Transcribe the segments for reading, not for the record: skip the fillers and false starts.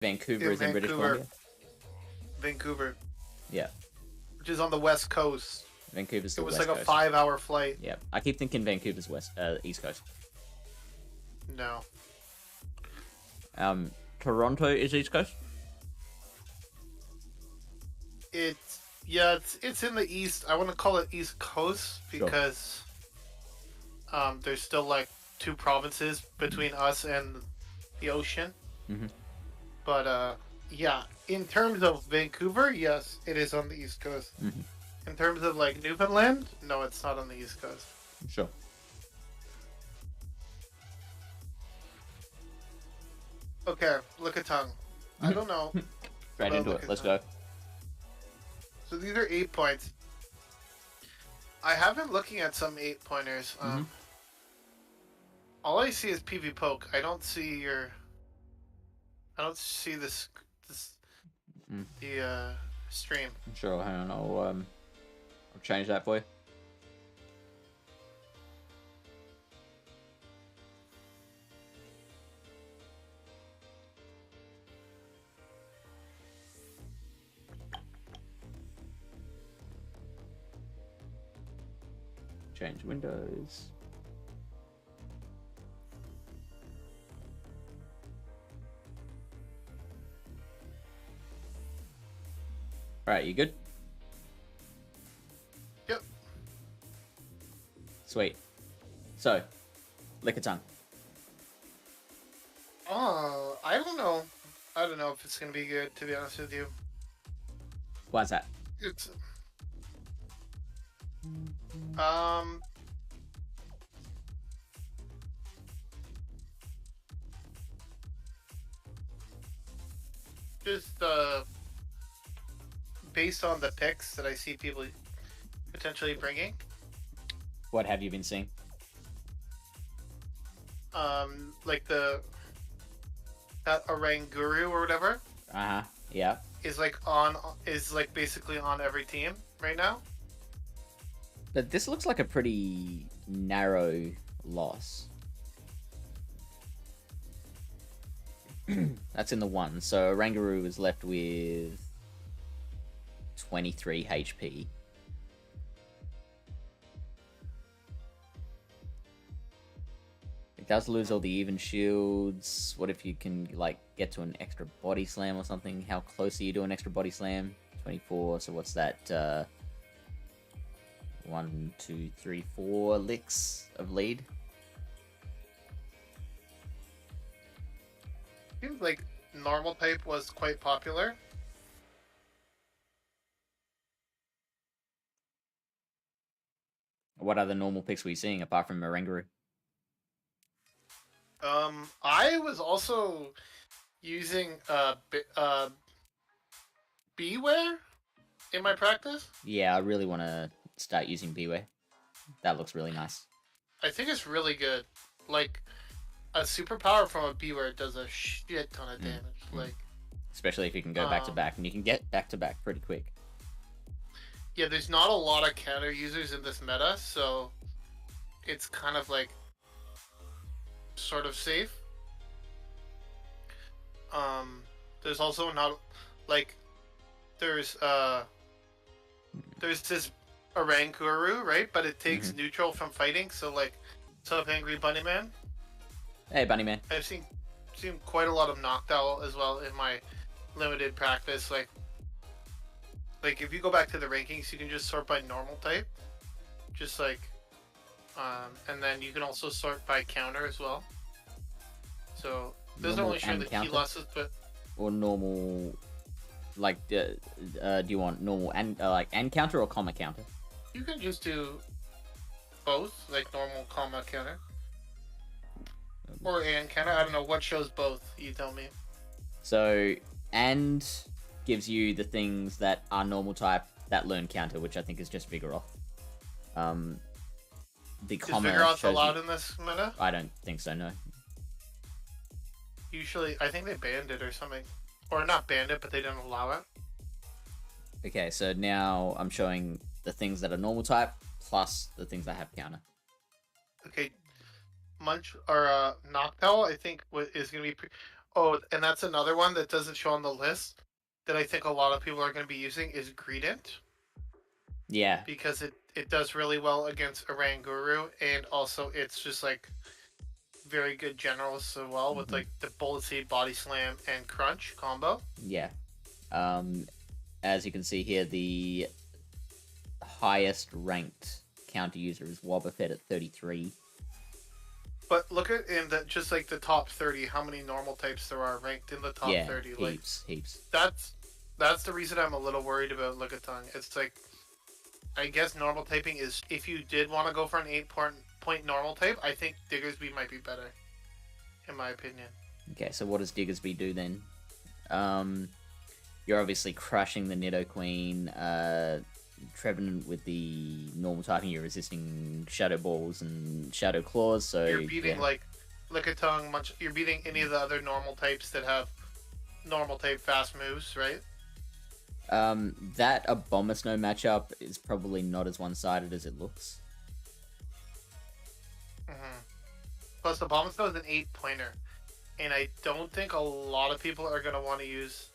Vancouver is in British Columbia. Vancouver. Yeah. Which is on the west coast. Vancouver's the It was west like coast. a 5-hour flight. Yeah, I keep thinking Vancouver's east coast. No. Toronto is east coast. It's in the east. I want to call it East Coast because there's still like 2 provinces between us and the ocean. Mm-hmm. But yeah, in terms of Vancouver, yes, it is on the East Coast. Mm-hmm. In terms of like Newfoundland, no, it's not on the East Coast. Sure. Okay, look at tongue. I don't know. Right into it. Let's go. So these are 8 points. I have been looking at some 8-pointers. All I see is PV Poke. I don't see this the stream. Sure, hang on. I'll change that for you. Change windows. Alright, you good? Yep. Sweet. So, Lickitung. I don't know. I don't know if it's gonna be good, to be honest with you. Why's that? It's just based on the picks that I see people potentially bringing. What have you been seeing? Like that Oranguru or whatever Yeah. is basically on every team right now. But this looks like a pretty narrow loss. That's in the 1. So Oranguru is left with 23 HP. It does lose all the even shields. What if you can like get to an extra body slam or something? How close are you to an extra body slam? 24. So what's that? 1, 2, 3, 4 licks of lead. Seems like normal type was quite popular. What other normal picks were you seeing apart from Oranguru? I was also using Beware in my practice. Yeah, I really want to start using Beware. That looks really nice. I think it's really good. Like, a superpower from a Beware does a shit ton of damage. Like, especially if you can go back to back, and you can get back to back pretty quick. Yeah, there's not a lot of counter users in this meta, so it's kind of like sort of safe. There's also not like there's this Oranguru, right? But it takes neutral from fighting, so like Sup Angry Bunnyman. Hey Bunnyman. I've seen quite a lot of Noctowl as well in my limited practice. Like if you go back to the rankings, you can just sort by normal type, just like, and then you can also sort by counter as well. So this doesn't really show the key losses, but or normal, like, do you want normal and and counter or comma counter? You can just do both, like normal comma counter or and counter. I don't know what shows both. You tell me. So and gives you the things that are normal type that learn counter, which I think is just Vigoroth. The comma is Vigoroth allowed in this meta? I don't think so. No. Usually, I think they banned it or something, or not banned it, but they didn't allow it. Okay, so now I'm showing the things that are normal type plus the things that have counter. Okay, Munch or Noctowl, I think is going to be Oh, and that's another one that doesn't show on the list that I think a lot of people are going to be using is Greedent. Yeah. Because it does really well against Oranguru, and also it's just like very good generals as well with like the Bullet Seed, Body Slam, and Crunch combo. Yeah. As you can see here, the highest ranked counter user is Wobbuffet at 33. But look at in the just like the top 30, how many normal types there are ranked in the top 30. Heaps. That's the reason I'm a little worried about Lickitung. It's like, I guess normal typing is, if you did want to go for an 8-point normal type, I think Diggersby might be better, in my opinion. Okay, so what does Diggersby do then? You're obviously crushing the Nidoqueen. Trevenant with the normal typing, you're resisting Shadow Balls and Shadow Claws, so you're beating like Lickitung, you're beating any of the other normal types that have normal type fast moves, right? That Abomasnow matchup is probably not as one-sided as it looks. Plus, Abomasnow is an 8-pointer, and I don't think a lot of people are going to want to use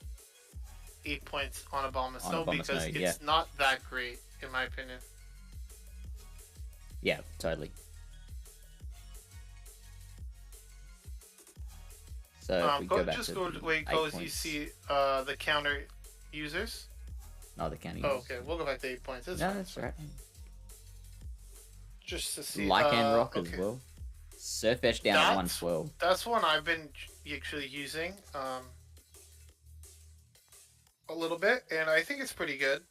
8 points on Abomasnow because it's not that great, in my opinion. Yeah, totally. So if we go back to the way it goes, you see the counter users. No, the counter users. Oh, okay. We'll go back to 8 points. That's right. Just to see. Lycan Rock as well. Surfetch down at 112. That's one I've been actually using a little bit, and I think it's pretty good.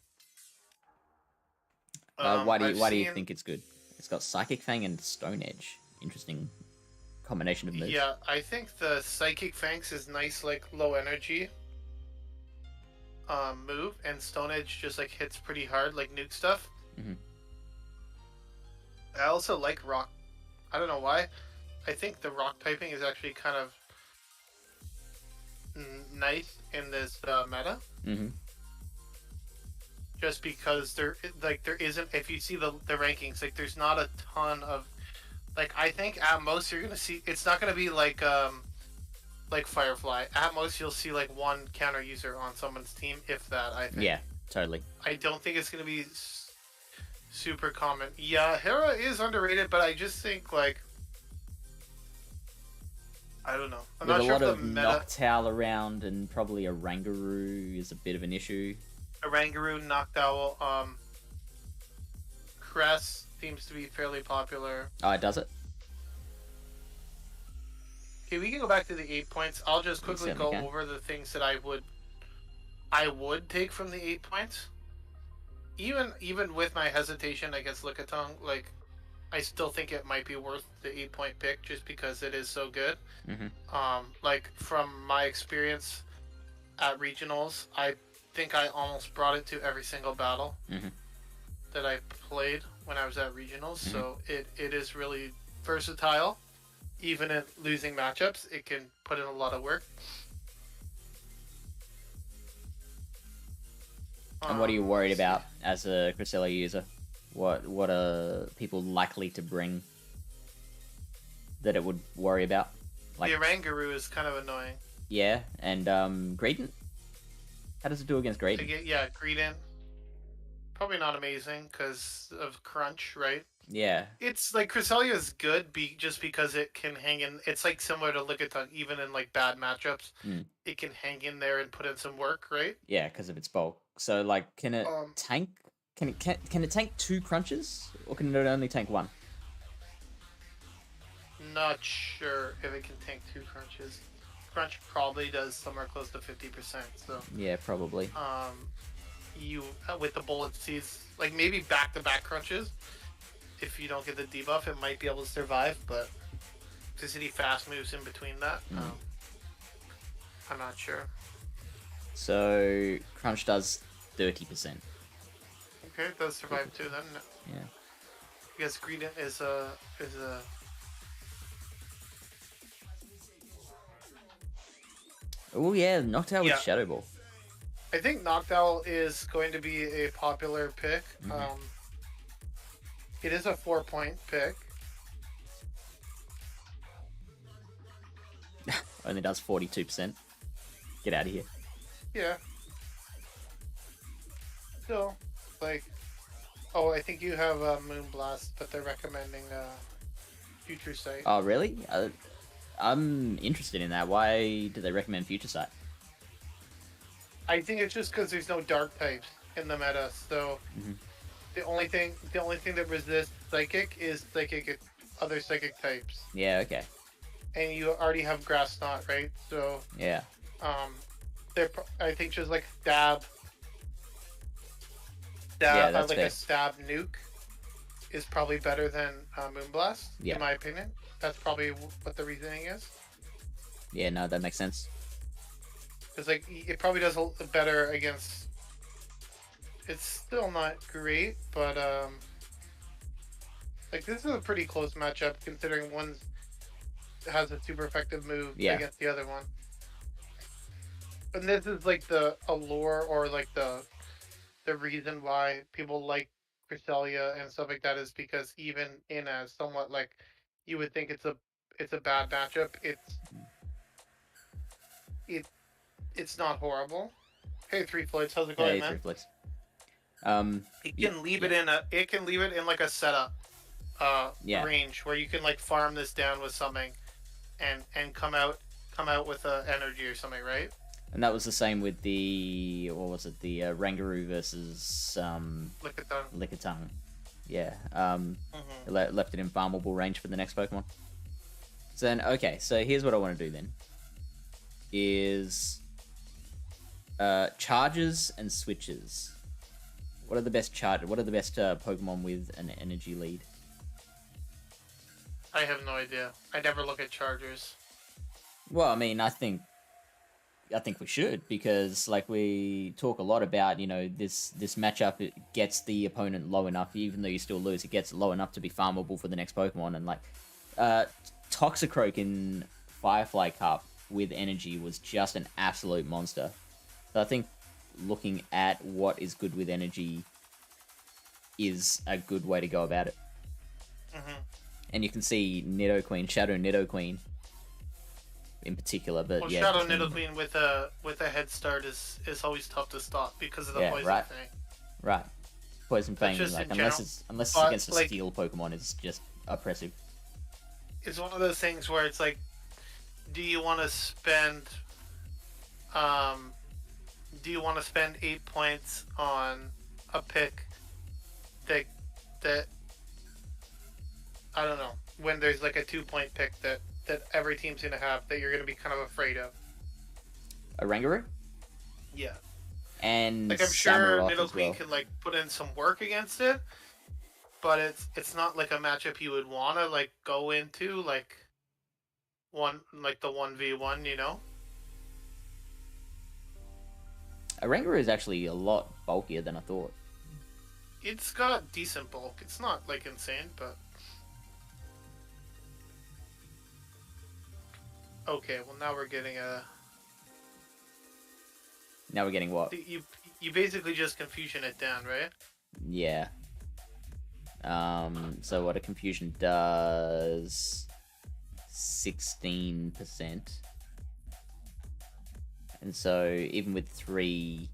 Why do you think it's good? It's got Psychic Fang and Stone Edge. Interesting combination of moves. Yeah, I think the Psychic Fangs is nice, like low energy move, and Stone Edge just like hits pretty hard, like nuke stuff. I also like Rock. I don't know why. I think the Rock typing is actually kind of nice in this meta. Just because there isn't, if you see the rankings, like there's not a ton of, like, I think at most you're gonna see, it's not gonna be like Firefly. At most you'll see like one counter user on someone's team, if that. I think. Yeah, totally. I don't think it's gonna be super common. Yeah, Hera is underrated, but I just think like, I don't know. I'm With not sure a lot if of the meta Noctowl around and probably a Rangaroo is a bit of an issue. Oranguru, Noctowl, Cress seems to be fairly popular. Oh, it does it? Okay, we can go back to the 8 points. I'll just quickly go over the things that I would take from the 8 points. Even with my hesitation against Lickitung, like, I still think it might be worth the 8-point pick just because it is so good. Like, from my experience at regionals, I think I almost brought it to every single battle that I played when I was at regionals. So it is really versatile. Even in losing matchups, it can put in a lot of work. And what are you worried about as a Cresselia user? What are people likely to bring that it would worry about? Like, the Oranguru is kind of annoying. Yeah, and Greedent? How does it do against Greedent? Yeah, Greedent. Probably not amazing because of Crunch, right? Yeah. It's like Cresselia is good just because it can hang in. It's like similar to Lickitung, even in like bad matchups. It can hang in there and put in some work, right? Yeah, because of its bulk. So like, can it tank? Can it tank 2 crunches, or can it only tank 1? Not sure if it can tank 2 crunches. Crunch probably does somewhere close to 50%. So yeah, probably. You with the bullet seeds, like maybe back-to-back crunches. If you don't get the debuff, it might be able to survive, but if there's any fast moves in between that, I'm not sure. So Crunch does 30%. Okay, it does survive too then. Yeah. I guess Greedent is a. Oh yeah, Noctowl with Shadow Ball. I think Noctowl is going to be a popular pick. It is a 4-point pick. Only does 42%. Get out of here. Yeah. Still, like, oh, I think you have Moonblast, but they're recommending Future Sight. Oh, really? I'm interested in that. Why do they recommend Future Sight? I think it's just because there's no dark types in the meta, so the only thing that resists Psychic is other Psychic types. Yeah, okay. And you already have Grass Knot, right? So yeah, they're I think just like stab, that's like fair. a stab nuke is probably better than Moonblast, in my opinion. That's probably what the reasoning is. Yeah, no, that makes sense. Because like it probably does better against. It's still not great, but like this is a pretty close matchup considering one has a super effective move against the other one. And this is like the allure or like the reason why people like Cresselia and stuff like that is because even in a somewhat like you would think it's a bad matchup, it's not horrible. Hey, Three Floyds, how's it going, man? Three Floyds. It can leave it in like a setup range where you can like farm this down with something and come out with energy or something, right? And that was the same with the the Rangaroo versus Lickitung. Yeah. Left it in farmable range for the next Pokemon. So then, okay, so here's what I want to do then. Is charges and switches. What are the best Pokemon with an energy lead? I have no idea. I never look at chargers. Well, I mean, I think we should, because like we talk a lot about, this matchup, it gets the opponent low enough, even though you still lose, it gets low enough to be farmable for the next Pokemon. And like Toxicroak in Firefly Cup with energy was just an absolute monster. So I think looking at what is good with energy is a good way to go about it. And you can see Shadow Nidoqueen in particular, but Shadow Nidoqueen with a head start is always tough to stop because of the poison thing. Right. Poison Fang, like, unless it's against a steel Pokemon, it's just oppressive. It's one of those things where it's like, do you want to spend 8 points on a pick that I don't know, when there's like a 2-point pick that every team's gonna have that you're gonna be kind of afraid of? A Rangaroo? Yeah. And like, I'm sure Nidoqueen can like put in some work against it, but it's not like a matchup you would want to like go into like the 1v1, you know? A Rangaroo is actually a lot bulkier than I thought. It's got decent bulk. It's not like insane, but okay. Well, now we're getting Now we're getting what? You basically just confusion it down, right? Yeah. So what a confusion does, 16%. And so even with three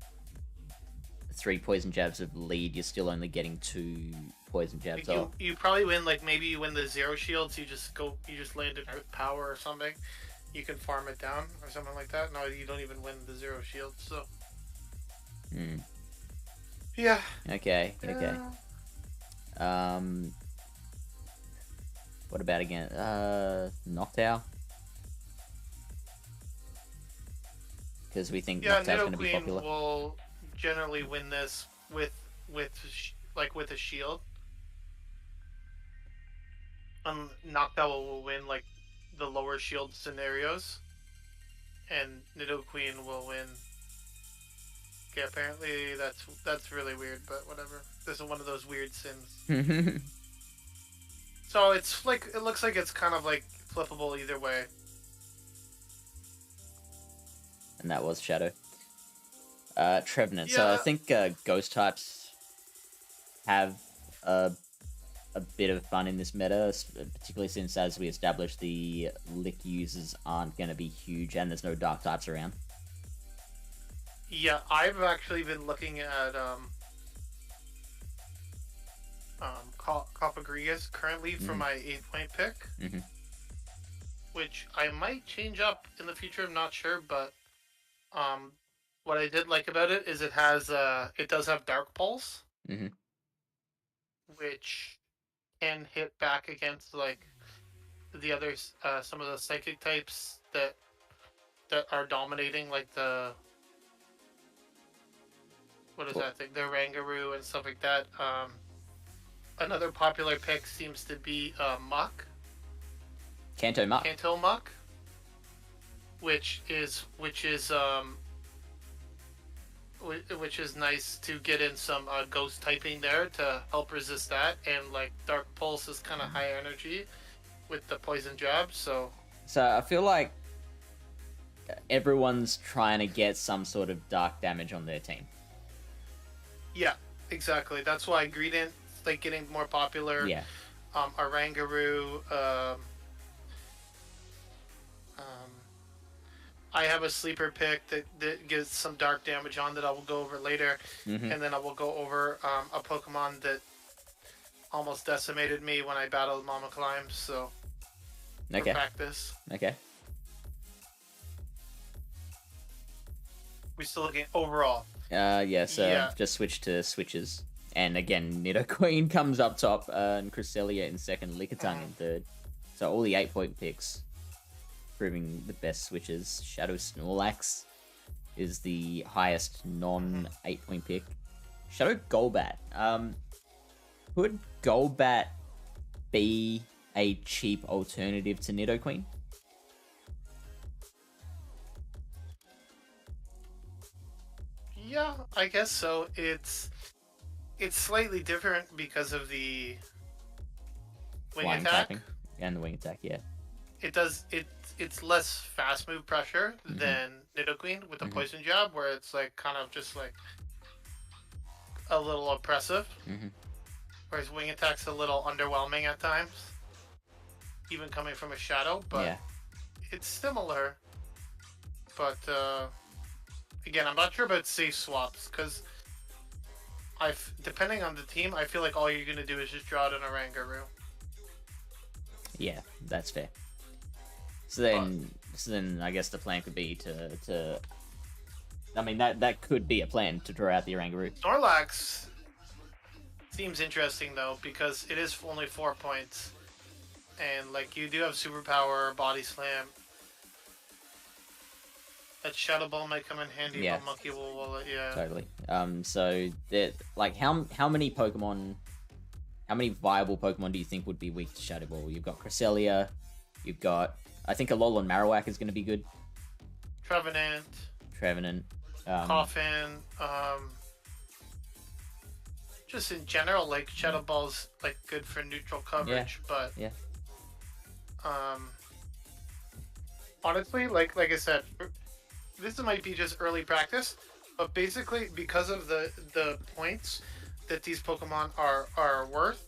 poison jabs of lead, you're still only getting 2 poison jabs off. You probably win, like, maybe you win the 0 shields, you just land an Earth Power or something. You can farm it down or something like that. No, you don't even win the 0 shields, so. Yeah. Okay. What about again? Noctowl? Because we think Noctowl's going to be popular. Nidoqueen will generally win this with a shield. Noctowl will win like the lower shield scenarios, and Nidoqueen will win. Okay, apparently that's really weird, but whatever. This is one of those weird sims. So it's like, it looks like it's kind of like flippable either way. And that was Shadow. Trevenant. Yeah. So I think ghost types have a a bit of fun in this meta, particularly since, as we established, the Lick users aren't going to be huge and there's no dark types around. Yeah, I've actually been looking at Cofagrigus currently for my 8-point pick, which I might change up in the future. I'm not sure, but what I did like about it is it does have Dark Pulse, which can hit back against like the others, some of the psychic types that are dominating, like the that thing, the Rangaroo and stuff like that. Another popular pick seems to be Muck. Kanto Muck. Kanto Muck, which is nice to get in some ghost typing there to help resist that, and like Dark Pulse is kind of high energy with the poison jab. So I feel like everyone's trying to get some sort of dark damage on their team. Yeah, exactly. That's why Greedent like getting more popular. Yeah. Rangaroo. I have a sleeper pick that gets some dark damage on that I will go over later, and then I will go over a Pokemon that almost decimated me when I battled Mamaclimbs. So for practice. Okay. We still looking overall. Just switch to switches. And again, Nidoqueen comes up top, and Cresselia in second, Lickitung in third. So all the 8-point picks proving the best switches. Shadow Snorlax is the highest non-8-point pick. Shadow Golbat. Could Golbat be a cheap alternative to Nidoqueen? Yeah, I guess so. It's slightly different because of the wing Flying attack. Tapping. And the wing attack, yeah. It's less fast move pressure than Nidoqueen with the poison jab, where it's like kind of just like a little oppressive. Whereas wing attack's a little underwhelming at times, even coming from a shadow. But it's similar. But again, I'm not sure about safe swaps because depending on the team, I feel like all you're gonna do is just draw it in a Rangaroo. Yeah, that's fair. So then I guess the plan could be to I mean that could be a plan to draw out the Rangaroo. Snorlax seems interesting though because it is only 4 points, and like you do have superpower, body slam. That Shadow Ball might come in handy, but Monkey will Totally. So like how many viable Pokemon do you think would be weak to Shadow Ball? You've got Cresselia, you've got, I think Alolan Marowak is going to be good. Trevenant. Coffin. Just in general, like Shadow Ball's like good for neutral coverage, but honestly, like I said, this might be just early practice, but basically because of the points that these Pokemon are worth,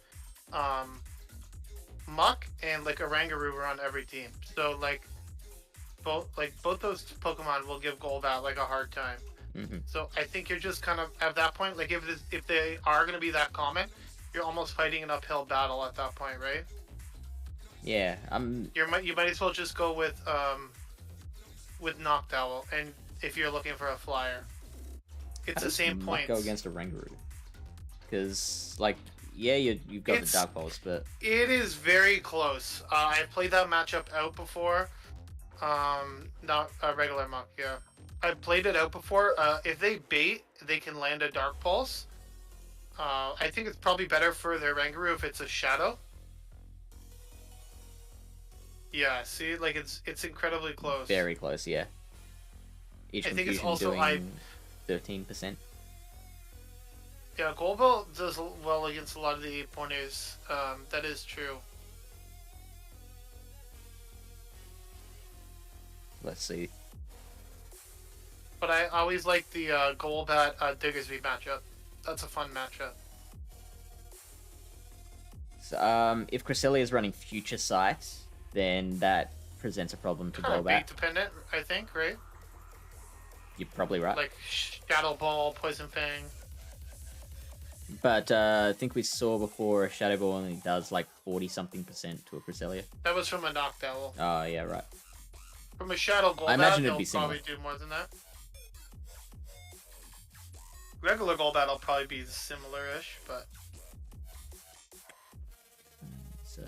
Muck and like a Rangaroo are on every team. So both those Pokemon will give Golbat like a hard time. So I think you're just kind of at that point, like if they are going to be that common, you're almost fighting an uphill battle at that point, right? Yeah, you might as well just go with Noctowl, and if you're looking for a flyer, it's the same points. Go against a Rangaroo, because like you've got the Dark Pulse, but it is very close. I've played that matchup out before. Not a regular Muck, yeah. I've played it out before. If they bait, they can land a Dark Pulse. I think it's probably better for their Rangaroo if it's a Shadow. Yeah, see, like it's incredibly close. Very close, yeah. I think it's also 13%. Yeah, Golbat does well against a lot of the 8-pointers. That is true. Let's see. But I always like the Golbat Diggersby matchup. That's a fun matchup. If Cresselia is running Future Sight, then that presents a problem to Kind of Golbat. bait dependent, I think, right? You're probably right. Like Shadow Ball, Poison Fang. But I think we saw before a Shadow Ball only does like 40-something% to a Cresselia. That was from a Noctowl. Oh, yeah, right. From a Shadow Golbat, I imagine it'd they'll be similar. probably do more than that. Regular Golbat will probably be similar-ish, but... So,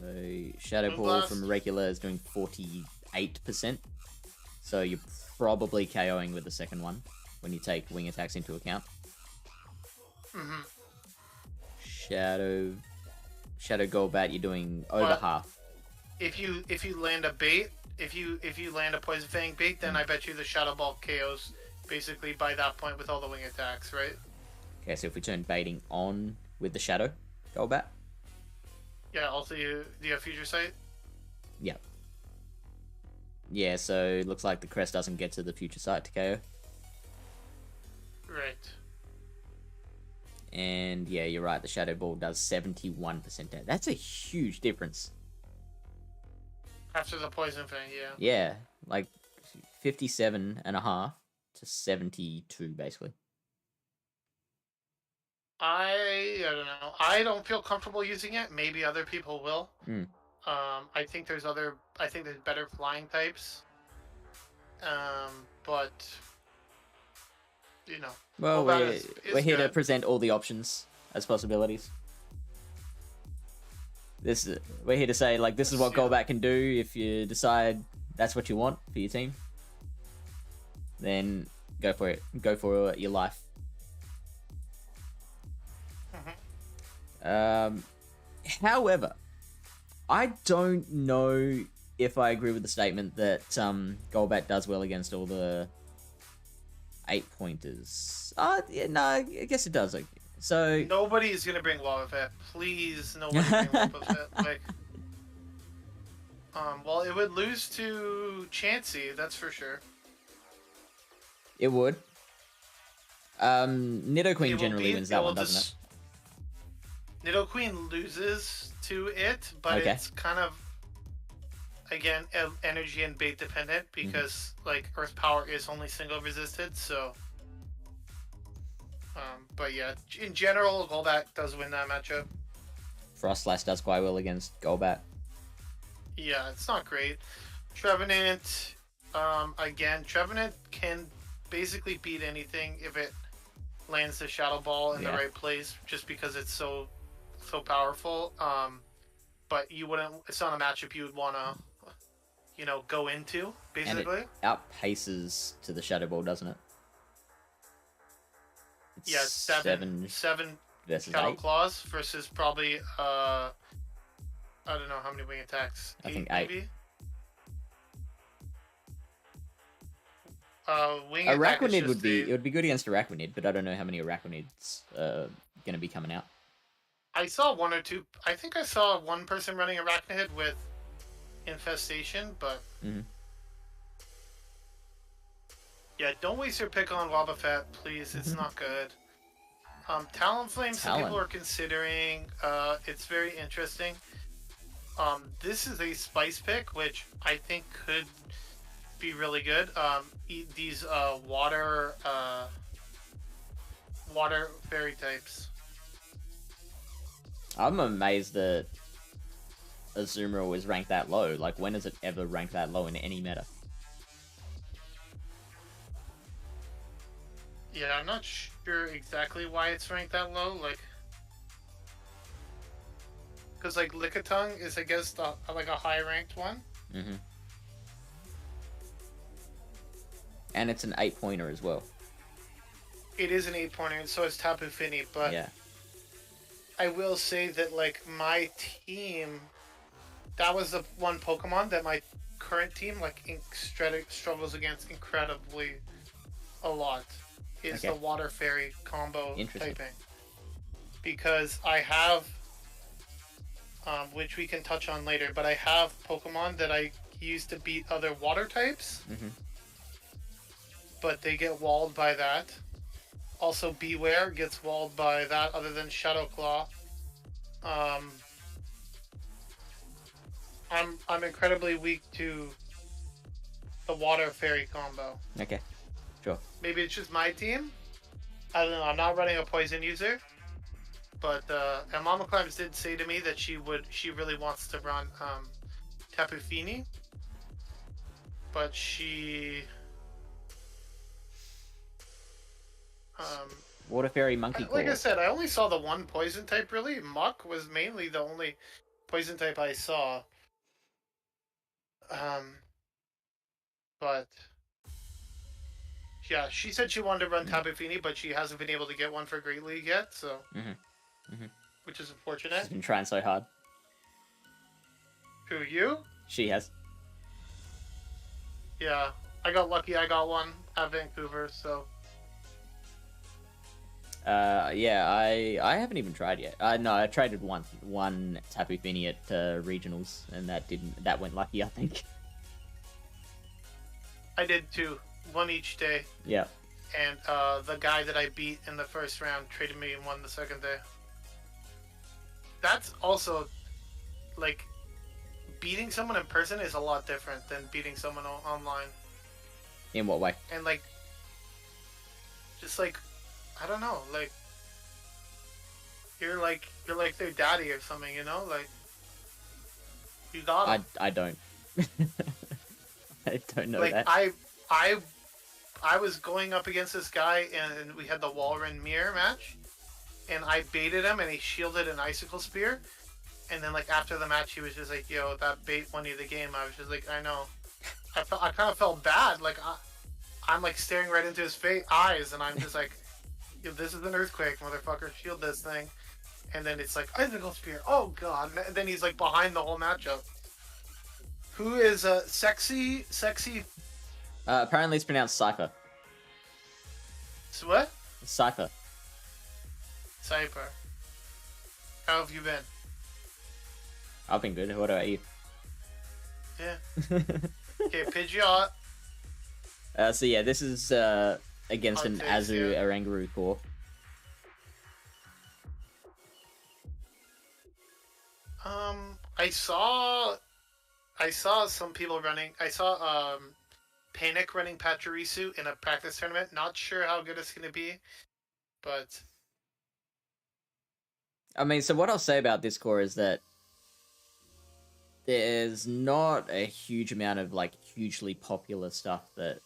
Shadow Ball Moonblast. from regular is doing 48%. So you're probably KOing with the second one when you take wing attacks into account. Mm-hmm. Shadow Golbat, you're doing over But- half. If you land a bait, if you land a Poison Fang bait, then I bet you the Shadow Ball KOs basically by that point with all the wing attacks, right? Okay, so if we turn baiting on with the Shadow Golbat, Yeah, also do you have Future Sight? yeah. Yeah, so it looks like the crest doesn't get to the Future Sight to KO. Right. And yeah, you're right, the Shadow Ball does 71% damage. That's a huge difference. After the Poison Fang, yeah. Yeah, like 57.5 to 72, basically. I don't know. I don't feel comfortable using it. Maybe other people will. Mm. I think there's better flying types. But you know. Well, Golbat we're is here to good. present all the options as possibilities. We're here to say, like, this is what Yeah. Golbat can do if you decide that's what you want for your team. Then go for it. Go for your life. However, I don't know if I agree with the statement that Golbat does well against all the 8-pointers. Yeah, no, I guess it does. So Nobody's gonna bring Wobbuffet. Please, nobody bring Wobbuffet. Like, well, it would lose to Chansey, that's for sure. it would. Nidoqueen It will generally be- wins that will one, doesn't it? Nidoqueen loses to it, but Okay. it's kind of, again, energy and bait dependent because like Earth Power is only single resisted. So, but yeah, in general, Golbat does win that matchup. Frostlass does quite well against Golbat. Yeah, it's not great. Trevenant, again, Trevenant can basically beat anything if it lands the Shadow Ball in the Yeah. right place, just because it's so powerful. But you wouldn't. It's not a matchup you would want to, go into. And it Basically, outpaces to the Shadow Ball, doesn't it? It's yeah, seven versus Shadow 8. Claws versus probably I don't know how many wing attacks. I think 8. maybe. Wing attack is Araquanid just would be a- it would be good against Araquanid, but I don't know how many Araquanids are gonna be coming out. I saw one or two. I think I saw one person running Arachnid with Infestation, but Mhm. yeah, don't waste your pick on Wobbuffet, please. It's not good. Talonflame, some Talon. people are considering. It's very interesting. This is a spice pick, which I think could be really good. These water fairy types. I'm amazed that Azumarill is ranked that low. Like, when is it ever ranked that low in any meta? Yeah, I'm not sure exactly why it's ranked that low. Like, because like Lickitung is, I guess, like a high ranked one. Mm-hmm. And it's an 8-pointer as well. It is an 8-pointer, and so is Tapu Fini. But Yeah. I will say that like my team, that was the one Pokemon that my current team struggles against incredibly a lot. Is Okay. the Water Fairy combo Interesting. typing. Because I have, which we can touch on later, but I have Pokemon that I use to beat other water types, Mm-hmm. but they get walled by that. Also, Beware gets walled by that, other than Shadow Claw. I'm incredibly weak to the water fairy combo. Okay, sure. Maybe it's just my team. I don't know. I'm not running a poison user, but and Mamaclimbs did say to me that she really wants to run Tapu Fini, but she Water Fairy Monkey like I Claw. said, I only saw the one poison type really. Muck was mainly the only poison type I saw. But yeah, she said she wanted to run Tapu Fini, but she hasn't been able to get one for Great League yet, so which is unfortunate. She's been trying so hard. Who, you? She has. Yeah, I got lucky. I got one at Vancouver, so Yeah, I haven't even tried yet. No, I traded one Tapu Fini at regionals, and that went lucky, I think. I did two, one each day. Yeah. And the guy that I beat in the first round traded me and won the second day. That's also, like, beating someone in person is a lot different than beating someone online. In what way? And, like, just, like, I don't know, like, you're like their daddy or something, you know? Like, you got him. I don't. I don't know like, that. I was going up against this guy, and we had the Walrun Mirror match, and I baited him, and he shielded an Icicle Spear, and then, like, after the match, he was just like, yo, that bait won you the game. I was just like, I know. I kind of felt bad. Like, I'm, like, staring right into his eyes, and I'm just like, yo, this is an earthquake, motherfucker, shield this thing. And then it's like, Icicle Spear, oh, God. And then he's, like, behind the whole matchup. Who is sexy? Apparently it's pronounced Cypher. So what? Cypher. Cypher. How have you been? I've been good. What about you? Yeah. Okay, Pidgeot. So yeah, this is against an Azu Oranguru core. I saw some people running. I saw Panic running Pacharisu in a practice tournament. Not sure how good it's gonna be, but I mean, so what I'll say about this core is that there's not a huge amount of like hugely popular stuff that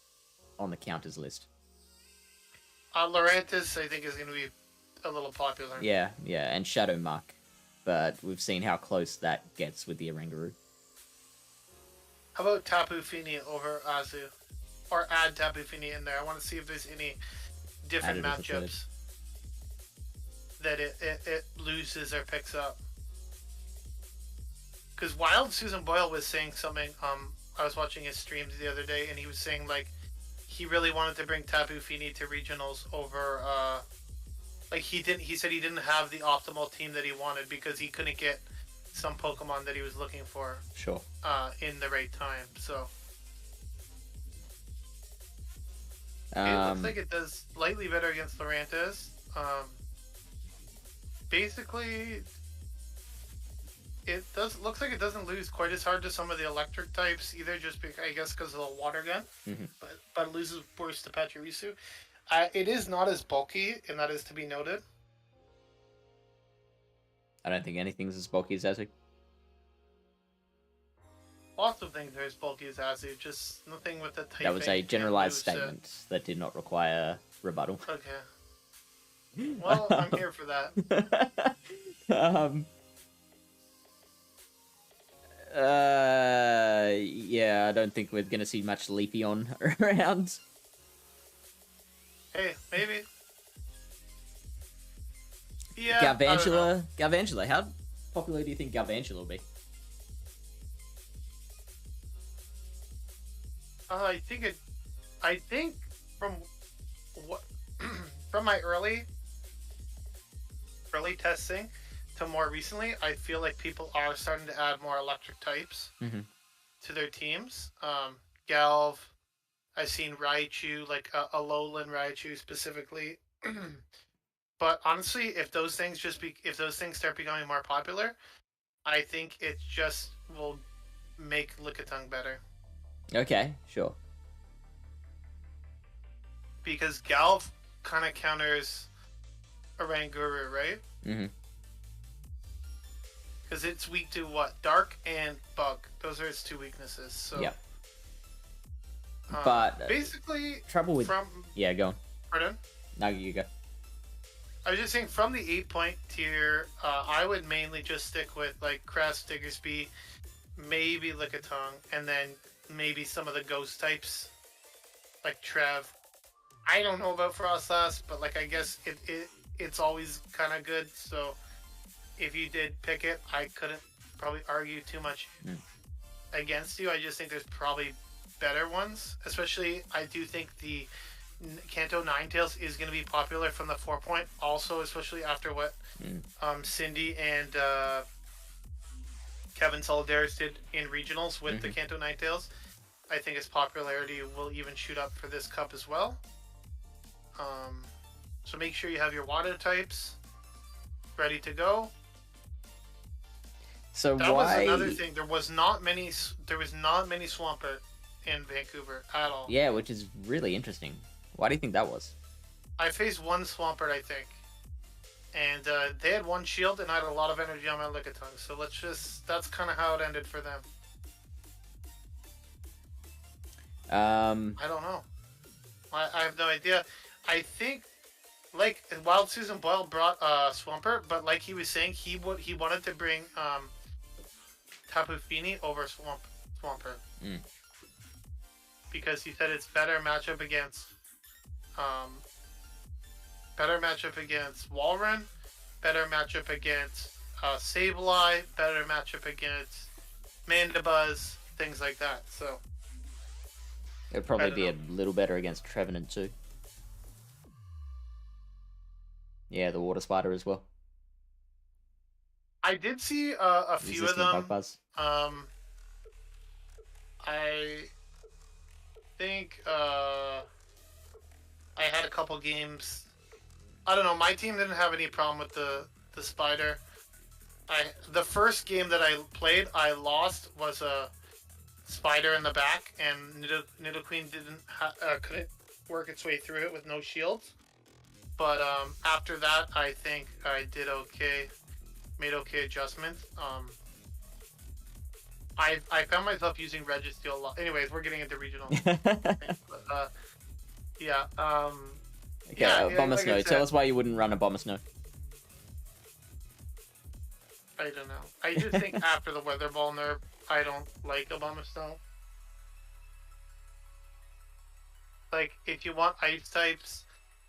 on the counters list. Lurantis, I think, is gonna be a little popular. Yeah, and Shadow Muck, but we've seen how close that gets with the Oranguru. How about Tapu Fini over Azu? Or add Tapu Fini in there. I want to see if there's any different matchups that it loses or picks up. Because Wild Susan Boyle was saying something, I was watching his streams the other day, and he was saying, like, he really wanted to bring Tapu Fini to regionals over, like, he said he didn't have the optimal team that he wanted because he couldn't get some Pokemon that he was looking for. Sure. In the right time, so. It looks like it does slightly better against Lurantis. Basically, looks like it doesn't lose quite as hard to some of the electric types either, just because, I guess, because of the water gun. But it loses worse to Pacharisu. It is not as bulky, and that is to be noted. I don't think anything's as bulky as Azu. Lots of things are as bulky as Azu, just nothing with the typing. That was a generalized statement that did not require rebuttal. Okay. Well, I'm here for that. Yeah, I don't think we're gonna see much Leafeon around. Hey, maybe. Yeah. Galvantula. How popular do you think Galvantula will be? I think from what from my early testing to more recently, I feel like people are starting to add more electric types to their teams. Galv, I've seen Raichu, like a lowland Raichu specifically. But honestly, if those things start becoming more popular, I think it just will make Lickitung better. Okay, sure. Because Galv kind of counters Oranguru, right? Mm-hmm. Because it's weak to what? Dark and Bug. Those are its two weaknesses. So. Yep. But basically, trouble with from. Yeah, go on. Pardon? No, you go. I was just saying, from the 8-point tier, I would mainly just stick with like Crest, Diggersby, maybe Lickitung, and then maybe some of the ghost types, like Trev. I don't know about Frostlass, but like I guess it's always kind of good. So if you did pick it, I couldn't probably argue too much against you. I just think there's probably better ones. Especially, I do think the Kanto Ninetales is going to be popular from the 4-point. Also, especially after what Cindy and Kevin Solidaris did in regionals with the Kanto Ninetales. I think its popularity will even shoot up for this cup as well. So make sure you have your water types ready to go. So that was another thing. There was not many Swampert in Vancouver at all. Yeah, which is really interesting. Why do you think that was? I faced one Swampert, I think. And they had one shield, and I had a lot of energy on my Lickitung. So that's kind of how it ended for them. I don't know. I have no idea. I think, like, Wild Susan Boyle brought Swampert, but like he was saying, he wanted to bring Tapu Fini over Swampert. Because he said it's better matchup against Walrein, better matchup against Sableye, better matchup against Mandibuzz, things like that. So it'd probably be a little better against Trevenant too. Yeah, the Water Spider as well. I did see a few of them. I think I had a couple games. I don't know. My team didn't have any problem with the spider. The first game that I played, I lost was a spider in the back, and Nidoqueen couldn't work its way through it with no shields. But after that, I think I did okay, made okay adjustments. I found myself using Registeel a lot. Anyways, we're getting into regional. But, yeah. Okay, Bomber Snow. Tell us why you wouldn't run a Bomber Snow. I don't know. I just think after the Weather Ball nerf, I don't like a Bomber Snow. Like, if you want ice types,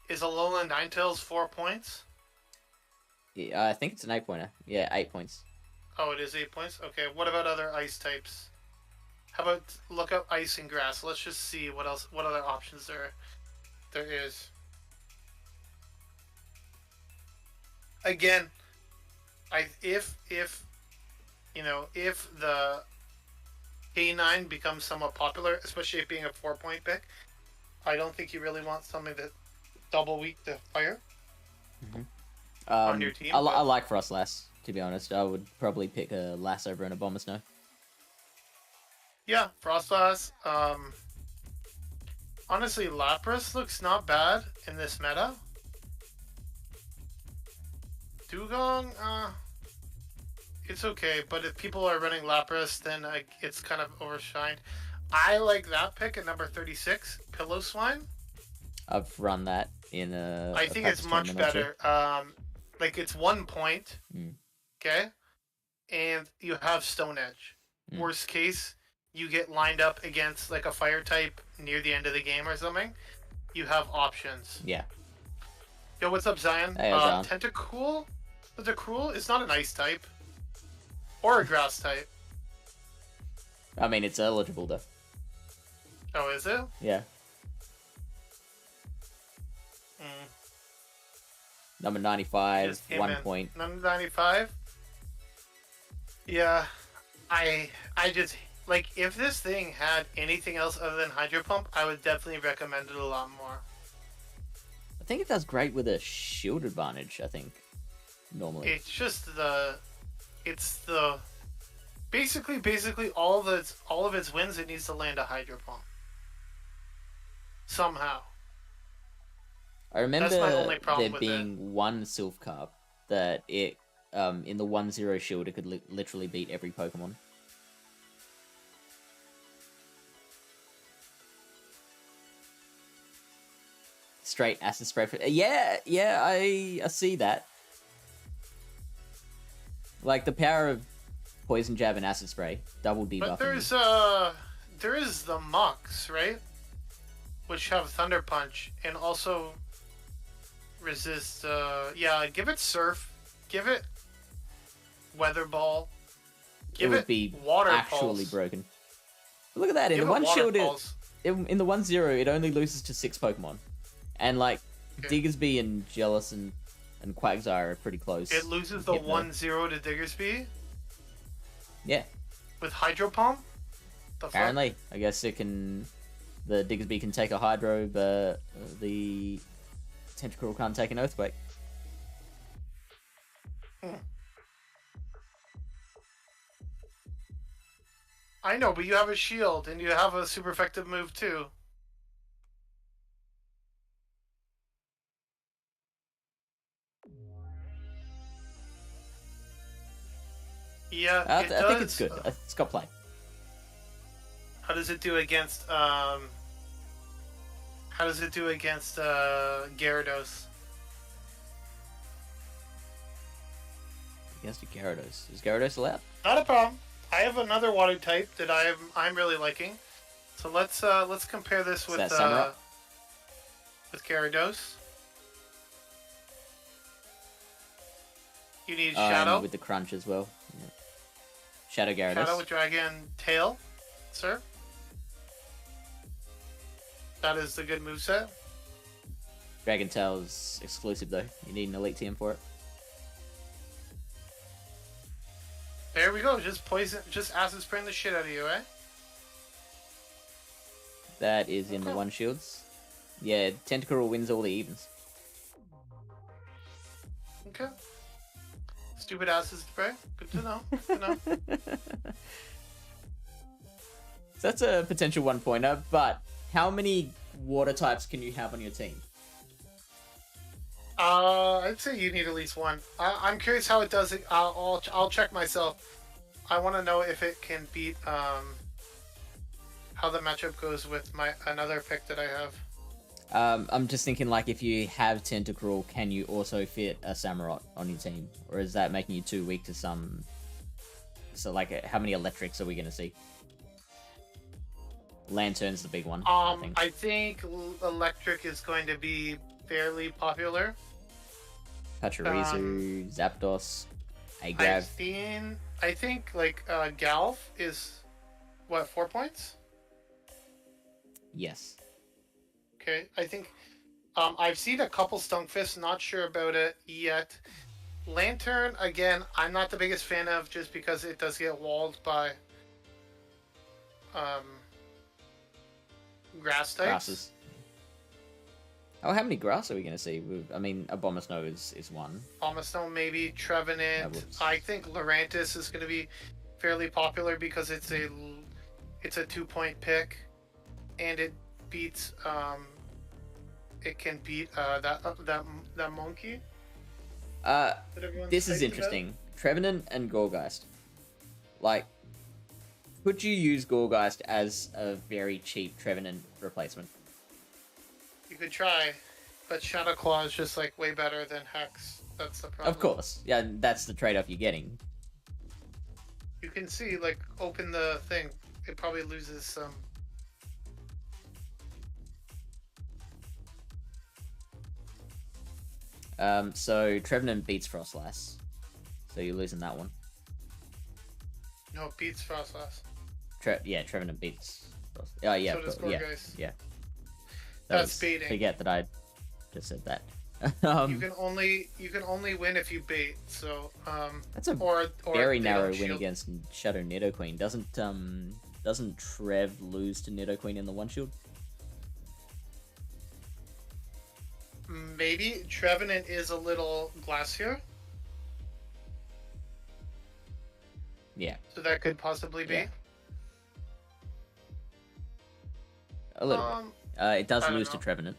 is Alolan Ninetales 4 points? Yeah, I think it's an 8-pointer. Yeah, 8 points. Oh, it is 8 points? Okay, what about other ice types? How about look up ice and grass? Let's just see what other options there is. Again, if the K9 becomes somewhat popular, especially it being a 4-point pick, I don't think you really want something that double weak to fire on your team. I like Frostlass, to be honest. I would probably pick a Lass over and a Bomber Snow. Yeah, Frostlass. Honestly, Lapras looks not bad in this meta. Dugong, it's okay, but if people are running Lapras, then it's kind of overshined. I like that pick at number 36, Pillow-Swine. I've run that in I think it's much better. Like, it's 1 point, okay? And you have Stone Edge. Worst case, you get lined up against, like, a fire type near the end of the game or something. You have options. Yeah. Yo, what's up, Zion? Hey, Zion. Tentacruel? Tentacruel is not an ice type. Or a grass type. I mean, it's eligible, though. Oh, is it? Yeah. Number 95, 1 point. Number 95? Yeah. I just... Like, if this thing had anything else other than Hydro Pump, I would definitely recommend it a lot more. I think it does great with a shield advantage, I think. Normally. It's just the... It's the Basically, all of its wins, it needs to land a Hydro Pump somehow. I remember That's my only problem there with being one Silph Carp that it in the 1-0 shield it could literally beat every Pokemon. Straight acid spray for yeah, I see that. Like the power of poison jab and acid spray, double debuff. But there is the Mucks, right? Which have Thunder Punch and also resist. Yeah, give it Surf, give it Weather Ball, give it would be Water actually Pulse. broken. But look at that! In Give the it one Water shield, Pulse. in the 1-0, it only loses to 6 Pokemon, and like Okay. Diggersby and Jealous and Quagsire are pretty close. It loses the Hypno. 1-0 to Diggersby Yeah, with Hydro Pump. The fuck? apparently, I guess it can. The Diggersby can take a Hydro, but the Tentacruel can't take an Earthquake. I know, but you have a shield and you have a super effective move too. Yeah, I it does. think it's good. It's got play. How does it do against How does it do against Gyarados? Against a Gyarados. Is Gyarados allowed? Not a problem. I have another water type that I'm really liking. So let's compare this with that Samurott? with Gyarados. You need Oh, Shadow. and with the crunch as well. Yeah. Shadow Gyarados. Shadow with Dragon Tail, sir. That is the good moveset. Dragon Tail's exclusive though. You need an Elite TM for it. There we go. Just acid spraying the shit out of you, eh? That is in the Okay. 1 shields. Yeah, Tentacruel wins all the evens. Okay. Stupid acid spray. Good to know. Good to know. So that's a potential 1-pointer, but how many water types can you have on your team? I'd say you need at least one. I'm curious how it does it. I'll check myself. I want to know if it can beat how the matchup goes with my another pick that I have. I'm just thinking, like, if you have Tentacruel, can you also fit a Samurott on your team? Or is that making you too weak to some... So, like, how many electrics are we going to see? Lantern's the big one, I think electric is going to be fairly popular. Pacharisu, Zapdos, Agrav. I think like Galf is what, 4 points? Yes. Okay, I think I've seen a couple Stunkfists, not sure about it yet. Lantern, again, I'm not the biggest fan of just because it does get walled by grass types. Grasses. Oh, how many grass are we going to see? I mean, Abomasnow is one. Abomasnow, maybe Trevenant. whoops. I think Lurantis is going to be fairly popular because it's a 2-point pick, and it beats it can beat that monkey. That everyone's This is hyped interesting. Trevenant and Gorgeist. Like, could you use Gorgeist as a very cheap Trevenant replacement? about. You could try, but Shadow Claw is just like way better than Hex. That's the problem. Of course. Yeah, that's the trade-off you're getting. You can see, like, open the thing. It probably loses some. So Trevenant beats Frostlass. So you're losing that one. No, it beats Frostlass. Yeah, Trevenant beats Frost. Oh, yeah, So does yeah, Gorgeist. yeah. That's baiting. Forget that I just said that. You can only win if you bait. So That's a or very they narrow don't win shield. against Shadow Nidoqueen. Doesn't Trev lose to Nidoqueen in the 1 shield? Maybe Trevenant is a little glacier. Yeah. So that could possibly be. Yeah. A little bit. It does I don't lose to know. Trevenant.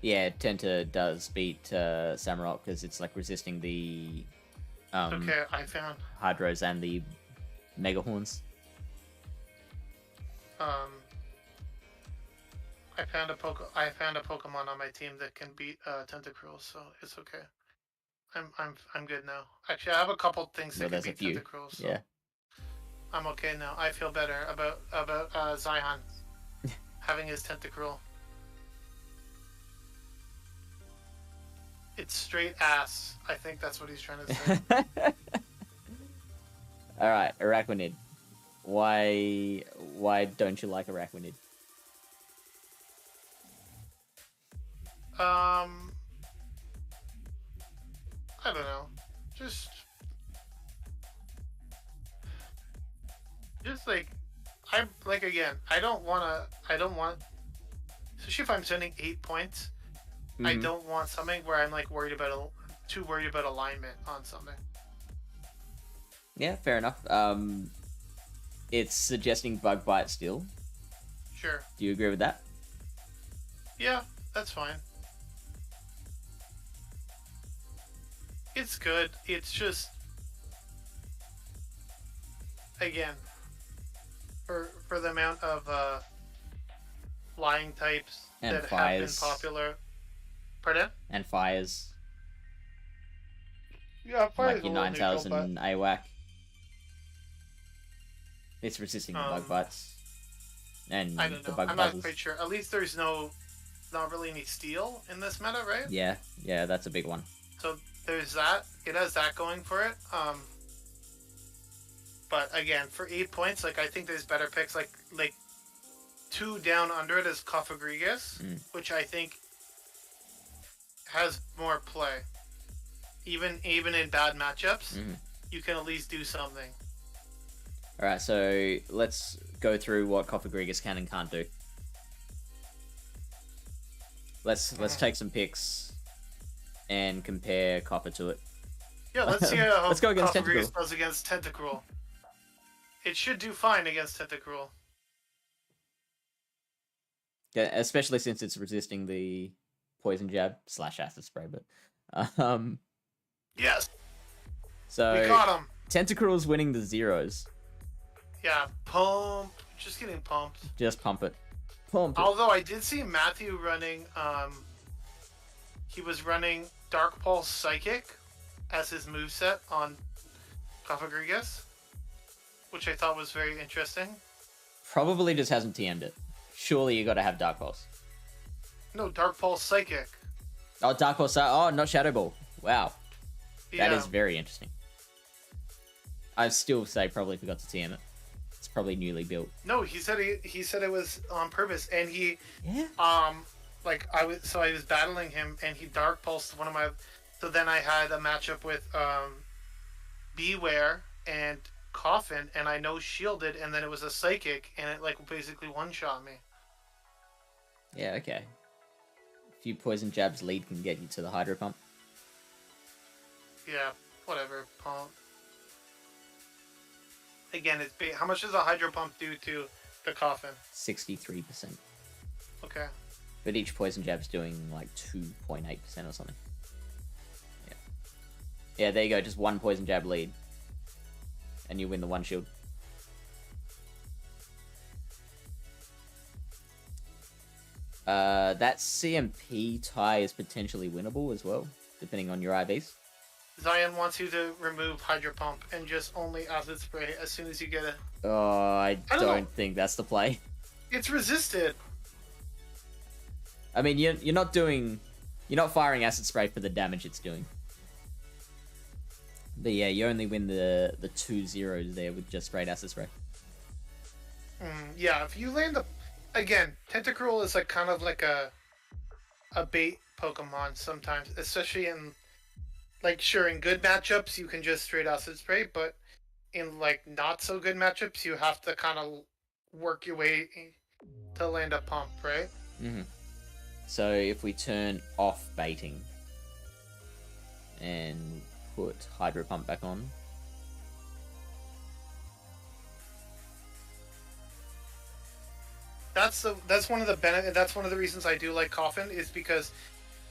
Yeah, Tenta does beat Samurott because it's like resisting the Okay, I found Hydros and the Megahorns. I found a Pokemon on my team that can beat Tentacruel, so it's okay. I'm good now. Actually, I have a couple things that can beat Tentacruel, so yeah. I'm okay now. I feel better about Zion having his Tentacruel. It's straight ass. I think that's what he's trying to say. All right, Araquanid. Why don't you like Araquanid? I don't know. Just like again. I don't want. Especially if I'm sending 8 points. Mm-hmm. I don't want something where I'm like too worried about alignment on something. Yeah, fair enough. It's suggesting Bug Bite still. Sure. Do you agree with that? Yeah, that's fine. It's good. It's just, again, for the amount of flying types and that fires. have been popular. Pardon? And fires. Yeah, fires. Like your 9,000 AWAC. It's resisting the Bug Bites. And I don't know. I'm not quite sure. At least there's not really any steel in this meta, right? Yeah, that's a big one. So there's that. It has that going for it. But again, for 8 points, like I think there's better picks. Like 2 down under it is Cofagrigus, which I think has more play. Even in bad matchups, you can at least do something. All right, so let's go through what Cofagrigus can and can't do. Let's take some picks and compare Copper to it. Yeah, let's see how let's go against Cofagrigus does against Tentacruel. It should do fine against Tentacruel. Yeah, especially since it's resisting the Poison Jab / Acid Spray, but yes. So we got him. Tentacruel's winning the zeros. Yeah, pump. Just getting pumped. Just pump it. Pump it. Although I did see Matthew running, he was running Dark Pulse Psychic as his moveset on Cofagrigus, which I thought was very interesting. Probably just hasn't TM'd it. Surely you got to have Dark Pulse. No, Dark Pulse Psychic. Oh, Dark Pulse. Oh, not Shadow Ball. Wow. Yeah. That is very interesting. I still say probably forgot to TM it. It's probably newly built. No, he said it was on purpose, and he I was battling him, and he Dark Pulsed one of my. So then I had a matchup with Beware and Coffin, and I no shielded, and then it was a Psychic, and it like basically one shot me. Yeah, okay. A few Poison Jabs lead can get you to the Hydro Pump. Yeah, whatever. Pump. Again, it's big. How much does a Hydro Pump do to the Coffin? 63%. Okay. But each Poison Jab's doing like 2.8% or something. Yeah. Yeah, there you go. Just one Poison Jab lead. And you win the one shield. That CMP tie is potentially winnable as well, depending on your IVs. Zion wants you to remove Hydro Pump and just only Acid Spray as soon as you get it. Oh, I don't think that's the play. It's resisted. I mean, you're not firing Acid Spray for the damage it's doing. But yeah, you only win the 2 zeros there with just straight Acid Spray. Yeah, if you land again, Tentacruel is like kind of like a bait Pokemon sometimes, especially in like sure in good matchups you can just straight Acid Spray, but in like not so good matchups you have to kind of work your way to land a pump, right? So if we turn off baiting, and put Hydro Pump back on. That's one of the that's one of the reasons I do like Coffin, is because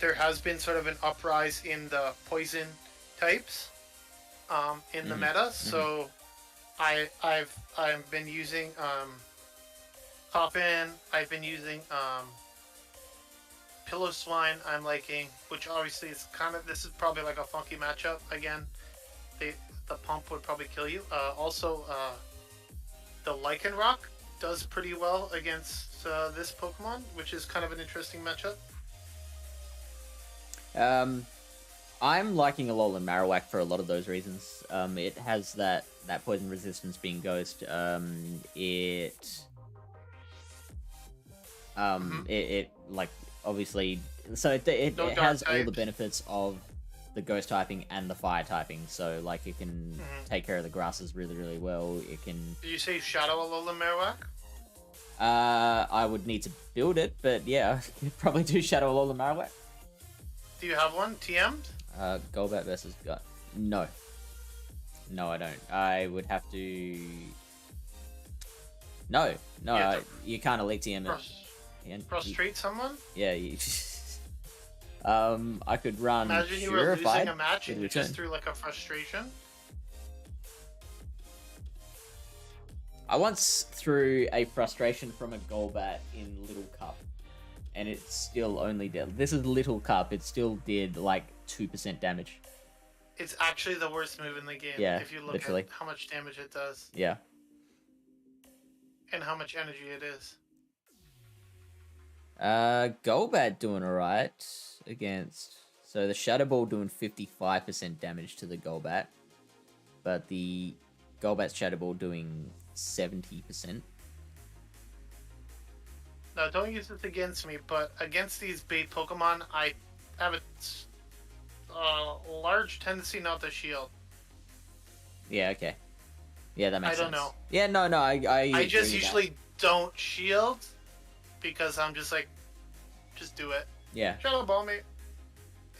there has been sort of an uprise in the poison types in the meta. So I've been using Coffin. I've been using Pillow Swine. I'm liking, which obviously is this is probably like a funky matchup again. The pump would probably kill you. Also, the Lycanroc does pretty well against this Pokemon, which is kind of an interesting matchup. I'm liking Alolan Marowak for a lot of those reasons. It has that poison resistance being Ghost. It like obviously, so it has all the benefits of the Ghost typing and the Fire typing. So like it can take care of the grasses really, really well. It can. Did you say Shadow Alolan Marowak? I would need to build it, but yeah, you'd probably do Shadow Alolan Marowak. Do you have one TM'd? Golbat versus Gut. No, I don't. I would have to. No, you can't Elite TM it. Frustrate someone? Yeah. I could run. Imagine you were losing a match and you just threw like a frustration. I once threw a frustration from a Golbat in Little Cup, and it still only did. This is Little Cup. It still did like 2% damage. It's actually the worst move in the game. Yeah, if you look literally. At how much damage it does. Yeah. And how much energy it is. Golbat doing alright against. So the Shadow Ball doing 55% damage to the Golbat, but the Golbat's Shadow Ball doing 70%. Now, don't use this against me, but against these bait Pokemon, I have a large tendency not to shield. Yeah, okay. Yeah, that makes sense. I don't know. Yeah, no, I just usually don't shield because I'm just like, just do it. Yeah. Shadow Ball me.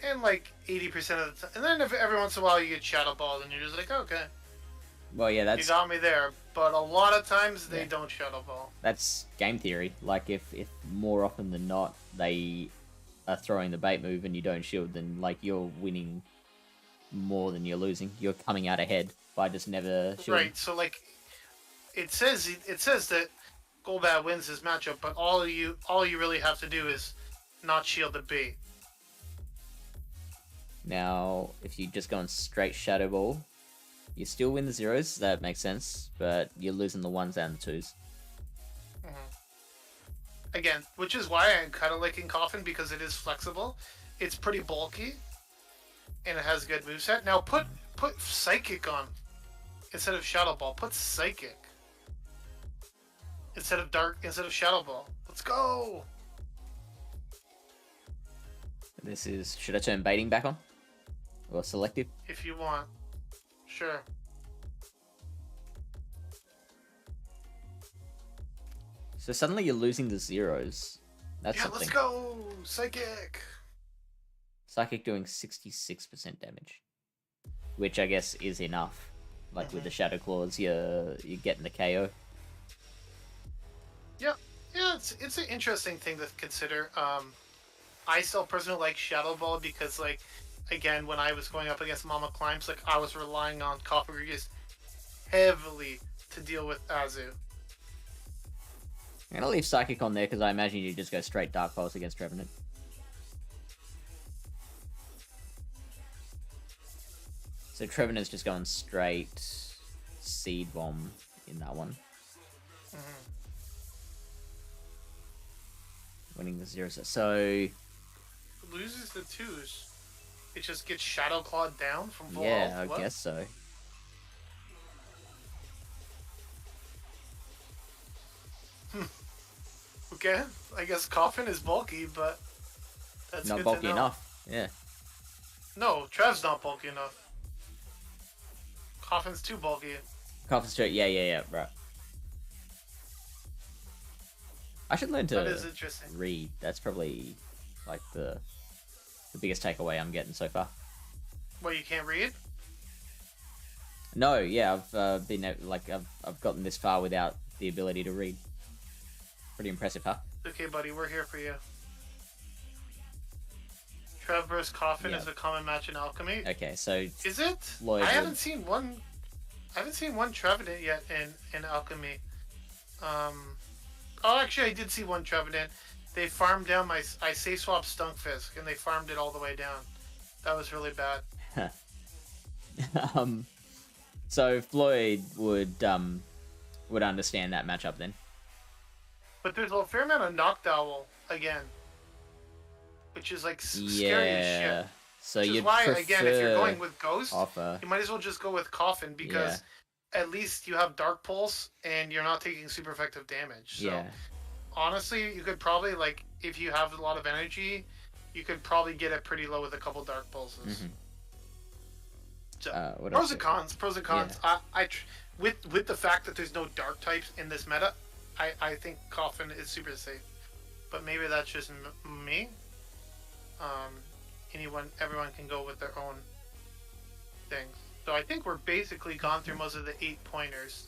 And like 80% of the time. And then if every once in a while you get Shadow Ball, then you're just like, okay. Well, yeah, that's... You got me there. But a lot of times they don't Shadow Ball. That's game theory. Like, if more often than not they are throwing the bait move and you don't shield, then, like, you're winning more than you're losing. You're coming out ahead by just never shielding. Right, so, like, it says that Golbat wins this matchup, but all you really have to do is not shield the bait. Now, if you just go on straight Shadow Ball, you still win the zeros, that makes sense, but you're losing the ones and the twos. Again, which is why I'm kind of liking Coffin, because it is flexible. It's pretty bulky, and it has a good moveset. Now put Psychic on instead of Shadow Ball. Put Psychic instead of Shadow Ball. Let's go! This is... Should I turn baiting back on? Or selective? If you want. Sure. So suddenly you're losing the zeros. That's something. Let's go! Psychic! Psychic doing 66% damage. Which I guess is enough. Like with the Shadow Claws, you're getting the KO. Yeah, it's an interesting thing to consider. I still personally like Shadow Ball because, like, again, when I was going up against Mamaclimbs, like, I was relying on Cofagrigus heavily to deal with Azu. I'm gonna leave Psychic on there because I imagine you just go straight Dark Pulse against Trevenant. So Trevenant's just going straight Seed Bomb in that one. Winning the zeros. So... It loses the twos. It just gets Shadow Clawed down from full health? I guess so. Okay, I guess Coffin is bulky, but that's not good bulky to know. enough. Yeah. No, Trev's not bulky enough. Coffin's too bulky. Coffin's straight. Yeah. Right. I should learn to read. That's probably like the biggest takeaway I'm getting so far. What, you can't read? No, yeah, I've I've gotten this far without the ability to read. Pretty impressive, huh? Okay, buddy, we're here for you. Trev vs. Coffin Yeah. is a common match in Alchemy. Okay, so Is it? Lloyd I would- haven't seen one. I haven't seen one Trevenant yet in Alchemy. Oh, actually, I did see one Trevenant. They farmed down I safe swapped Stunkfisk, and they farmed it all the way down. That was really bad. So Floyd would understand that matchup then. But there's a fair amount of Noctowl again, which is like scary as shit. So Which is you'd why, prefer again, if you're going with Ghost, offer. you might as well just go with Coffin because at least you have Dark Pulse and you're not taking super effective damage. So honestly, you could probably, like, if you have a lot of energy, you could probably get it pretty low with a couple Dark Pulses. Mm-hmm. So, What pros else? and cons. Pros and cons. With the fact that there's no Dark types in this meta, I think Coffin is super safe. But maybe that's just me. Everyone can go with their own things. So I think we're basically gone through most of the 8-pointers.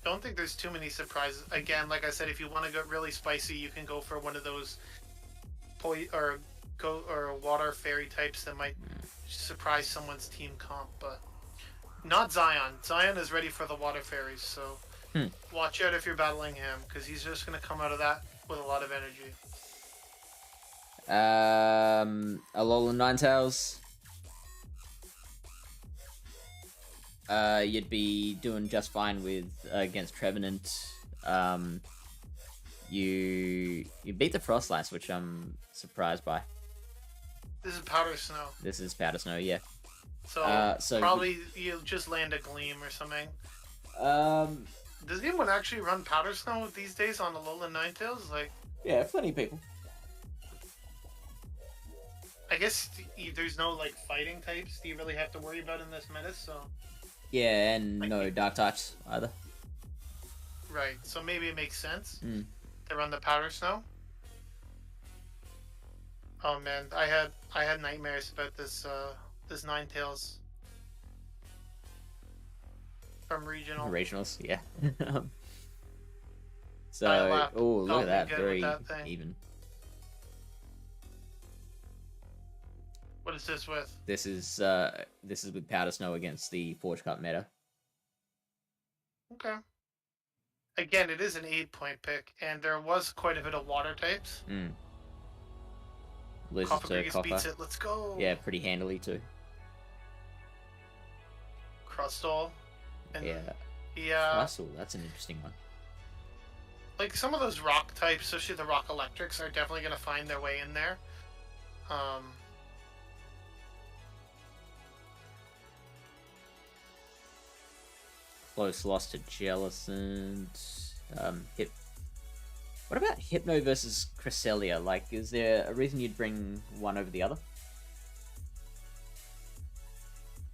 Don't think there's too many surprises. Again, like I said, if you want to get really spicy, you can go for one of those water fairy types that might surprise someone's team comp, but not Zion. Zion is ready for the water fairies, so watch out if you're battling him, because he's just going to come out of that with a lot of energy. Alolan Ninetales. You'd be doing just fine with against Trevenant. You beat the Frostlass, which I'm surprised by. This is Powder Snow. This is Powder Snow, yeah. So probably you'll just land a Gleam or something. Does anyone actually run Powder Snow these days on Alolan Ninetales? Like, yeah, plenty of people. I guess there's no like fighting types that you really have to worry about in this meta, so. Yeah, and like, no dark types either. Right, so maybe it makes sense to run the Powder Snow. Oh man, I had nightmares about this Ninetales from regional. Regionals, yeah. So, oh, look at that, very even. What is this with? This is with Powder Snow against the Forge Cup meta. Okay. Again, it is an 8-point pick, and there was quite a bit of water types. Loses to Copper. Beats it. Let's go. Yeah, pretty handily too. Crustal. And yeah. Crustal, that's an interesting one. Like some of those rock types, especially the rock electrics, are definitely going to find their way in there. Close loss to Jellicent. What about Hypno versus Cresselia? Like, is there a reason you'd bring one over the other?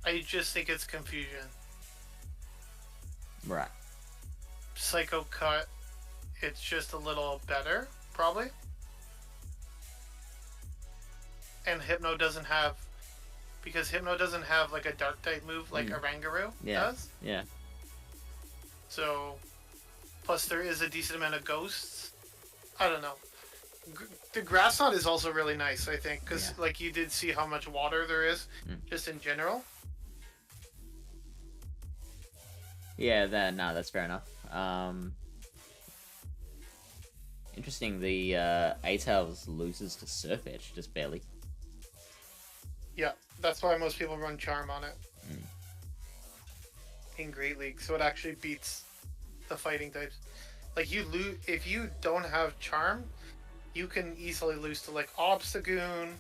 I just think it's confusion. Right. Psycho Cut, it's just a little better, probably. And Hypno doesn't have... Because Hypno doesn't have, like, a dark type move like Oranguru does. Yeah. So, plus there is a decent amount of ghosts. I don't know. The grass knot is also really nice, I think, because like you did see how much water there is, just in general. Yeah, that's fair enough. Interesting. The A-Tails loses to Surf Edge, just barely. Yeah, that's why most people run Charm on it. In Great League, so it actually beats the fighting types. Like if you don't have Charm, you can easily lose to like Obstagoon,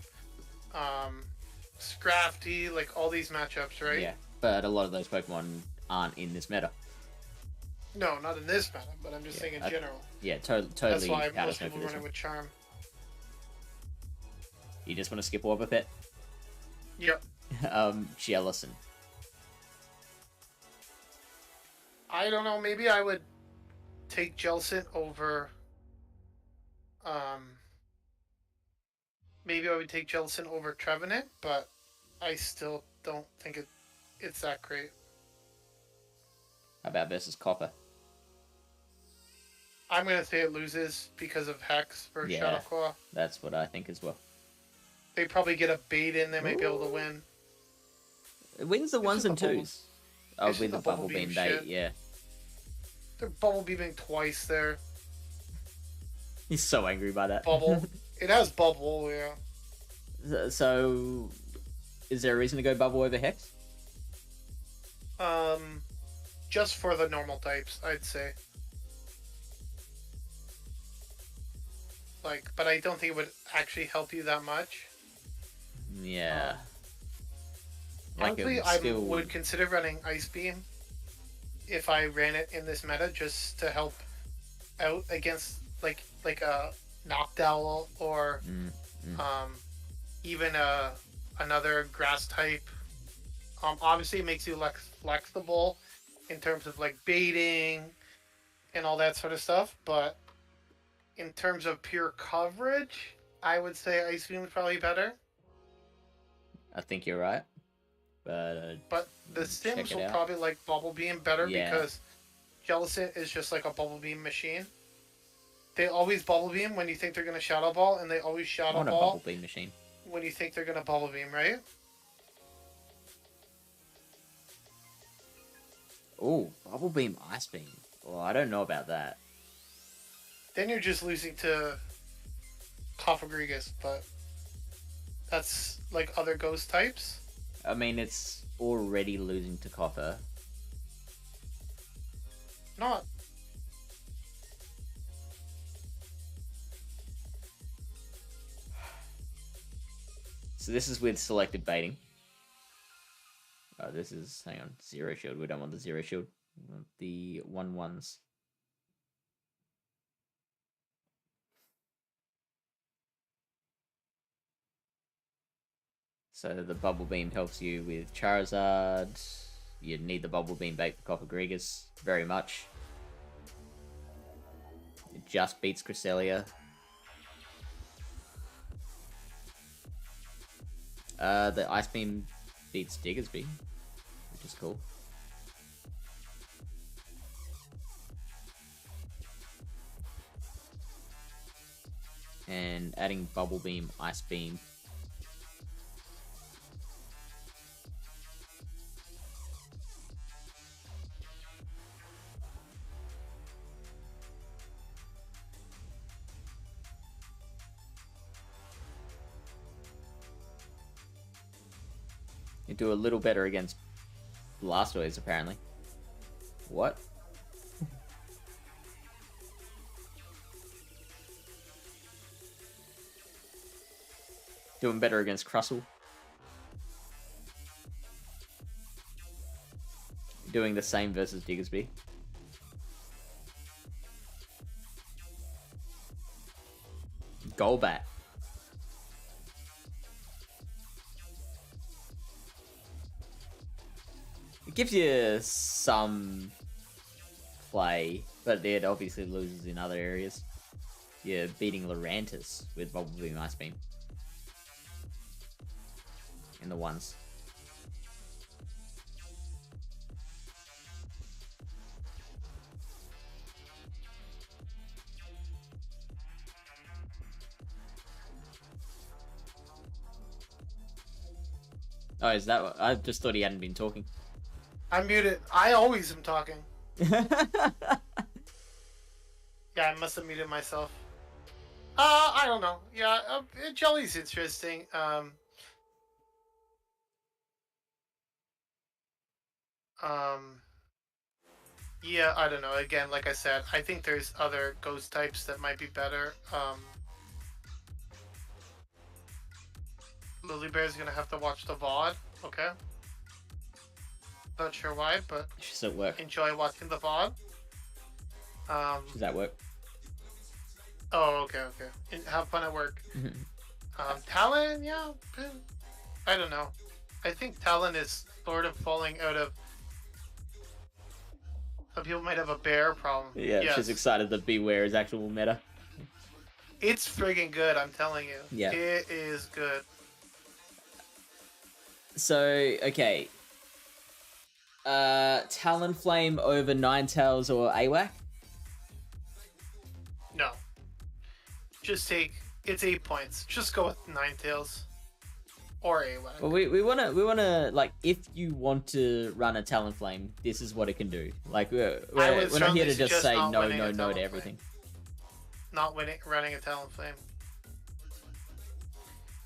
Scrafty, like all these matchups, right? Yeah, but a lot of those Pokemon aren't in this meta. No, not in this meta, but I'm just saying in general. Yeah, totally. That's why most people run it with Charm. You just want to skip over Pet? Yep. Jellicent. I don't know, maybe I would take Jellicent over... maybe I would take Jellicent over Trevenant, but I still don't think it's that great. How about versus Copper? I'm gonna say it loses because of Hex for Shadow Claw. That's what I think as well. They probably get a bait in, they might be able to win. It wins the ones and twos. Oh, with the bubble beam bait, shit. yeah. They're bubble beaming twice there. He's so angry by that. Bubble. It has bubble, yeah. So, is there a reason to go bubble over Hex? Just for the normal types, I'd say. Like, but I don't think it would actually help you that much. Yeah. Honestly, I would consider running Ice Beam if I ran it in this meta just to help out against like a Noctowl or even another grass type. Obviously, it makes you less flexible in terms of like baiting and all that sort of stuff, but in terms of pure coverage, I would say Ice Beam is probably better. I think you're right. But the Sims will probably like Bubble Beam better because Jellicent is just like a Bubble Beam machine. They always Bubble Beam when you think they're going to Shadow Ball, and they always Shadow Ball Bubble Beam machine when you think they're going to Bubble Beam, right? Oh, Bubble Beam, Ice Beam. Well, I don't know about that. Then you're just losing to Cofagrigus, but that's like other ghost types. I mean, it's already losing to Copper. Not. So this is with selected baiting. Oh, this is, hang on, zero shield. We don't want the zero shield. We want the 1/1s. So the Bubble Beam helps you with Charizard. You need the Bubble Beam bait for Cofagrigus very much. It just beats Cresselia. The Ice Beam beats Diggersby, which is cool. And adding Bubble Beam, Ice Beam. You do a little better against Blastoise, apparently. What? Doing better against Crustal. Doing the same versus Diggersby. Golbat. It gives you some play, but it obviously loses in other areas. You're beating Lurantis with Bubble Beam Ice Beam. In the ones. Oh, is that what? I just thought he hadn't been talking. I'm muted. I always am talking. Yeah, I must have muted myself. I don't know. Yeah, Jelly's interesting. Yeah, I don't know. Again, like I said, I think there's other ghost types that might be better. Lily Bear's gonna have to watch the VOD, okay? Not sure why, but She's at work. enjoy watching the VOD. She's at work. Oh, okay. And have fun at work. Talon, yeah, I don't know. I think Talon is sort of falling out of. Some people might have a bear problem. Yeah, yes. She's excited that Beware is actual meta. It's friggin' good, I'm telling you. Yeah. It is good. So okay. Talonflame over Ninetales or AWAC? No. Just take... It's 8 points. Just go with Ninetales. Or AWAC. Well, we wanna like, if you want to run a Talonflame, this is what it can do. Like we're not here to just say no to everything. Not running a Talonflame.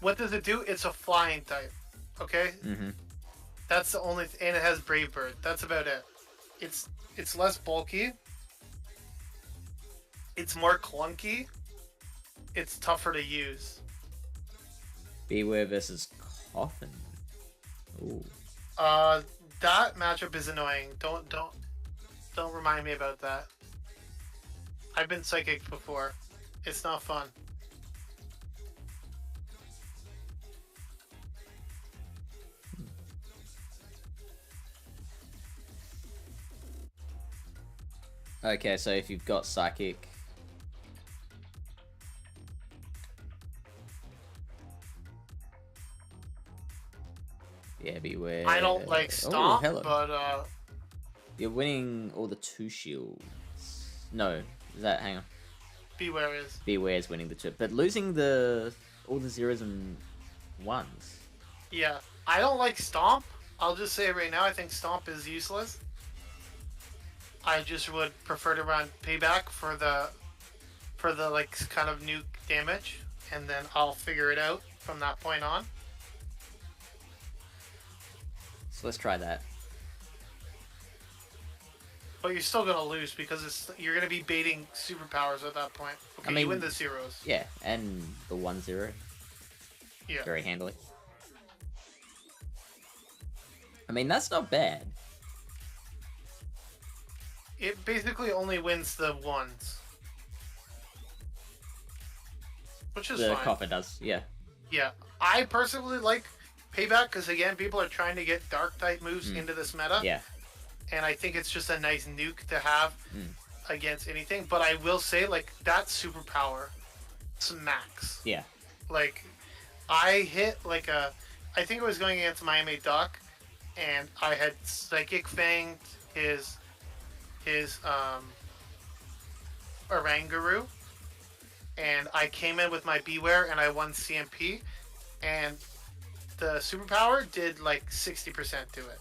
What does it do? It's a flying type. Okay? Mm-hmm. That's the only and it has Brave Bird. That's about it. It's less bulky. It's more clunky. It's tougher to use. Beware versus Coffin. Ooh. That matchup is annoying. Don't remind me about that. I've been psychic before. It's not fun. Okay, so if you've got Psychic... Yeah, beware. I don't like Stomp, but you're winning all the 2 shields. No, is that... Hang on. Beware is. Beware is winning the 2. But losing all the 0s and 1s. Yeah. I don't like Stomp. I'll just say it right now, I think Stomp is useless. I just would prefer to run Payback for the like kind of nuke damage, and then I'll figure it out from that point on. So let's try that. But you're still gonna lose because you're gonna be baiting superpowers at that point. Okay, I mean, you win the 0s. Yeah, and the 1-0. Yeah. Very handily. I mean, that's not bad. It basically only wins the 1s. Which is fine. The Coffer does, yeah. Yeah. I personally like Payback because, again, people are trying to get Dark-type moves into this meta. Yeah. And I think it's just a nice nuke to have against anything. But I will say, like, that superpower smacks. Yeah. Like, I hit, like, I think it was going against Miami Duck, and I had Psychic Fanged his Oranguru, and I came in with my Beware and I won CMP, and the superpower did like 60% to it.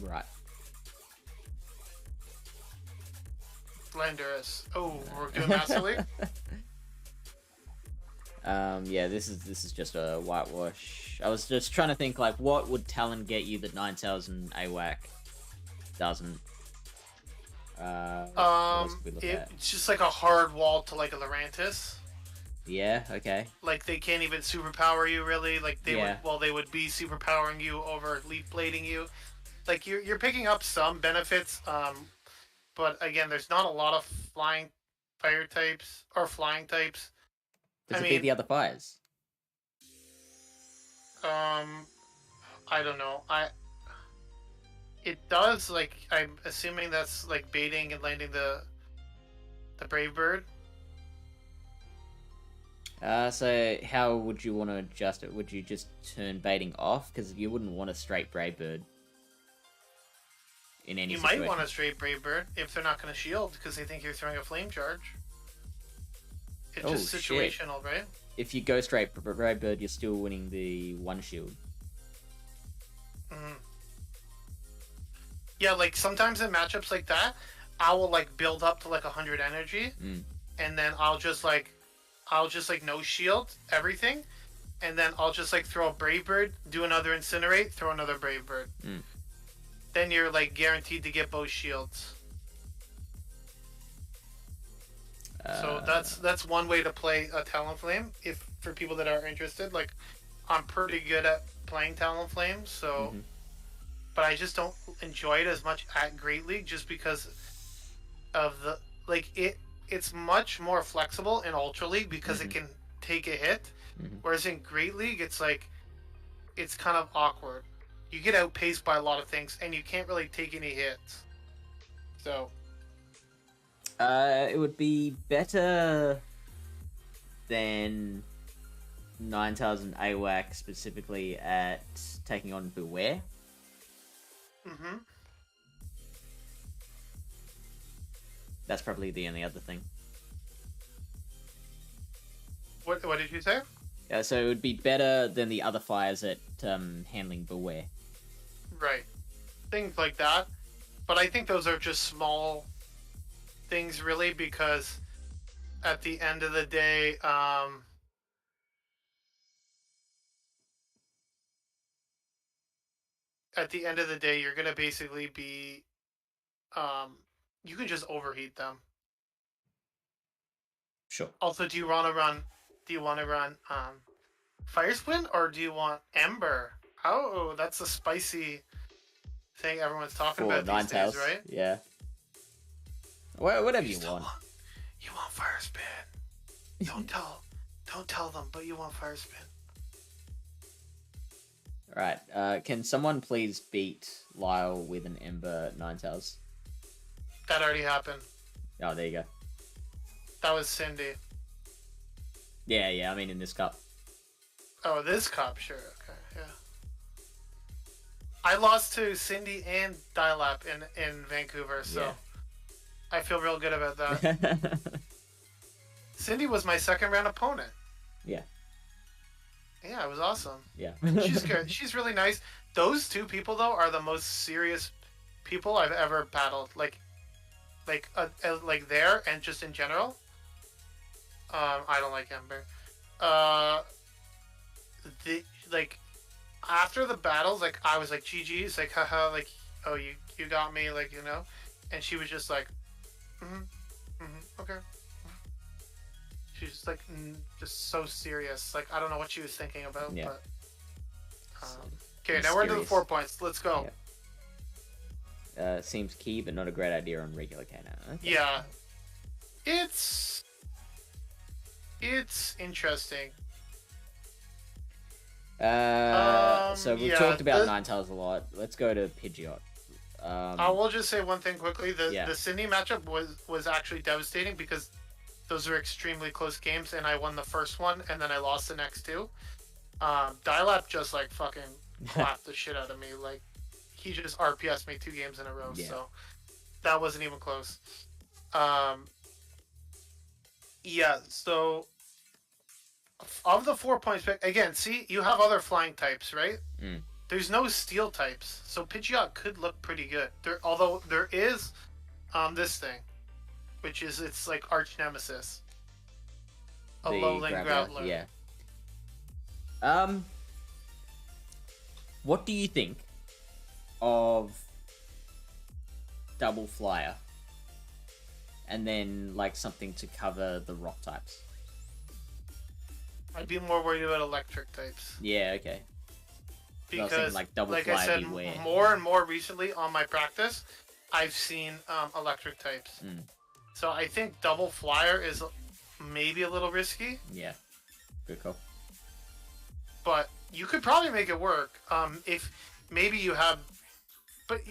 Right. Slenderous. Oh, we're doing Master League? Yeah, this is just a whitewash. I was just trying to think, like, what would Talon get you that 9000 AWAC doesn't? It's just like a hard wall to like a Lurantis. Yeah, okay. Like they can't even superpower you really. Like they would be superpowering you over leaf blading you. Like you're picking up some benefits, but again, there's not a lot of flying fire types or flying types. Does it beat the other fires? I don't know. It does, like, I'm assuming that's like baiting and landing the Brave Bird. So how would you want to adjust it? Would you just turn baiting off? Because you wouldn't want a straight Brave Bird in any situation. You might want a straight Brave Bird if they're not going to shield because they think you're throwing a flame charge. It's just situational, right? If you go straight Brave Bird, you're still winning the 1 shield. Mm-hmm. Yeah, like sometimes in matchups like that, I will like build up to like 100 energy, and then I'll just like no shield everything, and then I'll just like throw a Brave Bird, do another Incinerate, throw another Brave Bird. Then you're like guaranteed to get both shields. So that's one way to play a Talonflame. If for people that are interested, like I'm pretty good at playing Talonflame, so. But I just don't enjoy it as much at Great League just because of the it's much more flexible in Ultra League because it can take a hit, whereas in Great League it's like it's kind of awkward. You get outpaced by a lot of things and you can't really take any hits. So it would be better than Ninetales and AWAC specifically at taking on Beware. Mm-hmm. That's probably the only other thing. What did you say? Yeah, so it would be better than the other fires at handling Beware. Right. Things like that. But I think those are just small things, really, because at the end of the day, you're gonna basically be, you can just overheat them. Sure. Also, do you want to run? Fire Splint, or do you want Ember? Oh, that's a spicy thing everyone's talking For about these days, Ninetales, right? yeah. Well, whatever you want. You want Fire Spin. Don't tell them, but you want Fire Spin. Alright, can someone please beat Lyle with an Ember Ninetales? That already happened. Oh, there you go. That was Cindy. Yeah, I mean in this cup. Oh, this cup, sure, okay, yeah. I lost to Cindy and Dialap in Vancouver, so Yeah. I feel real good about that. Cindy was my second round opponent. Yeah. Yeah, it was awesome. Yeah. She's good. She's really nice. Those two people, though, are the most serious people I've ever battled. Like there and just in general. I don't like Ember. After the battles, like I was like, GG's, like haha, like oh you got me, like you know, and she was just like, okay. She's just like just so serious. Like I don't know what she was thinking about, Yeah. but okay, now we're into the 4 points. Let's go. Yeah. Seems key, but not a great idea on regular Kana. Okay. Yeah, it's interesting. So we've talked about Ninetales a lot. Let's go to Pidgeot. I will just say one thing quickly. Yeah. The Sydney matchup was actually devastating because those were extremely close games, and I won the first one, and then I lost the next two. Dialap just like fucking clapped the shit out of me. Like he just RPS'd me 2 games in a row, Yeah. so that wasn't even close. Yeah, so of the 4 points pick, again, see, you have other flying types, right? Mm. There's no steel types, so Pidgeot could look pretty good. Although there is this thing, which is its like arch nemesis, a lowland Graveler. Yeah. What do you think of Double Flyer? And then like something to cover the rock types. I'd be more worried about electric types. Yeah, okay. I was Because, thinking, like, Double like Flyer I said, Beware. more and more recently on my practice, I've seen electric types. Mm. So I think Double Flyer is maybe a little risky, Yeah. Good call. but you could probably make it work. If maybe you have, but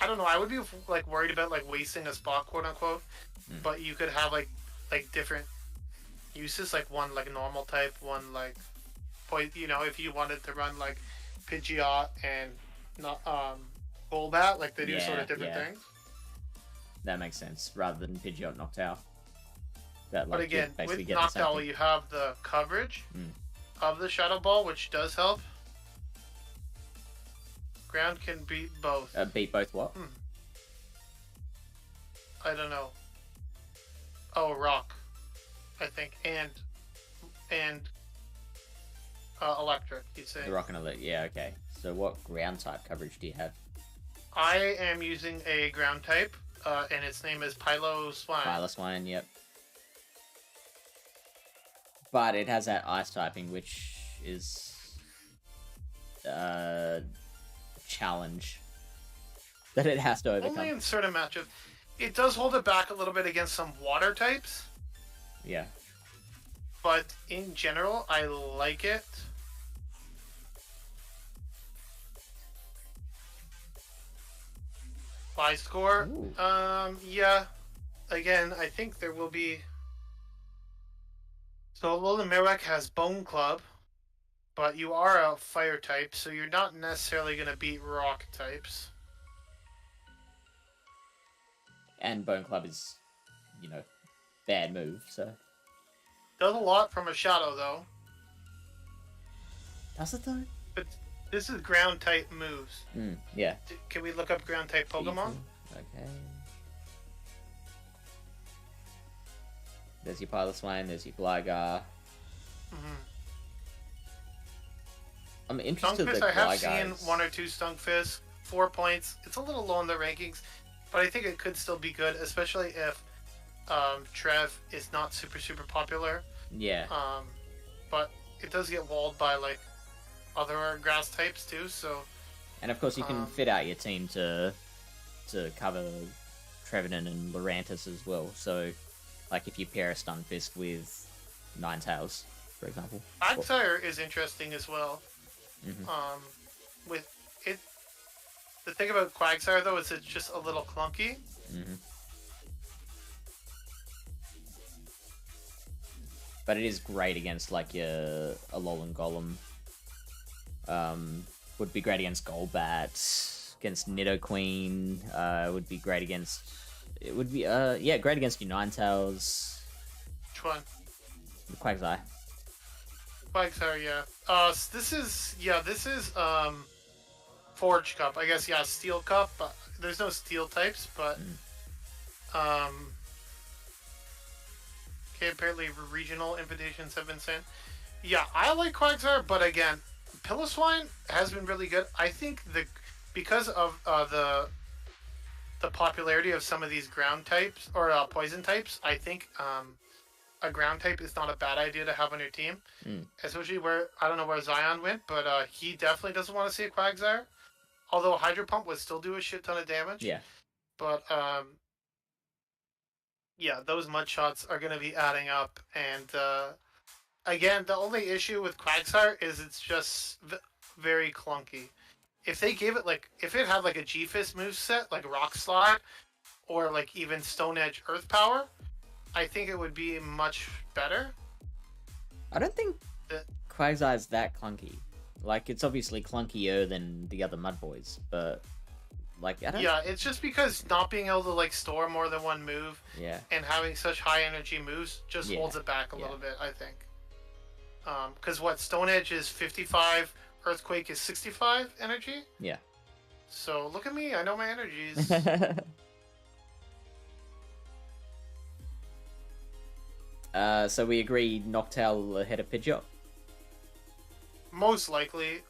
I don't know. I would be like worried about like wasting a spot, quote unquote. Mm. But you could have like different uses, like one like normal type, one like you know, if you wanted to run like Pidgeot and not Golbat, like they do sort of different things. That makes sense, rather than Pidgeot Noctowl. That, But like, again, basically with get the same Noctowl, thing. you have the coverage Mm. of the Shadow Ball, which does help. Ground can beat both. Beat both what? I don't know. Oh, Rock, I think, and Electric. You'd say. The Rock and Elite. Yeah, okay. So what ground type coverage do you have? I am using a ground type, and its name is Piloswine. Piloswine, yep. But it has that ice typing, which is a challenge that it has to overcome. Only in certain matchups. It does hold it back a little bit against some water types, Yeah. but in general, I like it. By score, Ooh. yeah. Again, I think there will be. So Alolan Marowak has Bone Club, but you are a fire type, so you're not necessarily going to beat rock types. And Bone Club is, you know, bad move, so. Does a lot from a shadow, though. Does it, though? But this is ground type moves. Yeah. Can we look up ground type Pokemon? Okay. There's your Piloswine, there's your Gligar. I'm interested Stunkfist, that I have Gligar's... seen 1 or 2 Stunkfist. 4 points. It's a little low in the rankings, but I think it could still be good, especially if Trev is not super popular. Yeah. But it does get walled by like other grass types too, so. And of course, you can fit out your team to cover Trevenant and Lurantis as well. So, like if you pair a Stunfisk with Ninetales, for example. Quagsire is interesting as well. With it, the thing about Quagsire though is it's just a little clunky. But it is great against like your Alolan Golem. Would be great against Golbat, against Nidoqueen. Would be great against. It would be great against your Ninetales. Which one? The Quagsire. Quagsire, yeah. This is Forge Cup. I guess Steel Cup. There's no Steel types, but okay. Apparently, regional invitations have been sent. Yeah, I like Quagsire, but again, Piloswine has been really good. I think because of the popularity of some of these ground types or poison types, I think a ground type is not a bad idea to have on your team. Especially where I don't know where Zion went, but he definitely doesn't want to see a Quagsire. Although a Hydro Pump would still do a shit ton of damage. Yeah. But yeah, those mud shots are going to be adding up, and again, the only issue with Quagsire is it's just very clunky. If they gave it if it had like a G-Fist moveset, like Rock Slide, or like even Stone Edge Earth Power, I think it would be much better. I don't think Quagsire's that clunky. Like, it's obviously clunkier than the other Mud Boys, but like, I don't... Yeah, it's just because not being able to like store more than one move, and having such high energy moves just holds it back a little bit, I think. Because Stone Edge is 55, Earthquake is 65 energy. Yeah. So look at me, I know my energies. So we agree Noctowl ahead of Pidgeot? Most likely.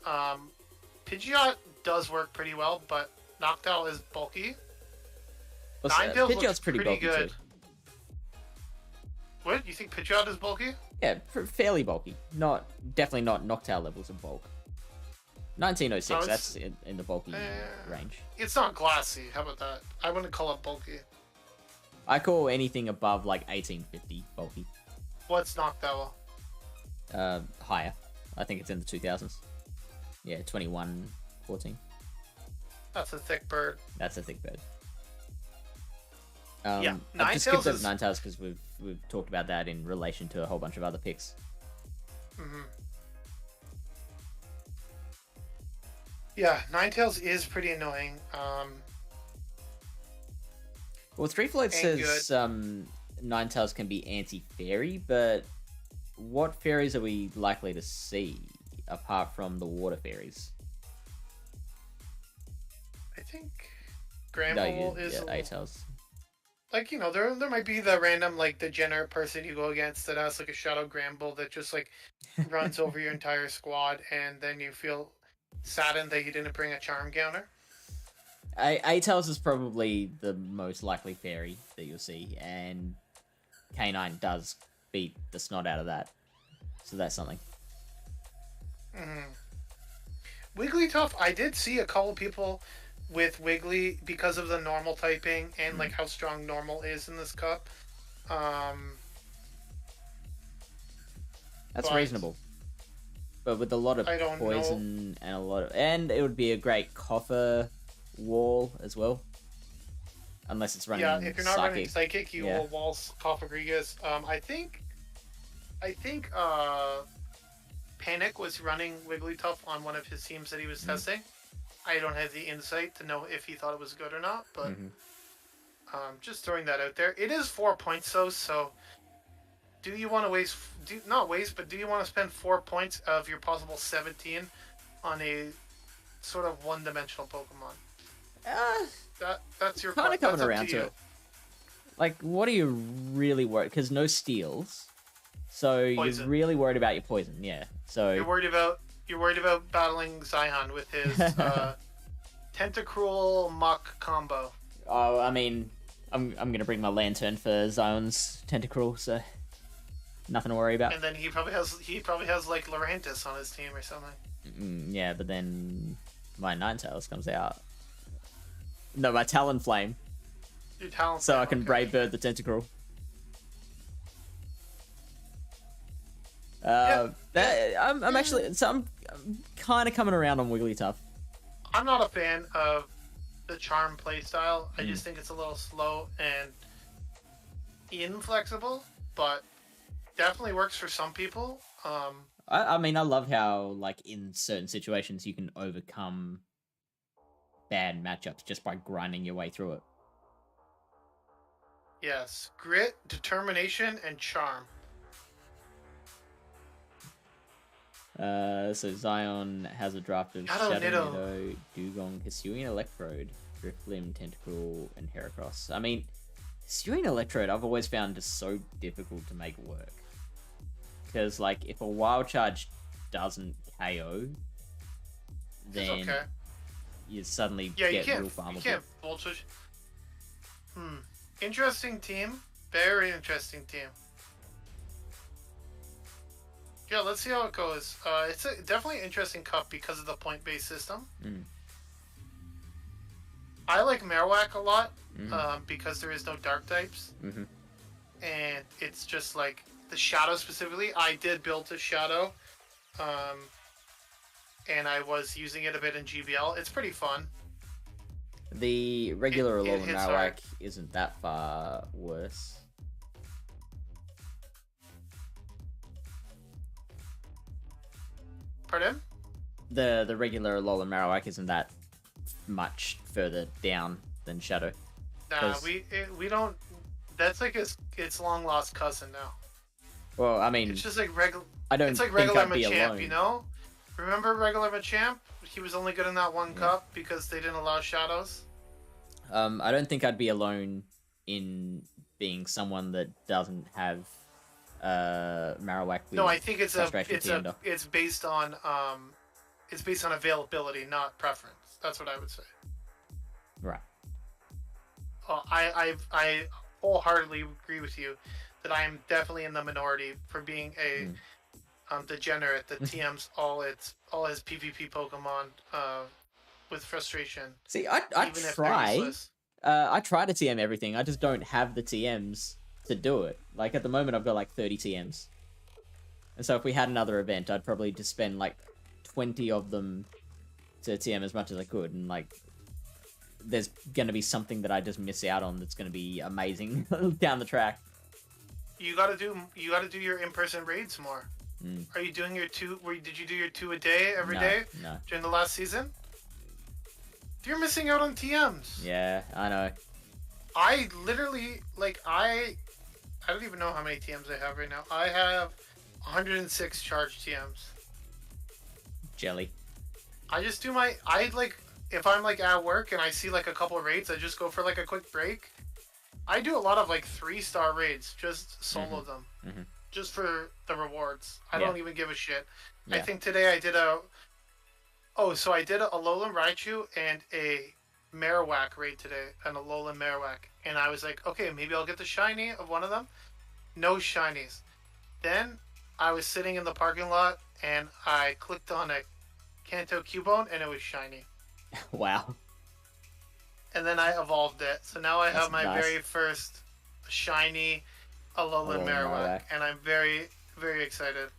Pidgeot does work pretty well, but Noctowl is bulky. Ninetales Pidgeot's pretty bulky good. too. What? You think Pidgeot is bulky? Yeah, fairly bulky. Definitely not Noctowl levels of bulk. 1906, that's in the bulky range. It's not glassy, how about that? I wouldn't call it bulky. I call anything above like 1850 bulky. What's Noctowl? Higher. I think it's in the 2000s. Yeah, 2114. That's a thick bird. That's a thick bird. Yeah, I've just skipped over Ninetales because we've talked about that in relation to a whole bunch of other picks. Yeah, Ninetales is pretty annoying. Well, Three Floyd says Ninetales can be anti-fairy, but what fairies are we likely to see apart from the water fairies? I think Gramble is... Yeah, A-Tails. Like, you know, there might be the random, like, degenerate person you go against that has, like, a Shadow Gramble that just, like, runs over your entire squad, and then you feel saddened that you didn't bring a Charm Counter. A-Tails is probably the most likely fairy that you'll see, and K9 does beat the snot out of that. So that's something. Wigglytuff, I did see a couple people with Wiggly because of the normal typing and like how strong normal is in this cup. That's reasonable. But with a lot of poison and it would be a great coffer wall as well. Unless it's running Psychic. Yeah, if you're not running Psychic, you will wall Cofagrigus. I think Panic was running Wigglytuff on one of his teams that he was testing. I don't have the insight to know if he thought it was good or not, but just throwing that out there. It is 4 points though, so do you want to waste? Not waste, but do you want to spend 4 points of your possible 17 on a sort of one-dimensional Pokemon? That's your kind of coming around to you. it. Like, what are you really worried? Because no steals, so Poison. you're really worried about your poison. Yeah. So You're worried about battling Zion with his Tentacruel Muck combo. Oh, I mean, I'm gonna bring my Lantern for Zion's Tentacruel, so nothing to worry about. And then he probably has like Lurantis on his team or something. Yeah, but then my Ninetales comes out. No, my Talonflame. Your Talonflame. So I can Brave Bird the Tentacruel. I'm kind of coming around on Wigglytuff. I'm not a fan of the Charm playstyle. I just think it's a little slow and inflexible, but definitely works for some people. I mean, I love how, like, in certain situations you can overcome bad matchups just by grinding your way through it. Yes, grit, determination, and charm. So Zion has a draft of Shadow Nido, Dugong, Hisuian Electrode, Drifblim, Tentacle, and Heracross. I mean, Hisuian Electrode I've always found just so difficult to make work. Because, like, if a Wild Charge doesn't KO, then you suddenly get real farmable. You can't voltage. Interesting team. Very interesting team. Yeah, let's see how it goes. It's definitely an interesting cup because of the point-based system. I like Marowak a lot because there is no dark types. And it's just like the Shadow specifically. I did build a Shadow. And I was using it a bit in GBL. It's pretty fun. The regular Alolan hits Marowak hard. isn't that far worse. Pardon? The regular Alolan Marowak isn't that much further down than Shadow. Nah, we don't. That's like its long lost cousin now. Well, I mean, It's just like regular. I don't It's like think regular I'd be Machamp, alone. you know? Remember regular Machamp? He was only good in that one cup because they didn't allow shadows. I don't think I'd be alone in being someone that doesn't have Marowak with No, I think it's Frustration based on availability, not preference. That's what I would say. Right. I wholeheartedly agree with you that I am definitely in the minority for being a degenerate that TMs all his PvP Pokemon with frustration. See, I even if they're try. useless. I try to TM everything. I just don't have the TMs to do it. Like, at the moment, I've got like 30 TMs. And so if we had another event, I'd probably just spend like 20 of them to TM as much as I could. And like, there's going to be something that I just miss out on that's going to be amazing down the track. You gotta do your in-person raids more. Are you doing your two? Did you do your 2 a day every day No. during the last season? You're missing out on TMs. Yeah, I know. I literally I don't even know how many TMs I have right now. I have 106 charged TMs. Jelly. I just do if I'm like at work and I see like a couple of raids, I just go for like a quick break. I do a lot of like 3-star raids, just solo them. Just for the rewards. I don't even give a shit. Yeah. I think today I did a Alolan Raichu and a Marowak raid today, an Alolan Marowak. And I was like, okay, maybe I'll get the shiny of one of them. No shinies. Then I was sitting in the parking lot and I clicked on a Kanto Cubone and it was shiny. Wow. And then I evolved it. So now I have my nice. very first shiny Alolan Marowak. And I'm very, very excited.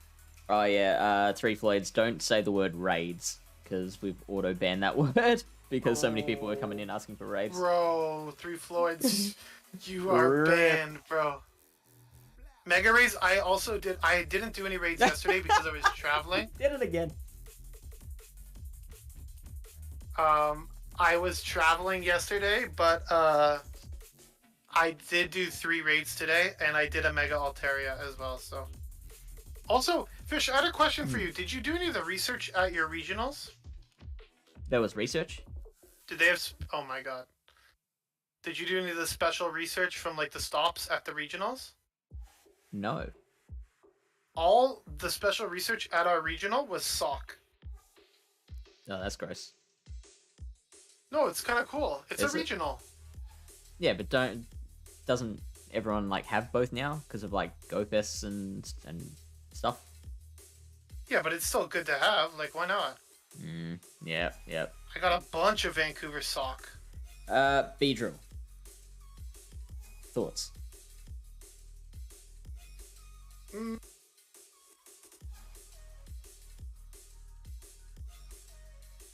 Oh yeah, 3 Floyds, don't say the word raids, because we've auto-banned that word, because so many people were coming in asking for raids. Bro, 3 Floyds, you are banned, bro. Mega raids. I also did. I didn't do any raids yesterday because I was traveling. Did it again. I was traveling yesterday, but I did do 3 raids today, and I did a Mega Altaria as well. So, also, Fish, I had a question for you. Did you do any of the research at your regionals? There was research. Did they have? Oh my god! Did you do any of the special research from like the stops at the regionals? No. All the special research at our regional was sock. No, that's gross. No, it's kind of cool. It's Is a it? regional. Yeah, but doesn't everyone like have both now because of like GoFests and stuff? Yeah, but it's still good to have. Like, why not? Yeah. I got a bunch of Vancouver sock. Beedrill. Thoughts?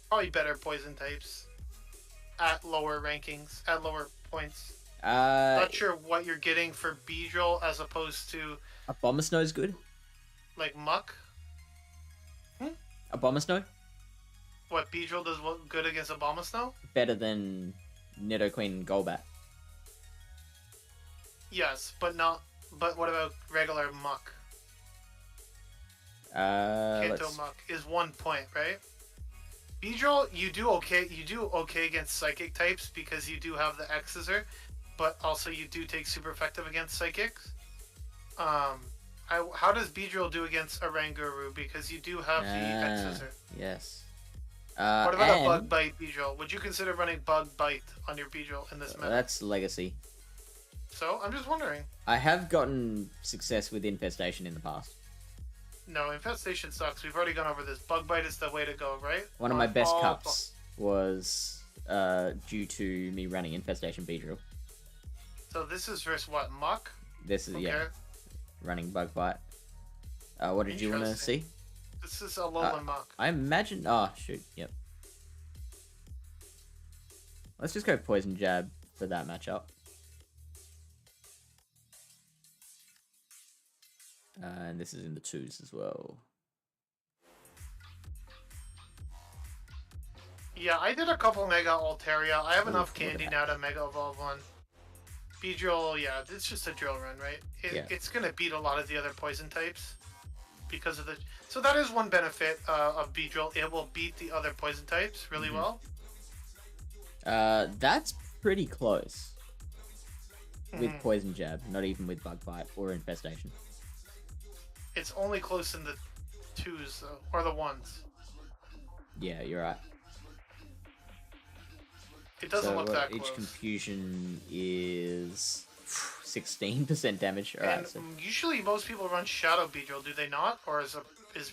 Probably better poison types at lower rankings, at lower points. Not sure what you're getting for Beedrill as opposed to A Bomber is good. like Muck. A Bomber Snow What Beedrill does what good against Abomasnow? better than Nidoqueen and Golbat. Yes, but not. But what about regular Muck? Kanto Muck is 1 point, right? Beedrill, you do okay. You do okay against Psychic types because you do have the X-Scissor, but also you do take super effective against Psychics. How does Beedrill do against Oranguru? Because you do have the X-Scissor. Yes. What about a Bug Bite Beedrill? Would you consider running Bug Bite on your Beedrill in this meta? That's Legacy. So, I'm just wondering. I have gotten success with Infestation in the past. No, Infestation sucks. We've already gone over this. Bug Bite is the way to go, right? One of my best cups was due to me running Infestation Beedrill. So this is versus what? Muck? This is, yeah, running Bug Bite. What did you want to see? This is Alolan Muck. I imagine... Oh, shoot, yep. Let's just go Poison Jab for that matchup. And this is in the 2s as well. Yeah, I did a couple Mega Altaria. I have enough candy now to Mega Evolve one. Beedrill, yeah, it's just a drill run, right? It's going to beat a lot of the other poison types because of the... So that is one benefit of Beedrill. It will beat the other poison types really well. That's pretty close. With Poison Jab, not even with Bug Bite or Infestation. It's only close in the 2s, though, or the 1s. Yeah, you're right. It doesn't look that close. Each confusion is 16% damage. All right. So. Usually, most people run Shadow Beedrill, do they not? Or is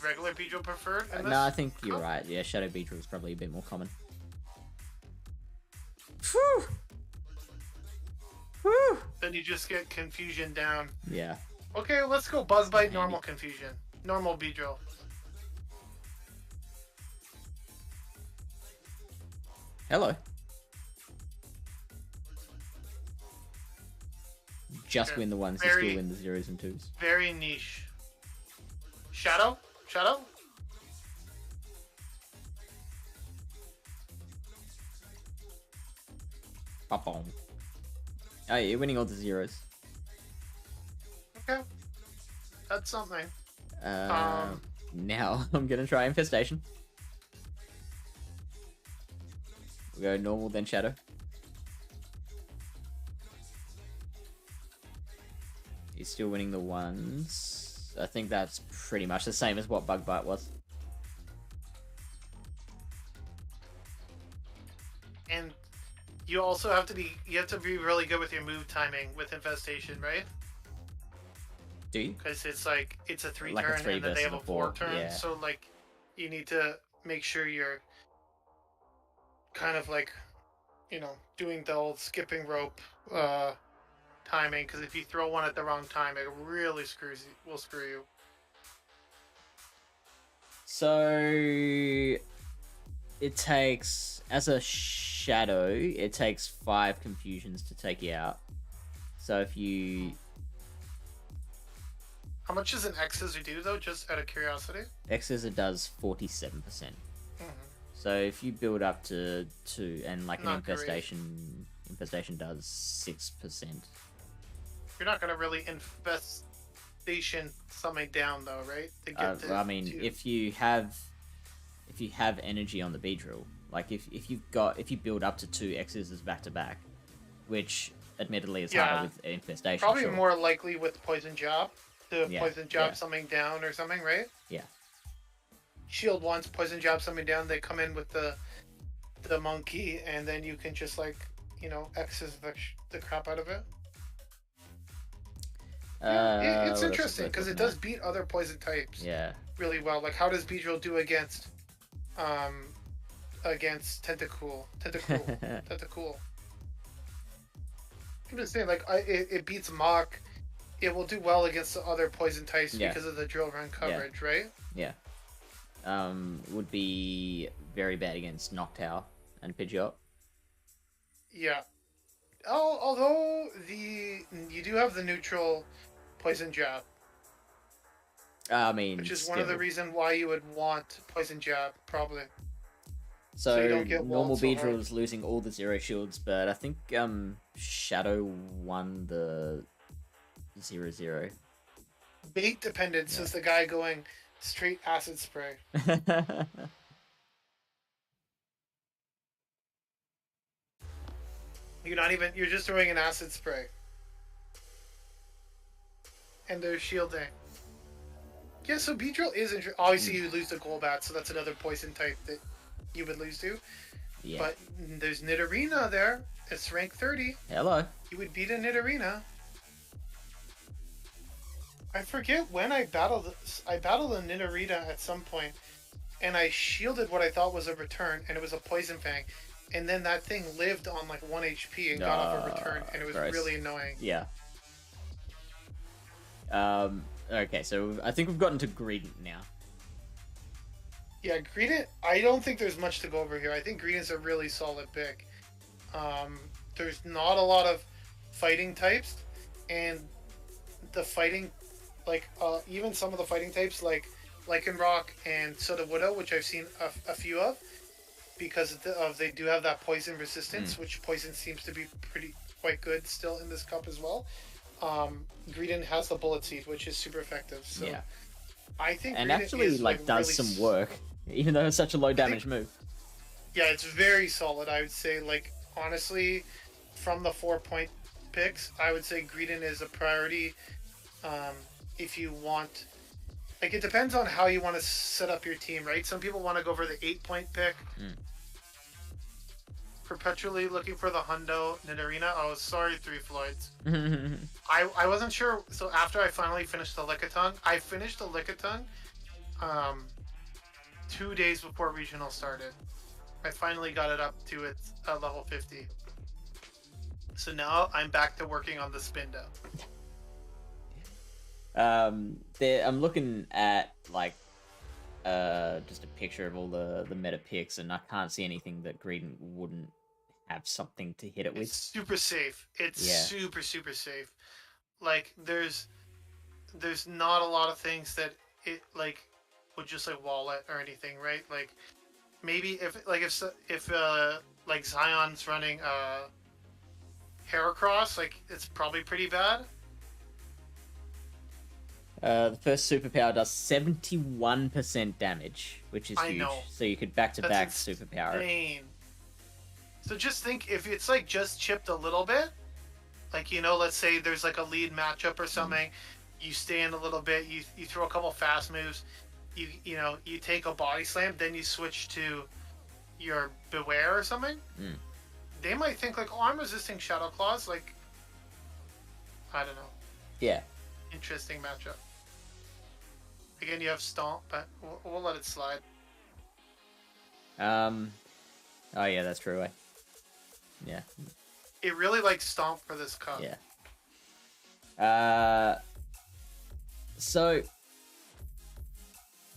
regular Beedrill preferred? No, I think you're right. Yeah, Shadow Beedrill is probably a bit more common. Whew. Whew. Then you just get confusion down. Yeah. Okay, let's go Buzz Bite, normal confusion. Normal Beedrill. Hello. Just win the 1s, you still win the 0s and 2s. Very niche. Shadow? Shadow? Pop-on. Oh, you're winning all the 0s. Okay. That's something. Now I'm gonna try Infestation. We'll go normal, then Shadow. He's still winning the 1s. I think that's pretty much the same as what Bug Bite was. And you also have to be really good with your move timing with Infestation, right? Do you? Because it's like, it's a 3 like turn a 3 and then they have a 4 turn. Yeah. So like, you need to make sure you're kind of like, you know, doing the old skipping rope timing. Because if you throw one at the wrong time, it really will screw you. So it takes, as a Shadow, it takes 5 confusions to take you out. So if you How much does an X-Scissor do, though, just out of curiosity? X-Scissor does 47%. Mm-hmm. So if you build up to 2, and like an Not great. infestation does 6%. You're not gonna really infestation something down though, right? To get to I mean, 2. if you have energy on the Beedrill, like if you build up to 2 X-Scissors back to back, which admittedly is harder with infestation. Probably sure. more likely with poison jab to poison jab yeah. something down or something, right? Yeah. Shield once, poison jab something down. They come in with the monkey, and then you can just like X's the crap out of it. It's interesting because it does beat other poison types. Yeah. Really well. Like, how does Beedrill do against Tentacool? Tentacool. I'm just saying, like, it beats Mach. It will do well against the other poison types because of the drill run coverage, right? Yeah. Would be very bad against Noctowl and Pidgeot. Yeah. Although you do have the neutral poison jab. I mean, which is one of the reasons why you would want poison jab, probably. So you don't get normal so Beedrill is losing all the 0 shields, but I think Shadow won the 0-0. Bait dependence is the guy going straight acid spray. You're just throwing an acid spray. And they're shielding. Yeah, so Beedrill is interesting. Obviously, you lose the Golbat, so that's another poison type that you would lose to. Yeah. But there's Nidorina there. It's rank 30. Hello. You would beat a Nidorina. I forget when I battled a Nidorina at some point, and I shielded what I thought was a return, and it was a Poison Fang. And then that thing lived on like 1 HP and got off a return, and it was really annoying. Yeah. Okay, so I think we've gotten to Greedent now. Yeah, Greedent, I don't think there's much to go over here. I think Greedent's a really solid pick. There's not a lot of fighting types, and the fighting, like, even some of the fighting types, like Lycanroc and Sudowoodo, which I've seen a few of, because they do have that poison resistance, which poison seems to be quite good still in this cup as well. Greedent has the Bullet Seed, which is super effective. So yeah. I think and Greedent actually is, like does really some work, even though it's such a low damage move. Yeah, it's very solid. I would say, like, honestly, from the 4-point picks, I would say Greedent is a priority. If you want, like, it depends on how you want to set up your team, right? Some people want to go for the 8-point pick. Perpetually looking for the Hundo Nidorina. Oh, sorry, 3 Floyds. I wasn't sure. So after I finally finished the Lickitung, I finished the Lickitung 2 days before regional started. I finally got it up to its level 50. So now I'm back to working on the Spindo. I'm looking at like just a picture of all the meta picks, and I can't see anything that Greedent wouldn't have something to hit it with. It's super safe. It's super safe. Like there's not a lot of things that it like would just like wall it or anything, right? Like maybe if like Zion's running Heracross, like it's probably pretty bad. The first superpower does 71% damage, which is huge. Know. So you could back-to-back superpower it. So just think, if it's like just chipped a little bit, like, let's say there's like a lead matchup or something, you stay in a little bit, you throw a couple fast moves, you take a body slam, then you switch to your Beware or something. They might think like, oh, I'm resisting Shadow Claws. Like, I don't know. Yeah. Interesting matchup. Again, you have Stomp, but we'll let it slide. Oh yeah, that's true. Yeah. It really likes Stomp for this cup. Yeah. So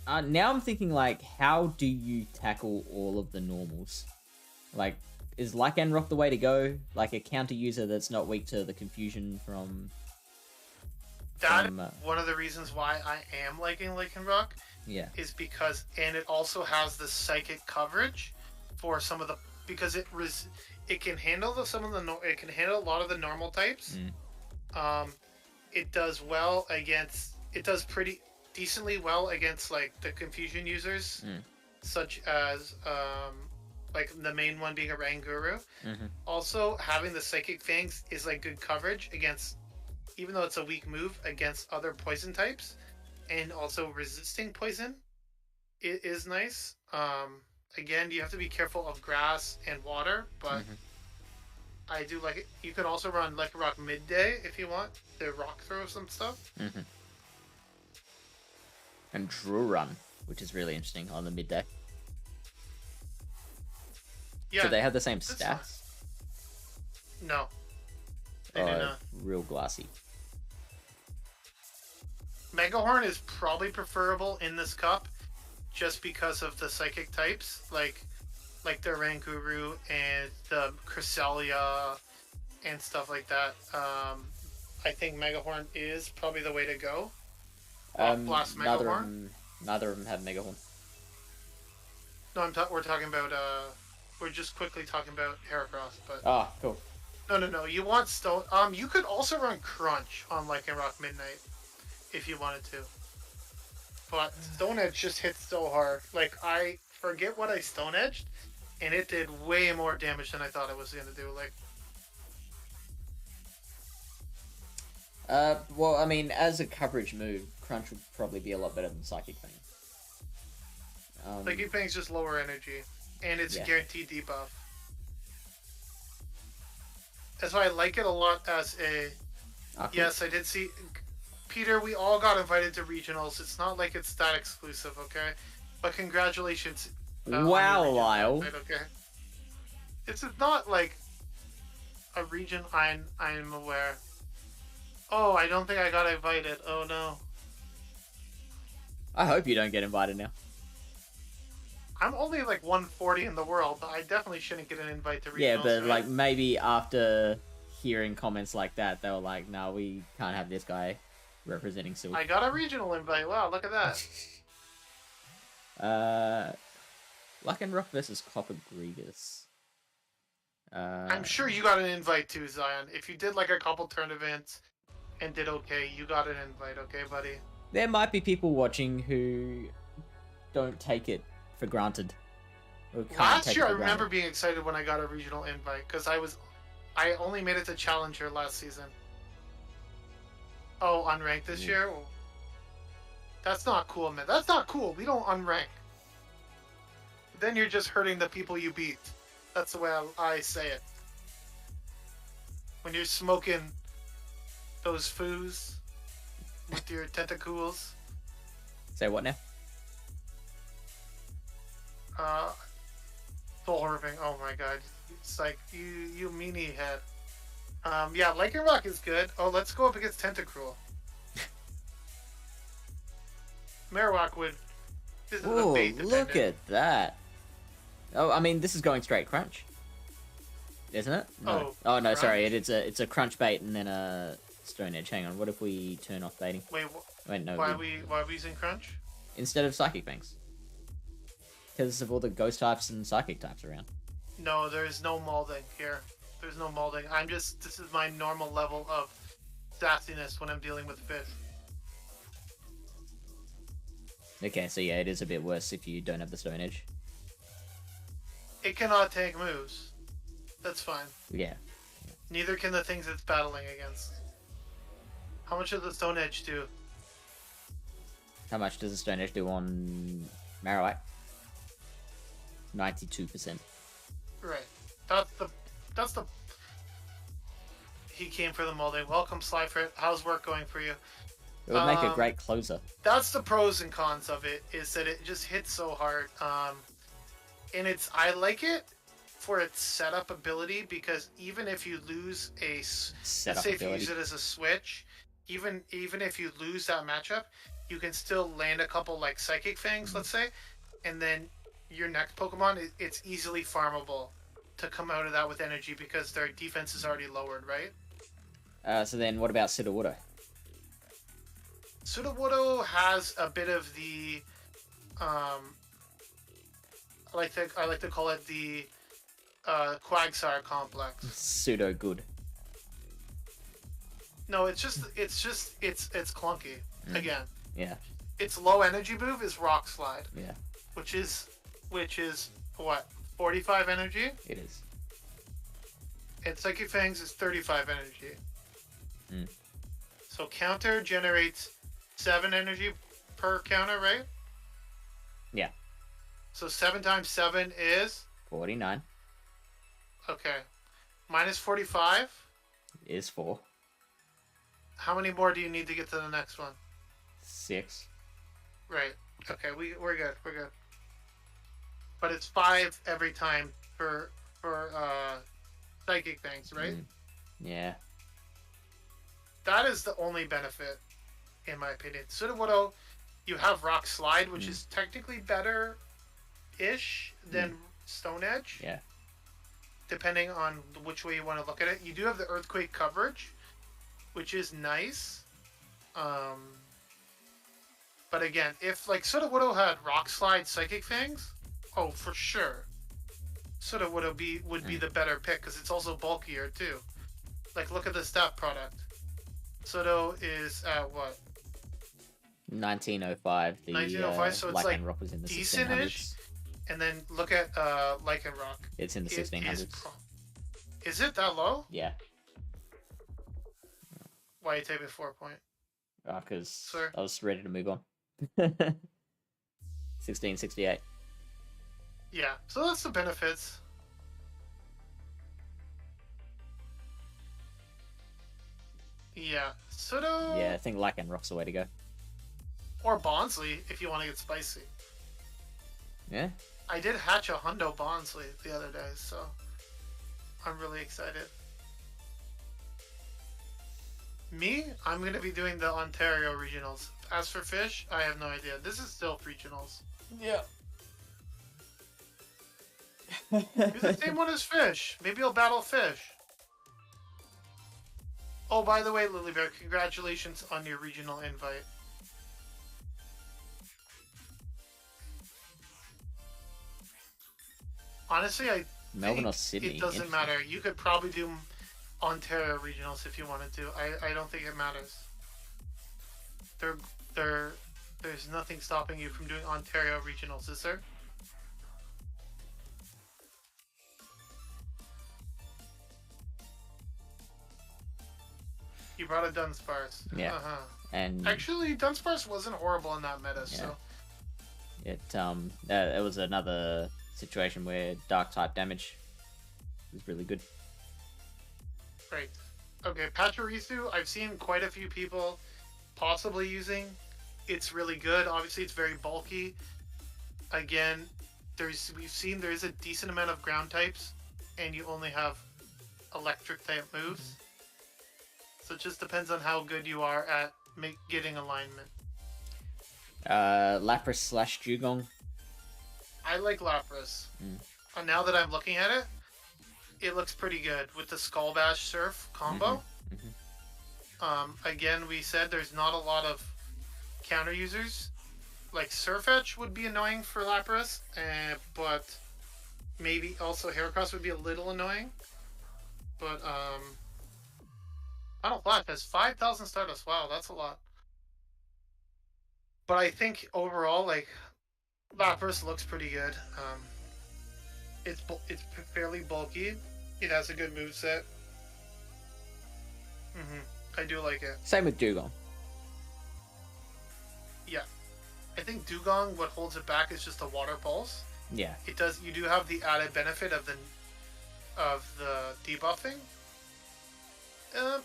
now I'm thinking, like, how do you tackle all of the normals? Like, is Lycanroc the way to go? Like a counter user that's not weak to the confusion from That from. is one of the reasons why I am liking Lycanroc. Yeah. Is because, and it also has the psychic coverage for some of the, because it can handle it can handle a lot of the normal types. It does well against, it does pretty decently well against like the confusion users, such as like the main one being a Ranguru. Also, having the Psychic Fangs is like good coverage against, even though it's a weak move, against other poison types, and also resisting poison. It is nice. Again, you have to be careful of grass and water, but I do like it. You can also run Lycanroc midday if you want to rock throw some stuff. And Drew Run, which is really interesting on the midday. Yeah, So they have the same that's stats? No. They do not. Real glassy. Megahorn is probably preferable in this cup just because of the psychic types, like the Ranguru and the Cresselia and stuff like that. I think Megahorn is probably the way to go. Blast Megahorn. Neither of them have Megahorn. No, we're talking about we're just quickly talking about Heracross, but Cool. No. You want Stone. You could also run Crunch on Lycanroc Midnight if you wanted to. But Stone Edge just hits so hard. Like, I forget what I Stone Edged, and it did way more damage than I thought it was gonna do. Like, well, I mean, as a coverage move, Crunch would probably be a lot better than Psychic Fang. Psychic Fang's just lower energy, and it's a guaranteed debuff. That's why I like it a lot as a. Yes, I did see. Peter, we all got invited to regionals. It's not like it's that exclusive, okay? But congratulations. Wow, Lyle. Invite, okay? It's not like a region I'm aware. Oh, I don't think I got invited. Oh no. I hope you don't get invited now. I'm only like 140 in the world. I definitely shouldn't get an invite to regionals. Yeah, but right? like maybe after hearing comments like that, they were like, "No, we can't have this guy representing Silph." I got a regional invite. Wow, look at that. Lycanroc versus Copper Gregus. I'm sure you got an invite too, Zion. If you did like a couple tournaments and did okay, you got an invite, okay, buddy? There might be people watching who don't take it for granted. Last year, I remember being excited when I got a regional invite because I only made it to Challenger last season. Oh, unranked this year? Oh. That's not cool, man. That's not cool. We don't unrank. Then you're just hurting the people you beat. That's the way I say it. When you're smoking those foos with your tentacles. Say what now? Thorving. Oh my god. It's like, you meanie head. Yeah, Lycanroc is good. Oh, let's go up against Tentacruel. Marowak would... This is a bait dependent. Look at that. Oh, I mean, this is going straight Crunch. Isn't it? No. Oh, no, Crunch? sorry. It's a Crunch bait and then a Stone Edge. Hang on. What if we turn off baiting? Wait, no. Why are we using Crunch? Instead of Psychic Banks. Because of all the Ghost types and Psychic types around. No, there's no molding here. There's no molding. This is my normal level of sassiness when I'm dealing with fish. Okay, so yeah, it is a bit worse if you don't have the Stone Edge. It cannot take moves. That's fine. Yeah. Neither can the things it's battling against. How much does the Stone Edge do? How much does the Stone Edge do on Marowak? 92%. Right. That's the... He came for the molding. Welcome, Slyfrit. How's work going for you? It would make a great closer. That's the pros and cons of it, is that it just hits so hard. And I like it for its setup ability, because even if you lose let's say if you use it as a switch, even if you lose that matchup, you can still land a couple like Psychic Fangs, let's say, and then your next Pokemon, it's easily farmable to come out of that with energy because their defense is already lowered, right? So then what about Sudowoodo? Sudowoodo has a bit of the I like to call it the Quagsire complex. Pseudo good. No, it's clunky. Again, Yeah. its low energy move is Rock Slide. Yeah. Which is what, 45 energy? It is. And Psychic Fangs is 35 energy. Mm. So counter generates 7 energy per counter, right? Yeah. So 7 times 7 is 49 okay. Minus 45. is 4. How many more do you need to get to the next one? 6. Right. Okay, we're good. We're good. But it's 5 every time for Psychic Fangs, right? Yeah. That is the only benefit, in my opinion. Sudowoodo, you have Rock Slide, which is technically better-ish than Stone Edge. Yeah. Depending on which way you want to look at it. You do have the Earthquake coverage, which is nice. But again, if like Sudowoodo had Rock Slide Psychic Fangs, oh, for sure. Sudowoodo would be the better pick, because it's also bulkier, too. Like, look at the stat product. Sudo is at what? 1905. The 1905, so it's like Lycanroc was in the decent-ish. 1600s. And then look at Lycanroc. It's in the 1600s. Is it that low? Yeah. Why are you taking 4 point? Because I was ready to move on. 1668. Yeah, so that's the benefits. Yeah, Sudo... Yeah, I think Lycanroc's the way to go. Or Bonsly, if you want to get spicy. Yeah? I did hatch a Hundo Bonsly the other day, so I'm really excited. Me, I'm going to be doing the Ontario regionals. As for fish, I have no idea. This is still regionals. Yeah. It's the same one as fish. Maybe I'll battle fish. Oh, by the way, Lilybear, congratulations on your regional invite. Honestly, Melbourne or Sydney? It doesn't matter. You could probably do Ontario regionals if you wanted to. I don't think it matters. There's nothing stopping you from doing Ontario regionals, is there? You brought a Dunsparce. Yeah. And actually, Dunsparce wasn't horrible in that meta, so it was another situation where dark type damage was really good. Right. Okay, Pacharisu, I've seen quite a few people possibly using. It's really good. Obviously, it's very bulky. Again, we've seen there is a decent amount of ground types, and you only have electric type moves. So it just depends on how good you are at getting alignment. Lapras / Dugong. I like Lapras. And now that I'm looking at it, it looks pretty good with the Skull Bash Surf combo. Again, we said there's not a lot of counter users. Like Surf Edge would be annoying for Lapras, but maybe also Heracross would be a little annoying. But Final Flash has 5,000 Stardust. Wow, that's a lot. But I think overall, like, Lapras looks pretty good. It's fairly bulky. It has a good moveset. I do like it. Same with Dugong. Yeah. I think Dugong, what holds it back is just the Water Pulse. Yeah. It does. You do have the added benefit of the debuffing.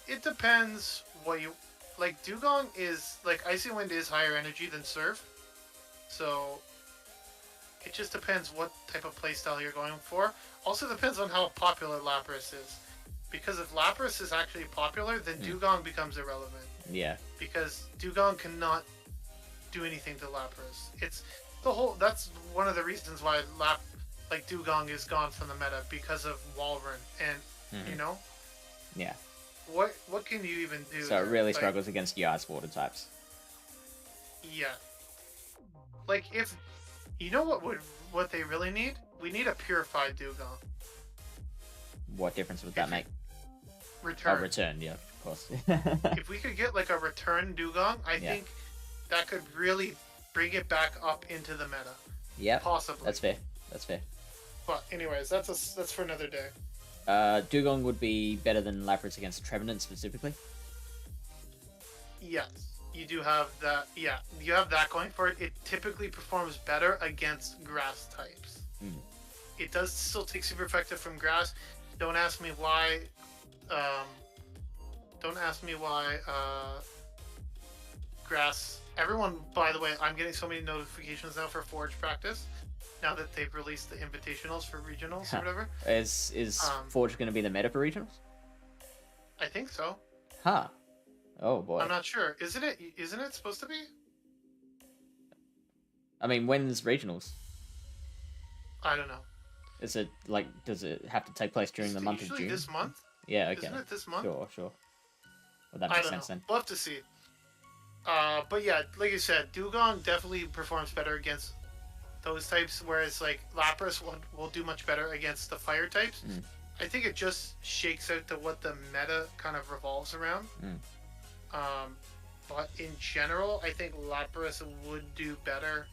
It depends what you like. Dugong is like Icy Wind is higher energy than Surf, so it just depends what type of playstyle you're going for. Also depends on how popular Lapras is, because if Lapras is actually popular, then Dugong becomes irrelevant. Yeah. Because Dugong cannot do anything to Lapras. It's the whole. That's one of the reasons why Dugong is gone from the meta, because of Walrein, and you know. Yeah. What can you even do? So it really struggles against the ice water types. Yeah. Like, if you know what they really need? We need a purified Dugong. What difference would that make? Return. Oh, return, yeah, of course. If we could get like a return Dugong, I think that could really bring it back up into the meta. Yeah, possibly. That's fair. That's fair. But anyways, that's for another day. Dugong would be better than Lapras against Trevenant specifically. Yes, you do have that. Yeah, you have that going for it. It typically performs better against grass types. It does still take super effective from grass. Don't ask me why. Grass. Everyone, by the way, I'm getting so many notifications now for Forge practice. Now that they've released the invitationals for regionals or whatever. Is Forge going to be the meta for regionals? I think so. Huh. Oh boy. I'm not sure. Isn't it supposed to be? I mean, when's regionals? I don't know. Is it like? Does it have to take place during the month of June? This month? Yeah. Okay. Isn't it this month? Sure. Well, that makes sense then. We'll have to see. But yeah, like you said, Dugong definitely performs better against those types, whereas like Lapras will do much better against the fire types. I think it just shakes out to what the meta kind of revolves around. But in general, I think Lapras would do better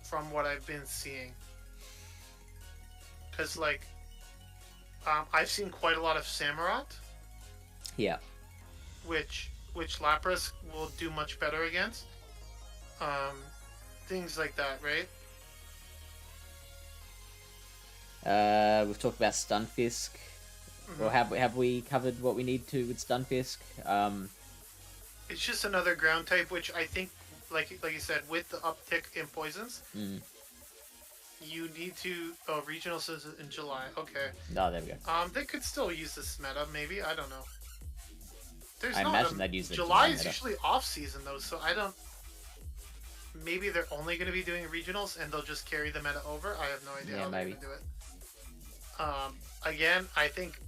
from what I've been seeing. Because like, I've seen quite a lot of Samurott. Yeah. Which Lapras will do much better against. Things like that, right? We've talked about Stunfisk. Or have we covered what we need to with Stunfisk? It's just another ground type, which I think, like you said, with the uptick in poisons, you need to. Oh, regionals is in July. Okay. Oh, there we go. They could still use this meta, maybe. I don't know. I imagine they'd use the July is meta. usually off season though, so I don't. Maybe they're only going to be doing regionals and they'll just carry the meta over. I have no idea how they're going to do it. Again, I think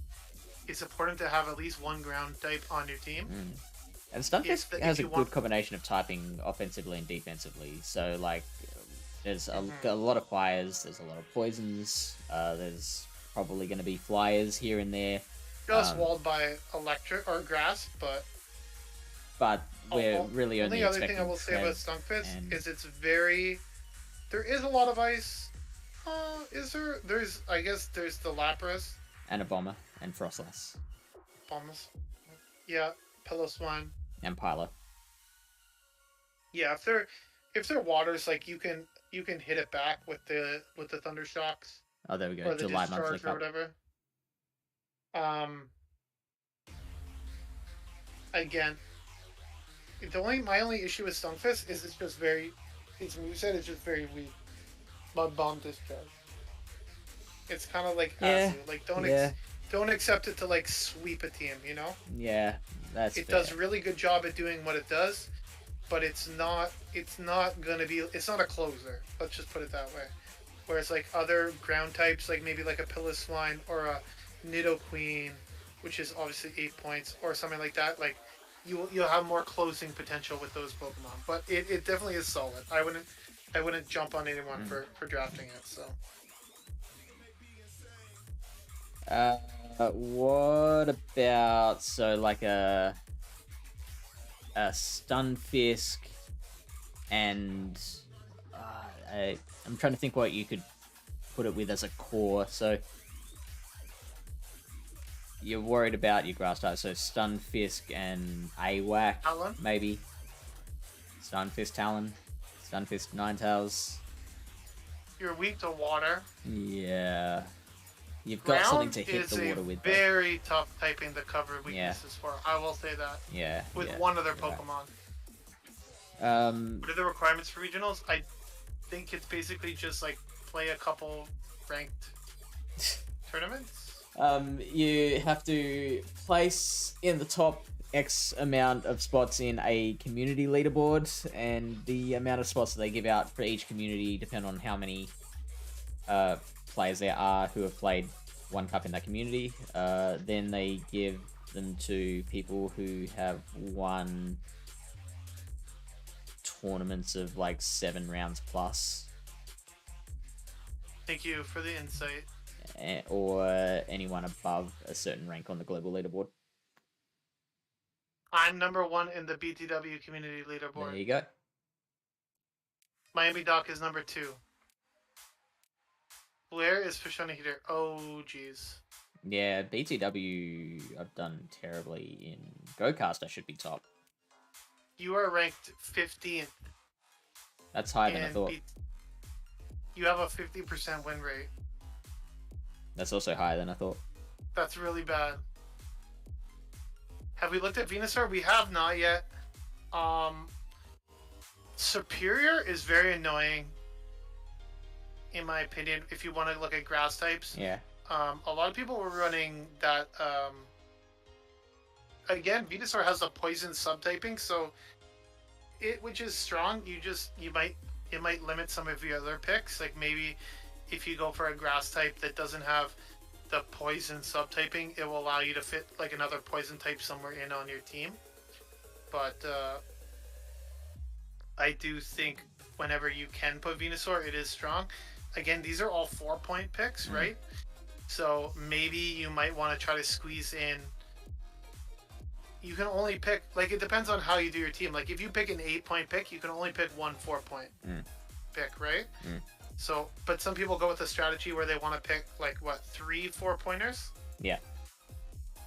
it's important to have at least one ground type on your team. And Stunfisk has a good combination of typing offensively and defensively. So, like, there's a lot of fires, there's a lot of poisons, there's probably going to be flyers here and there. Just walled by electric or grass, but we're really only the other expecting thing I will say about Stunfisk is it's very. There is a lot of ice. Is there? There's the Lapras and a Bomber and Frostlass. Bombs. Yeah, Piloswine. And Pilot. Yeah, if they're waters, like you can hit it back with the Thunder Shocks. Oh, there we go. Or the July Discharge monthly or whatever. Again, my only issue with Stunfisk is its moveset is just very weak. Mud Bomb Discharge. It's kind of like Asu. Like don't accept it to like sweep a team, you know? Yeah, that's it fair. does a really good job at doing what it does, but it's not a closer. Let's just put it that way. Whereas like other ground types, like maybe like a Piloswine or a Nidoqueen, which is obviously 8 points, or something like that, like you'll have more closing potential with those Pokemon. But it definitely is solid. I wouldn't jump on anyone for drafting it. So. What about like a Stunfisk and I'm trying to think what you could put it with as a core. So you're worried about your grass type, so Stunfisk and AWAC, Talon? maybe. Stunfisk Talon, Stunfisk Ninetales. You're weak to water. Yeah. You've got something to hit the water with. Very tough typing to cover weaknesses for. I will say that. Yeah. With one other Pokemon. Right. What are the requirements for regionals? I think it's basically just like play a couple ranked tournaments. You have to place in the top X amount of spots in a community leaderboard, and the amount of spots that they give out for each community depend on how many players there are who have played one cup in that community. Then they give them to people who have won tournaments of like 7 rounds plus, Thank you for the insight. or anyone above a certain rank on the global leaderboard. I'm number 1 in the BTW community There leaderboard. you go. Miami Doc is number 2. Where is Pashoni Heater? Oh, jeez. Yeah, BTW, I've done terribly in GoCast. I should be top. You are ranked 15th. That's higher than I thought. You have a 50% win rate. That's also higher than I thought. That's really bad. Have we looked at Venusaur? We have not yet. Superior is very annoying, in my opinion, if you want to look at grass types. Yeah. A lot of people were running that. Again, Venusaur has the poison subtyping, so which is strong. It might limit some of your other picks. Like maybe if you go for a grass type that doesn't have the poison subtyping, it will allow you to fit like another poison type somewhere in on your team. But I do think whenever you can put Venusaur, it is strong. Again, these are all 4-point picks, right? So maybe you might want to try to squeeze in. You can only pick, like, it depends on how you do your team. Like, if you pick an 8-point pick, you can only pick one 4-point pick, right? So, but some people go with a strategy where they want to pick, like, what, 3 4-pointers? Yeah.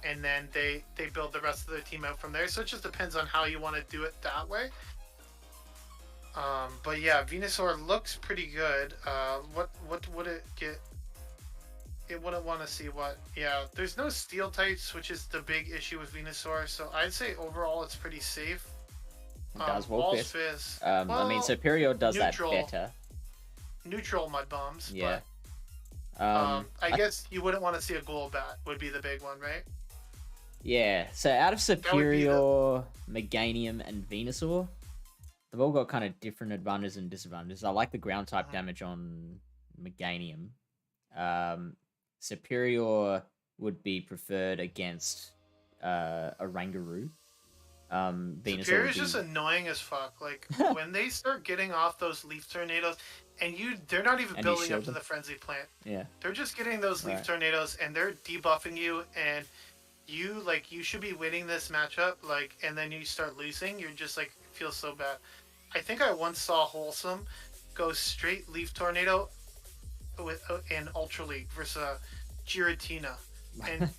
And then they build the rest of their team out from there. So it just depends on how you want to do it that way. But yeah, Venusaur looks pretty good. What would it get? It wouldn't want to see what. Yeah, there's no steel types, which is the big issue with Venusaur. So I'd say overall it's pretty safe. It does Wall Fizz. I mean, Superior does neutral, that better. Neutral mud bombs. Yeah. But, I guess you wouldn't want to see a Golbat would be the big one, right? Yeah. So out of Superior, Meganium, and Venusaur, they've all got kind of different advantages and disadvantages. I like the ground type damage on Meganium. Superior would be preferred against a Rangaroo. Superior is just annoying as fuck. Like when they start getting off those leaf tornadoes, and they're not even building up to the frenzy plant. Yeah, they're just getting those leaf tornadoes, and they're debuffing you, and you should be winning this matchup. Like, and then you start losing. You're just like feels so bad. I think I once saw Wholesome go straight leaf tornado with in Ultra League versus Giratina,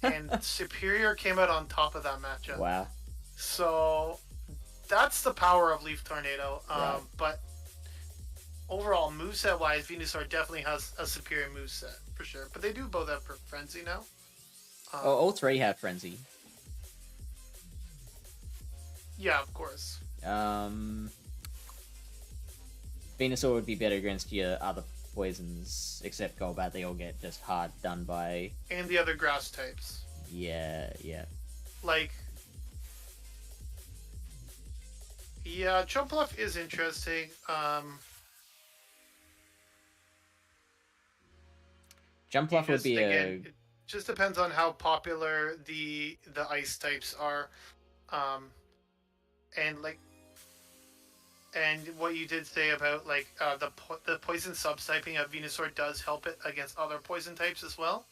and Superior came out on top of that matchup. Wow. So that's the power of Leaf Tornado. But overall, moveset wise, Venusaur definitely has a superior moveset for sure. But they do both have Frenzy now. All three have Frenzy. Yeah, of course. Venusaur would be better against your other poisons, except Golbat. They all get just hard done by. And the other grass types. Yeah. Like. Yeah, Jumpluff is interesting. Jumpluff would be it just depends on how popular the ice types are, and what you did say about like the poison subtyping of Venusaur does help it against other poison types as well,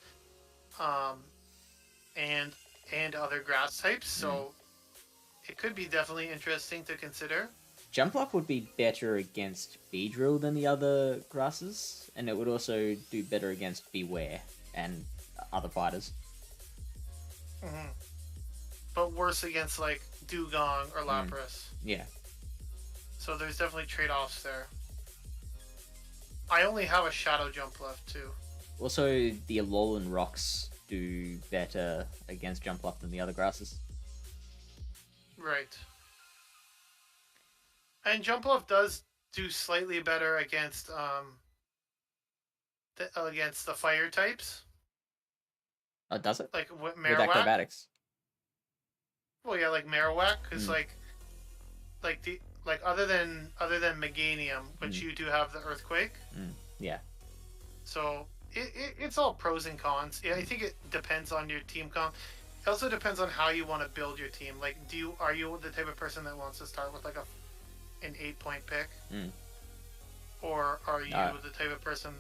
and other grass types. So. It could be definitely interesting to consider. Jumpluff would be better against Beedrill than the other grasses, and it would also do better against Beware and other fighters. But worse against like Dugong or Lapras. Yeah. So there's definitely trade-offs there. I only have a Shadow Jumpluff too. Also, the Alolan Rocks do better against Jumpluff than the other grasses. Right. And Jumpluff does do slightly better against the fire types. Oh, does it? Like with Marowak. acrobatics. Well, yeah, like Marowak, because other than Meganium, which you do have the Earthquake. Yeah. So it's all pros and cons. Yeah, I think it depends on your team comp. It also depends on how you want to build your team. Like, are you the type of person that wants to start with like a an 8-point pick? Mm. Or are you the type of person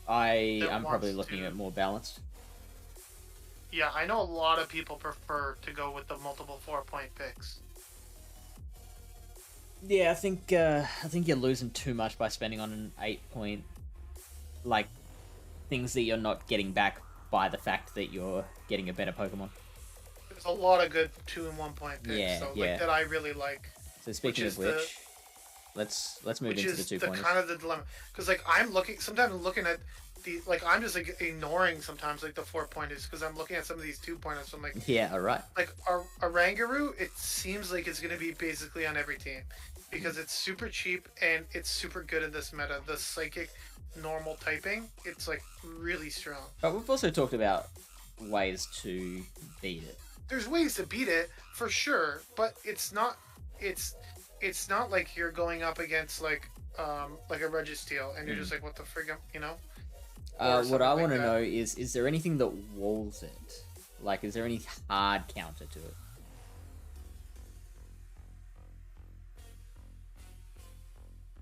I'm probably looking at more balanced. Yeah, I know a lot of people prefer to go with the multiple 4-point picks. Yeah, I think you're losing too much by spending on an 8-point, like, things that you're not getting back by the fact that you're getting a better Pokemon. There's a lot of good 2 and 1-point picks, like that I really like. So speaking of which, let's move into the 2-pointers. Kind of the dilemma, because like I'm sometimes looking at the I'm just like ignoring sometimes like the 4-pointers because I'm looking at some of these 2-pointers. So I'm like, yeah, all right. Like our Rangaroo, it seems like it's gonna be basically on every team because it's super cheap and it's super good in this meta. The Psychic normal typing, it's like really strong. But we've also talked about ways to beat it. There's ways to beat it for sure, but it's not like you're going up against like a Registeel and you're just like, what the frig, you know? What I want to know is there anything that walls it? Like, is there any hard counter to it?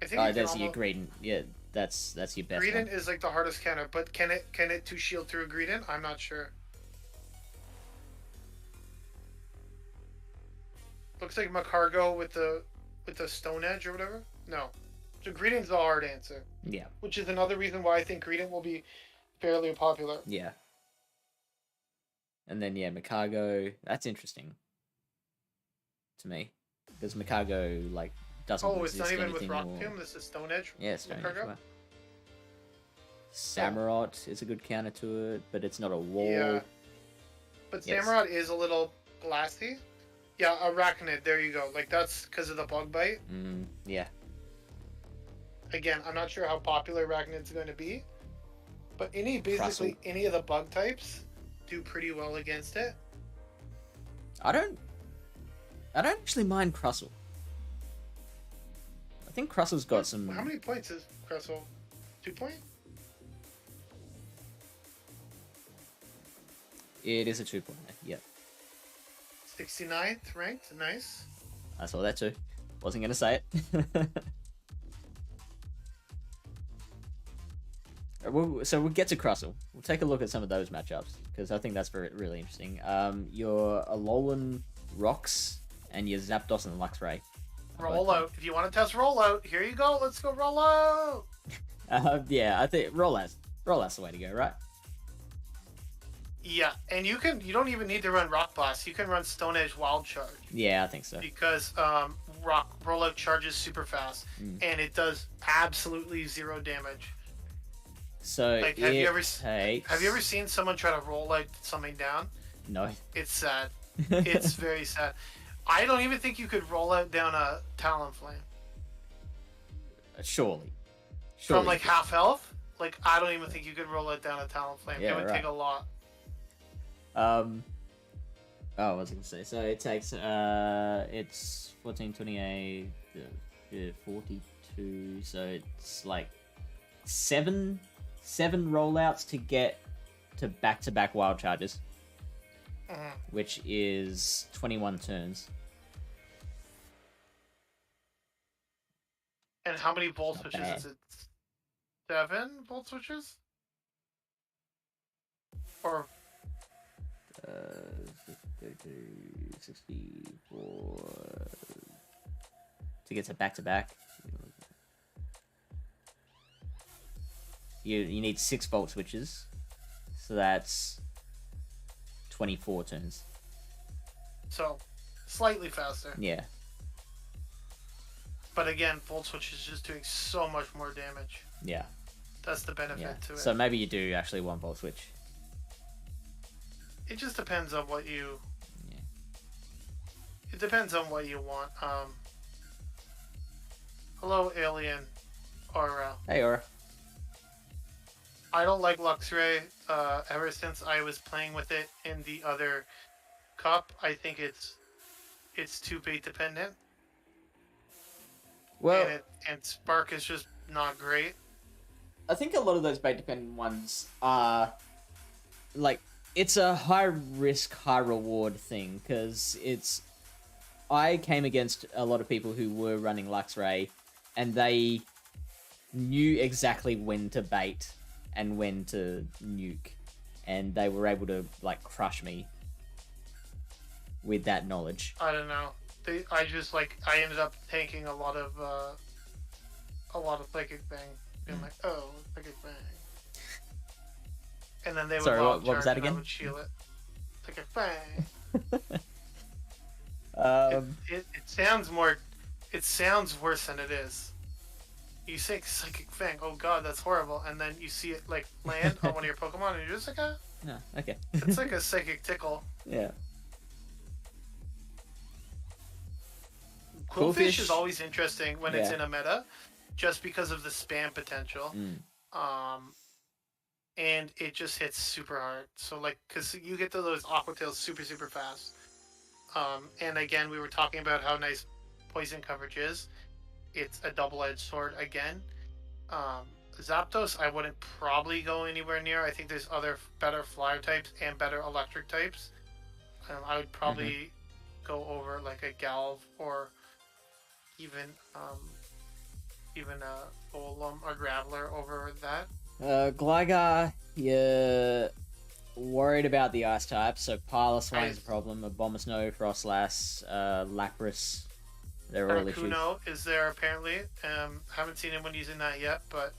I think there's your Greedent. Yeah, that's your best Greedent one. is like the hardest counter, but can it 2-shield through a Greedent? I'm not sure. Looks like Macargo with the Stone Edge or whatever. No, so Greedent's the hard answer. Yeah. Which is another reason why I think Greedent will be fairly popular. Yeah. And then Macargo. That's interesting to me because Macargo like doesn't. Oh, it's not even with Rock or... Tomb. This is Stone Edge. Yeah, Stone Edge. Right. Samurott is a good counter to it, but it's not a wall. Yeah. But Samurott is a little glassy. Yeah, Arachnid. There you go. Like that's because of the bug bite. Yeah. Again, I'm not sure how popular Arachnid's going to be, but any of the bug types do pretty well against it. I don't actually mind Crustal. I think Crustal's got some. How many points is Crustal? 2 point? It is a 2-pointer. Yep. 69th ranked. Nice. I saw that too. Wasn't gonna say it. So we'll get to Crustal. We'll take a look at some of those matchups because I think that's really interesting. Your Alolan Rocks and your Zapdos and Luxray. Rollout. If you want to test rollout, here you go. Let's go rollout. Yeah, I think rollout's the way to go, right? Yeah, and you don't even need to run Rock Blast. You can run Stone Edge Wild Charge. Yeah, I think so. Because rollout charges super fast, and it does absolutely 0 damage. So like, have you ever seen someone try to roll out something down? No. It's sad. It's very sad. I don't even think you could roll out down a Talonflame. Surely. From like half health? Like I don't even think you could roll it down a Talonflame. Yeah, it would take a lot. Oh, what was I gonna say? So it takes it's 14, 28, 42. So it's like seven rollouts to get to back-to-back wild charges, which is 21 turns. And how many volt switches is it? 7 volt switches? Or 64 to get to back-to-back. You need 6 volt switches, so that's 24 turns. So, slightly faster. Yeah. But again, volt switch is just doing so much more damage. Yeah. That's the benefit to it. So maybe you do actually want volt switch. It just depends on what you... Yeah. It depends on what you want. Hello, Alien. Aura. Hey, Aura. I don't like Luxray. Ever since I was playing with it in the other cup, I think it's too bait dependent. Well, and Spark is just not great. I think a lot of those bait dependent ones are like it's a high risk, high reward thing because I came against a lot of people who were running Luxray, and they knew exactly when to bait and when to nuke, and they were able to like crush me with that knowledge. I don't know. I ended up tanking a lot of Psychic Fang, being like, oh, Psychic Fang, and then they would Sorry, wild what was that charge and I again? would shield it. Psychic Fang. It sounds more. It sounds worse than it is. You say Psychic Fang, oh god, that's horrible, and then you see it like land on one of your Pokemon, and you're just like, ah. No, okay. It's like a psychic tickle. Yeah. Quillfish is always interesting when it's Yeah. in a meta, just because of the spam potential. And it just hits super hard. So like, cause you get to those Aqua Tails super fast. And again, we were talking about how nice poison coverage is. It's a double-edged sword again. Zapdos, I wouldn't probably go anywhere near. I think there's other better flyer types and better electric types. I would probably go over like a Galv or even a Golem or Graveler over that. Gligar, you're worried about the ice type, so Piloswine is a problem. Abomasnow, Frostlass, Lapras, they're all issues. Articuno is there apparently. Haven't seen anyone using that yet, but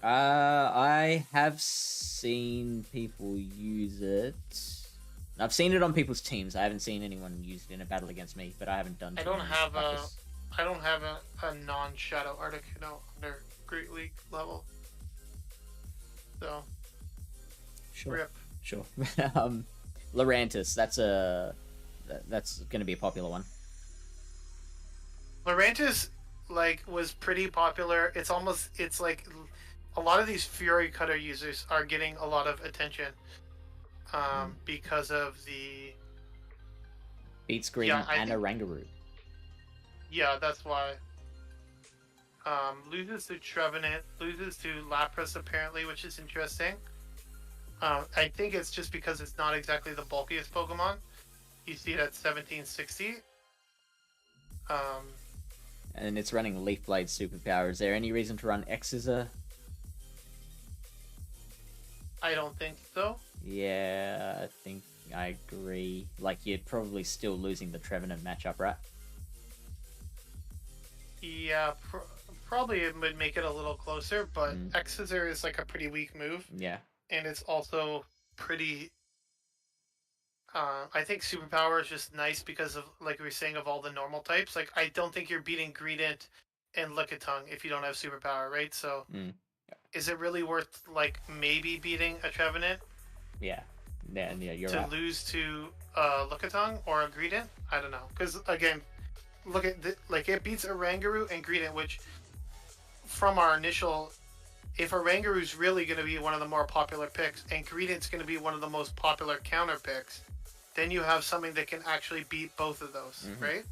I have seen people use it. I've seen it on people's teams. I haven't seen anyone use it in a battle against me, but I haven't done. I don't have a non-shadow Articuno under Great League level. So Sure. rip. Sure. Lurantis, that's going to be a popular one. Lurantis was pretty popular. It's like a lot of these Fury Cutter users are getting a lot of attention because of the Beat Screen and a Rangaroo. Yeah, that's why. Loses to Trevenant, loses to Lapras apparently, which is interesting. I think it's just because it's not exactly the bulkiest Pokemon. You see it at 1760. And it's running Leaf Blade Superpower. Is there any reason to run X-Scissor? I don't think so. Yeah, I think I agree. Like, you're probably still losing the Trevenant matchup, right? Yeah, probably it would make it a little closer, but X-Scissor is like a pretty weak move. Yeah. And it's also pretty... I think Superpower is just nice because of, like we were saying, of all the normal types. Like, I don't think you're beating Greedent and Lickitung if you don't have Superpower, right? So, is it really worth, like, maybe beating a Trevenant? Yeah, you're to right. Lose to Lickitung or a Greedent? I don't know. Because, again, look at it beats a Rangaroo and Greedent, which from our initial, if a Rangaroo's really going to be one of the more popular picks and Greedent's going to be one of the most popular counter picks, then you have something that can actually beat both of those, right?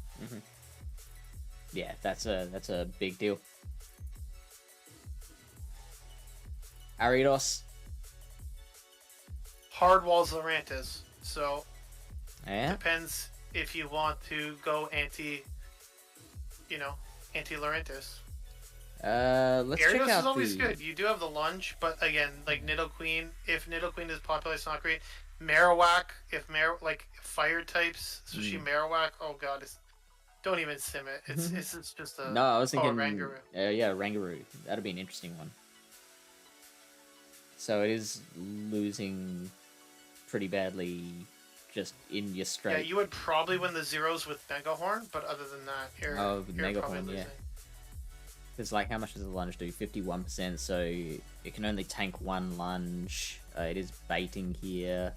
Yeah, that's a big deal. Ariados. Hard walls Lurantis, so Yeah. depends if you want to go anti Lurantis. Let's check Ariados out is always the... good. You do have the lunge, but again, like Nidoqueen, if Nidoqueen is popular, it's not great. Marowak, if fire types, especially Marowak, oh god, don't even sim it. It's just a... No, I was thinking... Rangaroo. Yeah, Rangaroo. That'd be an interesting one. So it is losing pretty badly just in your straight... Yeah, you would probably win the zeros with Megahorn, but other than that, you're Megahorn, probably losing. yeah. Because, like, how much does the lunge do? 51%, so it can only tank one lunge. It is baiting here.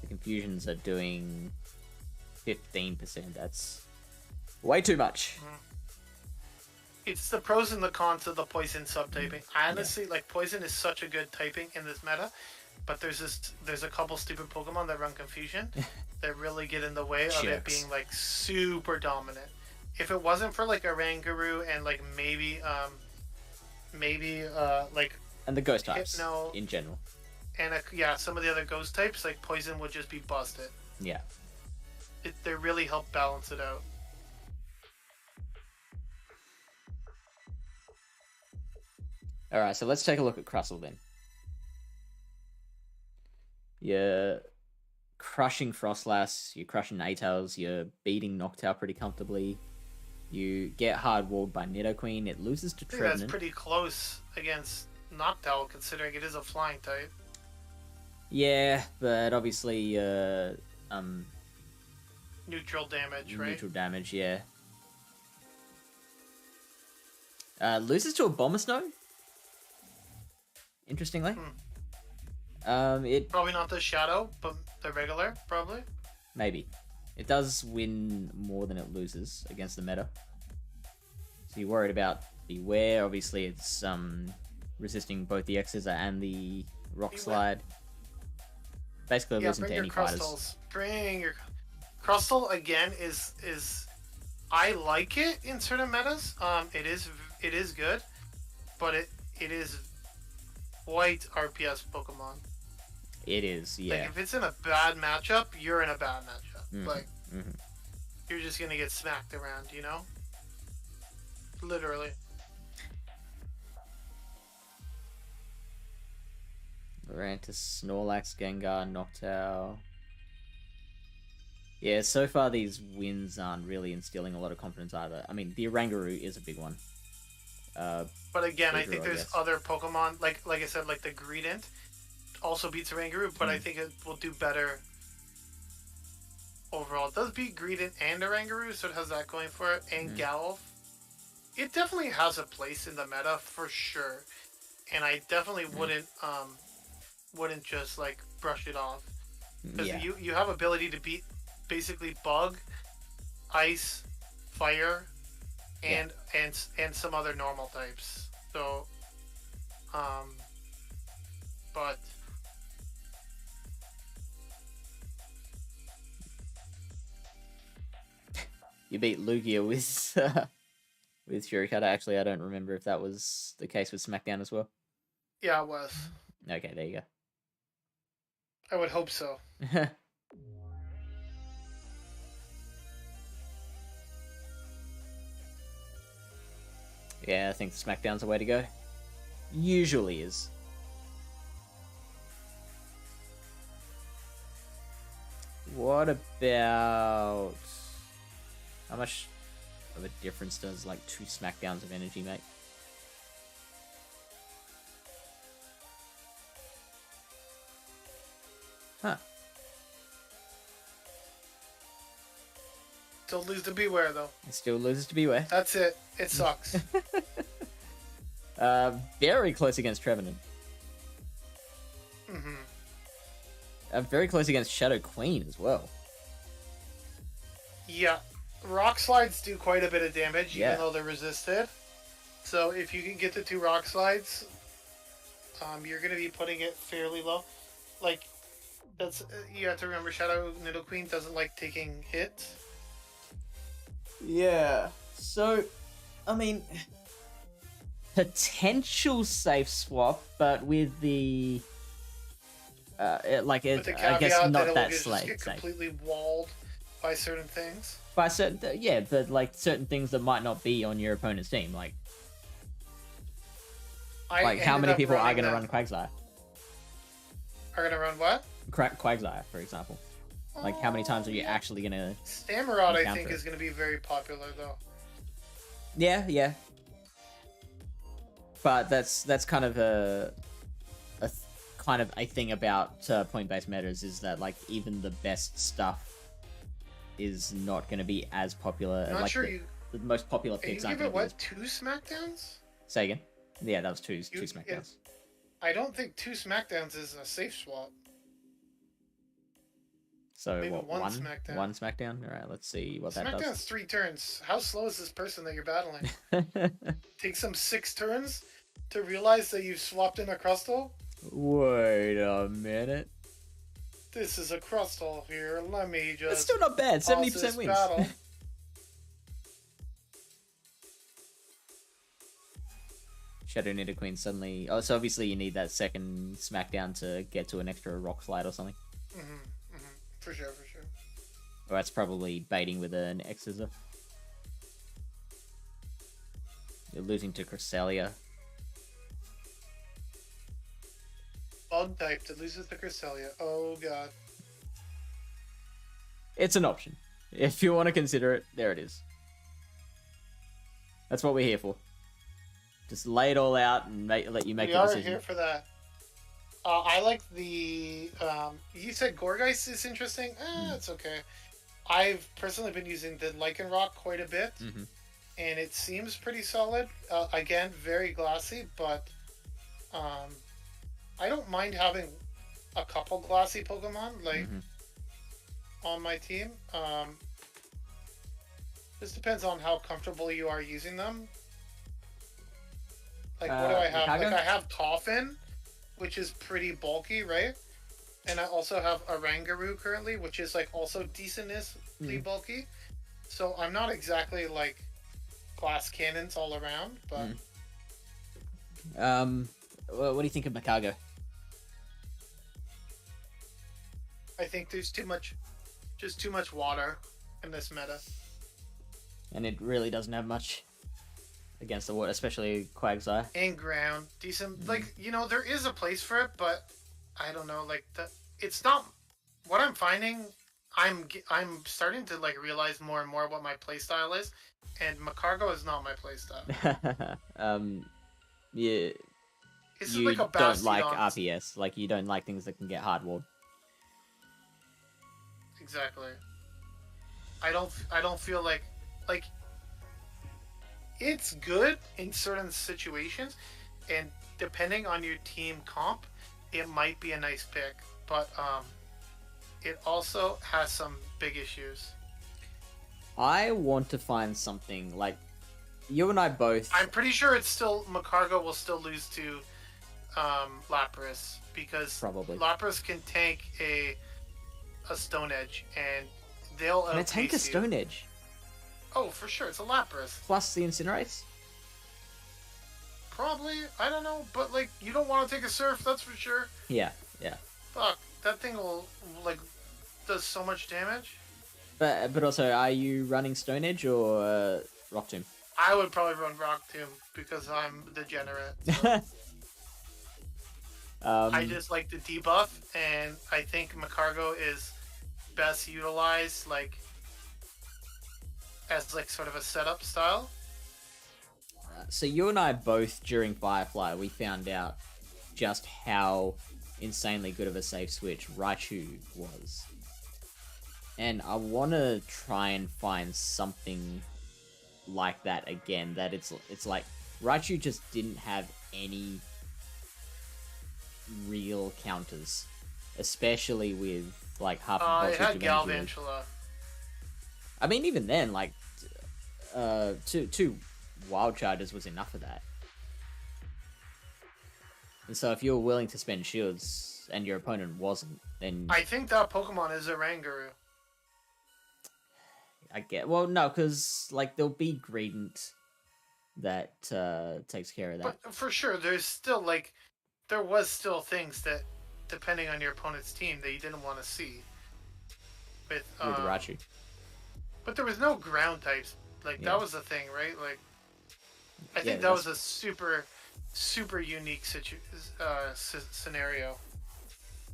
The confusions are doing 15%. That's way too much. It's the pros and the cons of the poison subtyping. Honestly, poison is such a good typing in this meta, but there's a couple stupid Pokemon that run confusion that really get in the way of it being super dominant. If it wasn't for a Rangaroo and maybe and the ghost types Hypno, in general. And some of the other ghost types, poison would just be busted. Yeah. they really help balance it out. All right, so let's take a look at Crustal then. You're crushing Frostlass, you're crushing Atails, you're beating Noctowl pretty comfortably. You get hard walled by Nidoqueen. It loses to I think that's Trevenant. pretty close against Noctowl, considering it is a flying type. Yeah, but obviously, Neutral damage, right? neutral damage. Yeah. Loses to Abomasnow. Interestingly. It Probably not the Shadow, but the regular, probably. maybe. It does win more than it loses against the meta. So you're worried about Beware. Obviously, it's resisting both the X-Scissor and the Rock Beware. Slide. Basically, Yeah, losing bring to your any fighters. Crustals. Bring your Crustal again is I like it in certain metas. It is good, but it is quite RPS Pokemon. It is, yeah. Like if it's in a bad matchup, you're in a bad matchup. Mhm, Like mhm. you're just gonna get smacked around, you know? Literally. Lurantis, Snorlax, Gengar, Noctowl. Yeah, so far these wins aren't really instilling a lot of confidence either. I mean, the Oranguru is a big one. But again, I Bigger, think I there's guess. other Pokemon, like I said, like the Greedent also beats Oranguru, but I think it will do better overall. It does beat Greedent and Oranguru, so it has that going for it, and Galuf. It definitely has a place in the meta for sure, and I definitely wouldn't just like brush it off, because Yeah. you have ability to beat basically Bug, Ice, Fire, and some other normal types. So, but You beat Lugia with with Shurikata. Actually, I don't remember if that was the case with SmackDown as well. yeah, it was. Okay, there you I would hope so. go. Yeah, I think SmackDown's the way to go. Usually is. What about... How much of a difference does, like, 2 SmackDowns of energy make? Huh. Still lose to Beware though. It still loses to Beware. That's it. It sucks. Very close against Trevenant. Very close against Shadow Queen as well. Yeah, Rock Slides do quite a bit of damage, Yeah. even though they're resisted. So if you can get the 2 Rock Slides, you're going to be putting it fairly low. Like, that's you have to remember, Shadow Nidoqueen doesn't like taking hits. Yeah. So, I mean, potential safe swap, but with the With the I caveat guess that not it will that just safe. get completely walled by certain things. By certain, yeah, but like certain things that might not be on your opponent's team, like I how ended many up people are running going to that- run Quagsire? Are going to run what? Quagsire, for example. Like, how many times are you actually going to... Stamarot, I encounter think, it? is going to be very popular, though. Yeah. But that's kind of a thing about point-based metas, is that, like, even the best stuff is not going to be as popular. I'm not like sure the most popular you picks give aren't it, going to be... what, 2 Smackdowns? Say again? Yeah, that was two You- SmackDowns. I don't think 2 Smackdowns is a safe swap. So, maybe what, one one? Smackdown. One SmackDown? Alright, let's see what that Smackdown's 3 turns. How slow is this person that you're battling? does. Takes them 6 turns to realize that you've swapped in a Crustal? Wait a minute. This is a Crustal here. Let me just. That's still not bad. pause 70% this wins. battle. Shadow Nidoqueen suddenly... Oh, so obviously you need that second SmackDown to get to an extra Rock Slide or something. For sure. Or that's probably baiting with an X-Scissor. You're losing to Cresselia. Bug type that loses to Cresselia. Oh god. It's an option. If you want to consider it, there it is. That's what we're here for. Just lay it all out and let you make the decision. We are here for that. I like the... you said Gorgeist is interesting? It's okay. I've personally been using the Lycanroc quite a bit. And it seems pretty solid. Again, very glassy, but... I don't mind having a couple glassy Pokemon, like, on my team. Just depends on how comfortable you are using them. Like, what do I have? Like, I have Toffin, which is pretty bulky, right? And I also have Oranguru currently, which is, like, also decently bulky. So I'm not exactly, like, glass cannons all around, but... What do you think of Macago? I think there's too much water in this meta. And it really doesn't have much against the water, especially Quagsire. And ground. Decent. Like, you know, there is a place for it, but I don't know, like, it's not... What I'm finding, I'm starting to, like, realize more and more what my playstyle is, and Macargo is not my playstyle. Yeah... It's you like a don't like Bastion. RPS, like you don't like things that can get hard-walled. Exactly. I don't feel like it's good in certain situations, and depending on your team comp, it might be a nice pick, but it also has some big issues. I want to find something like you and I both. I'm pretty sure it's still Macargo will still lose to Lapras, because Probably. Lapras can tank a Stone Edge, and they'll Can it tank a Stone Edge? Oh, for sure, it's a Lapras. Plus the Incinerates? Probably, I don't know, but like, you don't want to take a Surf, that's for sure. Yeah, yeah. Fuck, that thing will, like, does so much damage. But also, are you running Stone Edge or Rock Tomb? I would probably run Rock Tomb, because I'm degenerate. So. I just like the debuff, and I think Macargo is best utilized, like, as, like, sort of a setup style. So you and I both, during Firefly, we found out just how insanely good of a safe switch Raichu was. And I want to try and find something like that again, that it's like, Raichu just didn't have any real counters, especially with like half of it had Galvantula. I mean, even then, like two wild charges was enough of that. And so if you're willing to spend shields and your opponent wasn't, then I think that Pokemon is Oranguru. I get no, because like there'll be Greedent that takes care of that. But for sure, there's still like there was still things that, depending on your opponent's team, that you didn't want to see. With Raichu. But there was no ground types. Like, that was the thing, right? Like, I think that was a super, super unique scenario.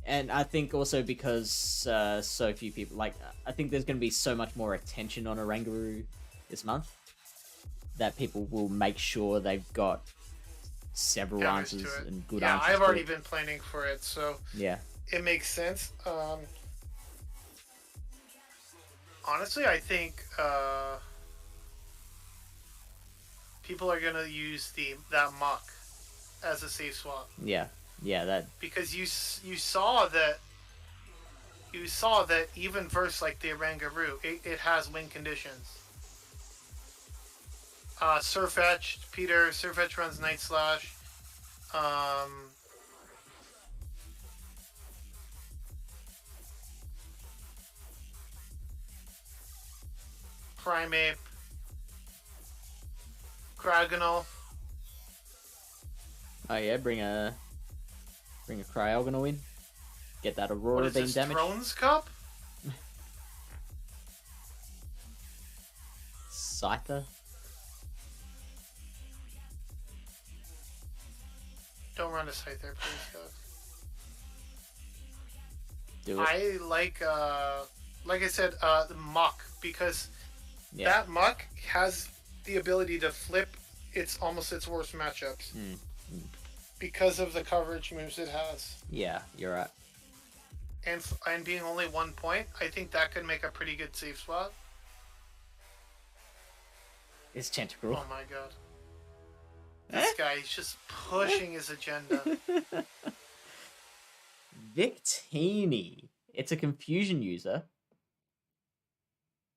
And I think also because so few people, like, I think there's going to be so much more attention on Oranguru this month that people will make sure they've got several answers and good answers. Yeah, I've already been planning for it, so yeah, it makes sense. Honestly, I think people are gonna use that muck as a safe swap. Yeah, that because you saw that even versus like the Oranguru, it has win conditions. Surfetch, Peter. Surfetch runs Night Slash. Primeape. Cryogonal. Oh yeah, bring a Cryogonal in. Get that Aurora What is Beam this, damage. Thrones Cup? Scyther. Don't run a Scyther, please, God. Do it. I like I said, the Muck, because Yeah. that Muck has the ability to flip its worst matchups because of the coverage moves it has. Yeah, you're right. And being only 1 point, I think that could make a pretty good safe spot. It's Tentacruel. Oh my god. This guy, he's just pushing his agenda. Victini. It's a confusion user.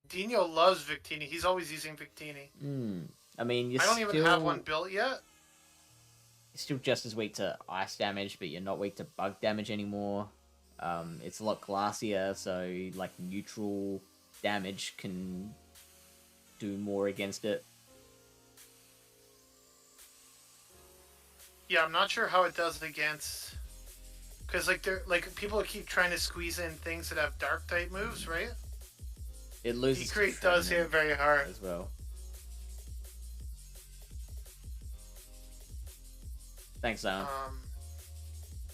Dino loves Victini. He's always using Victini. I mean, I don't even have one built yet. You're still just as weak to ice damage, but you're not weak to bug damage anymore. It's a lot classier, so like neutral damage can do more against it. Yeah, I'm not sure how it does against, because people keep trying to squeeze in things that have dark type moves, right? It loses. Decrease does hit very hard as well. Thanks, Zion.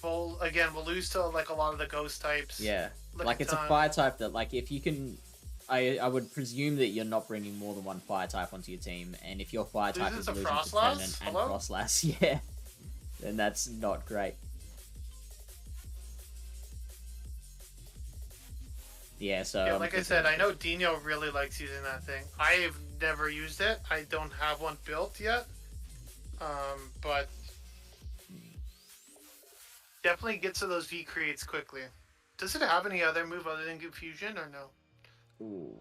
We'll lose to like a lot of the ghost types. Yeah, like it's a fire type that, like, if you can, I would presume that you're not bringing more than one fire type onto your team, and if your fire type is losing to Trevenant and Frostlass, yeah, then that's not great. Yeah, so yeah, like I said, I know Dino really likes using that thing. I've never used it. I don't have one built yet, but definitely gets to those V creates quickly. Does it have any other move other than Confusion or no? Ooh.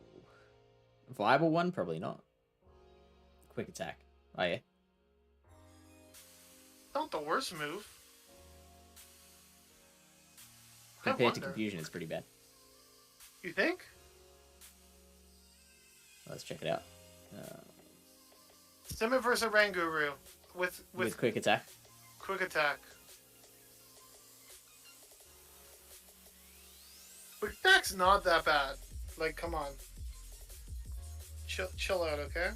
Viable one? Probably not. Quick attack. Oh, yeah. Not the worst move. Compared to Confusion, it's pretty bad. You think? Let's check it out. Simon versus Ranguru with quick attack. Quick attack. Quick attack's not that bad. Like, come on. Chill out, okay?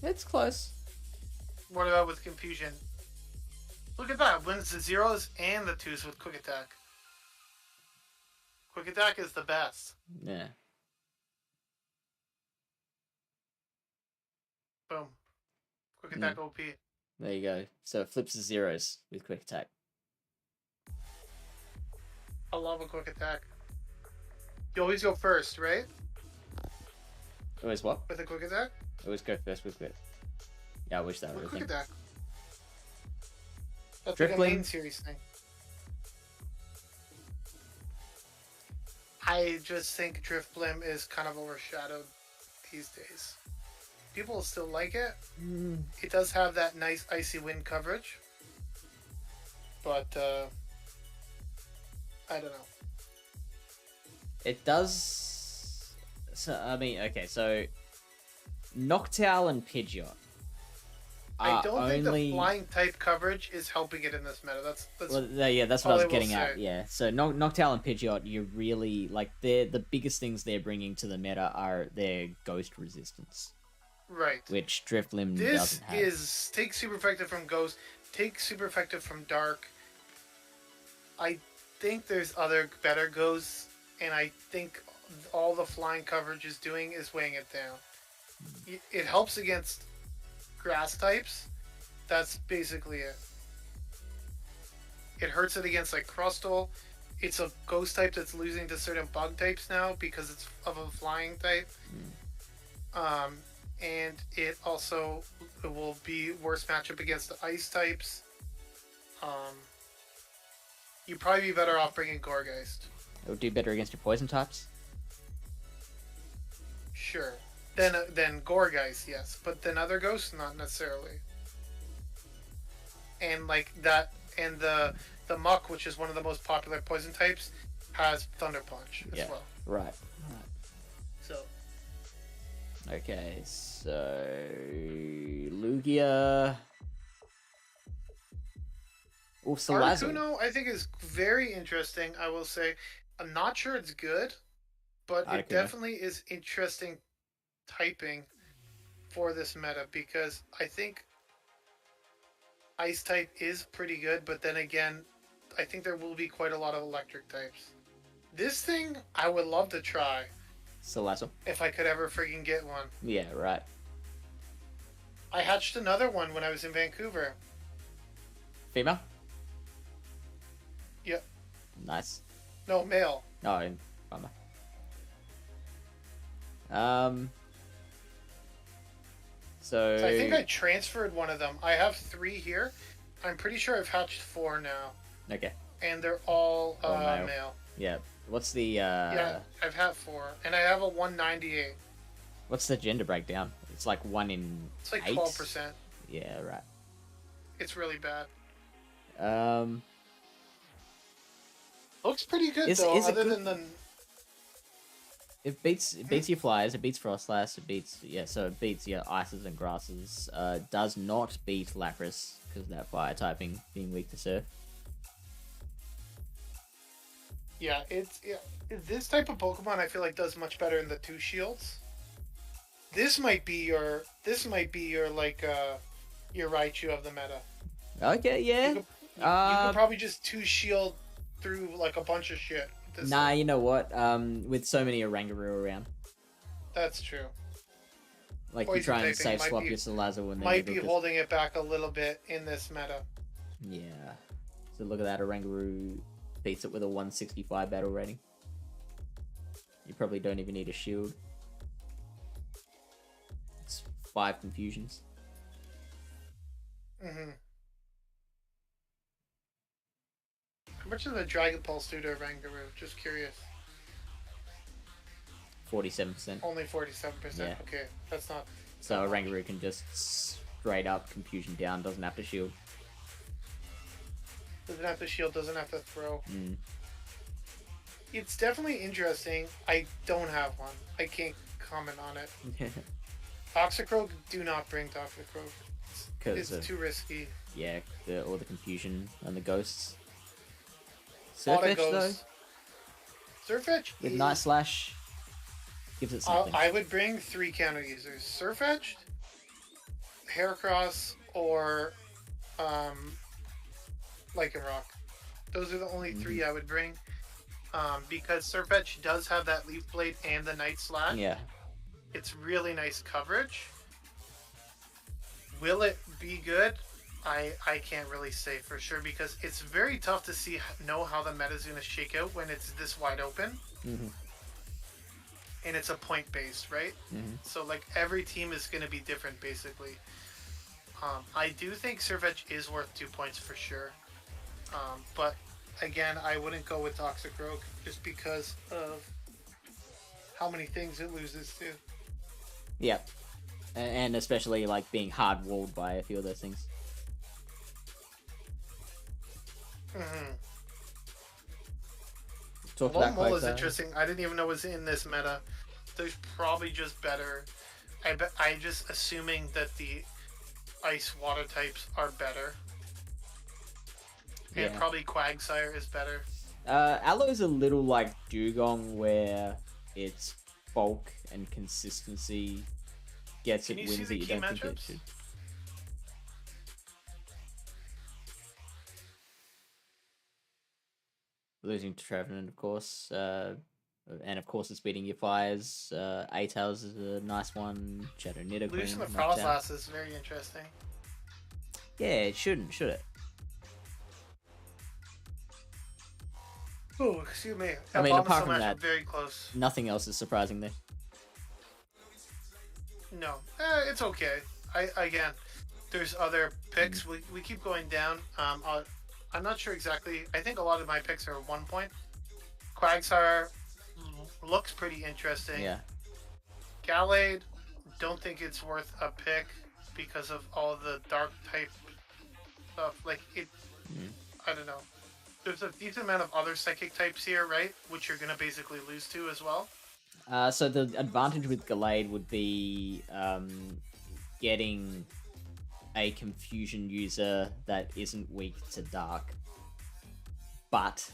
It's close. What about with Confusion? Look at that. Wins the zeros and the twos with quick attack. Quick attack is the best. Yeah. Boom. Quick attack OP. There you go. So it flips the zeros with quick attack. I love a quick attack. You always go first, right? Always what? With a quick attack? Always go first with quick. Yeah, I wish that were a Quick thing. attack. That's Driftling. like a main series thing. I just think Driftblim is kind of overshadowed these days. People still like it. It does have that nice icy wind coverage. But, I don't know. It does... So, I mean, okay, so... Noctowl and Pidgeot. I don't think the flying type coverage is helping it in this meta. That's well, yeah, that's what I was getting at. Yeah, so Noctowl and Pidgeot, you really like the biggest things they're bringing to the meta are their ghost resistance, right? Which Driftblim this doesn't have. Is take super effective from ghost, take super effective from dark. I think there's other better ghosts, and I think all the flying coverage is doing is weighing it down. It helps against grass types. That's basically it. It hurts it against like Crustal. It's a ghost type that's losing to certain bug types now because it's of a flying type. And it also will be worse matchup against the ice types. You'd probably be better off bringing Gourgeist. It would do better against your poison types. Sure. Then Gourgeist, yes, but then other ghosts, not necessarily. And like that, and the Muck, which is one of the most popular poison types, has Thunder Punch as well. Right. So. Okay, so Lugia. Or Salazzle. Articuno, I think, is very interesting. I will say, I'm not sure it's good, but it Articuno. definitely is interesting typing for this meta because I think Ice type is pretty good, but then again, I think there will be quite a lot of electric types. This thing, I would love to try. Salazzle. If I could ever freaking get one. Yeah, right. I hatched another one when I was in Vancouver. Female? Yep. Nice. No, male. Oh, bummer. So I think I transferred one of them. I have 3 here. I'm pretty sure I've hatched 4 now. Okay. And they're all male. Yeah. What's the Yeah, I've had 4. And I have a 198. What's the gender breakdown? It's like 1 in It's like 8? 12%. Yeah, right. It's really bad. Um Looks pretty good Is though, it other good? than the... It beats your flyers, it beats Frostlass, it beats it beats your ices and grasses. Does not beat Lapras because of that fire typing being weak to surf. Yeah, this type of Pokemon I feel like does much better in the 2 shields. This might be your like your Raichu of the meta. Okay, yeah. You could probably just 2 shield through like a bunch of shit. with this Nah, thing. you know what? With so many Orangaroo around, That's true. like you Poison try and typing safe might swap be- your Salazzle and then Might you be look holding it back a little bit in this meta. Yeah. So look at that, Orangaroo beats it with a 165 battle rating. You probably don't even need a shield. It's 5 confusions. Mm-hmm. How much does the Dragon Pulse do to Rangaroo? Just curious. 47%. Only 47%. Yeah. Okay, that's not. So Orangaroo can just straight up confusion down, doesn't have to shield. Doesn't have to shield. Doesn't have to throw. Mm. It's definitely interesting. I don't have one. I can't comment on it. Toxicroak, do not bring Toxicroak. It's too risky. Yeah, all the confusion and the ghosts. Lot of Surfetch though, ghosts. Surfetch with is- Night Slash, gives it something. I would bring 3 counter users: Surfetch, Heracross, or Lycanroc. Those are the only 3 I would bring. Because Surfetch does have that Leaf Blade and the Night Slash. Yeah. It's really nice coverage. Will it be good? I can't really say for sure because it's very tough to know how the meta is going to shake out when it's this wide open. Mm-hmm. And it's a point based, right? Mm-hmm. So like every team is going to be different basically. I do think Surfetch is worth 2 points for sure. But again, I wouldn't go with Toxicroak just because of how many things it loses to. Yeah. And especially like being hard walled by a few of those things. Mm-hmm. Talk about Mole is Quagsire. interesting. I didn't even know it was in this meta. There's probably just better. I just assuming that the ice water types are better. And Yeah. probably Quagsire is better. Aloe's a little like Dugong where its bulk and consistency gets Can it you see wins the that you key don't think it matchups? should. Losing to Trevenant, of course. And of course it's beating your fires. A-Tails is a nice one. Shadow Nidoqueen. Losing the knocked out. Frostlass is very interesting. Yeah, it shouldn't, should it? Oh, excuse me. I mean, Abomasnow apart from match that- were very close. Nothing else is surprising there. No, it's okay. Again, there's other picks. We keep going down. I'm not sure exactly. I think a lot of my picks are 1 point. Quagsire looks pretty interesting. Yeah. Gallade, don't think it's worth a pick because of all the dark type stuff. Like it, I don't know. There's a decent amount of other psychic types here, right? Which you're gonna basically lose to as well. So the advantage with Gallade would be getting a confusion user that isn't weak to dark, but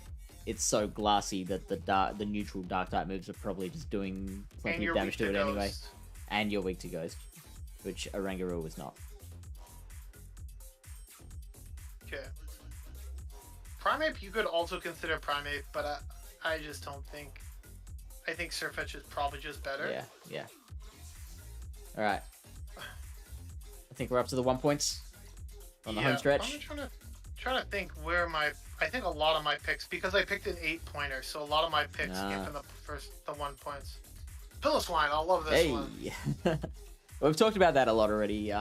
it's so glassy that the neutral dark type moves are probably just doing plenty of damage to it anyway. And you're weak to Ghost, which Oranguru was not. Okay. Primeape, you could also consider Primeape, but I just don't think. I think Sirfetch'd is probably just better. Yeah. All right. I think we're up to the 1 points on the home stretch. I'm trying to think where I think a lot of my picks, because I picked an 8-pointer, so a lot of my picks came from the 1 points. Piloswine, I love this one. We've talked about that a lot already.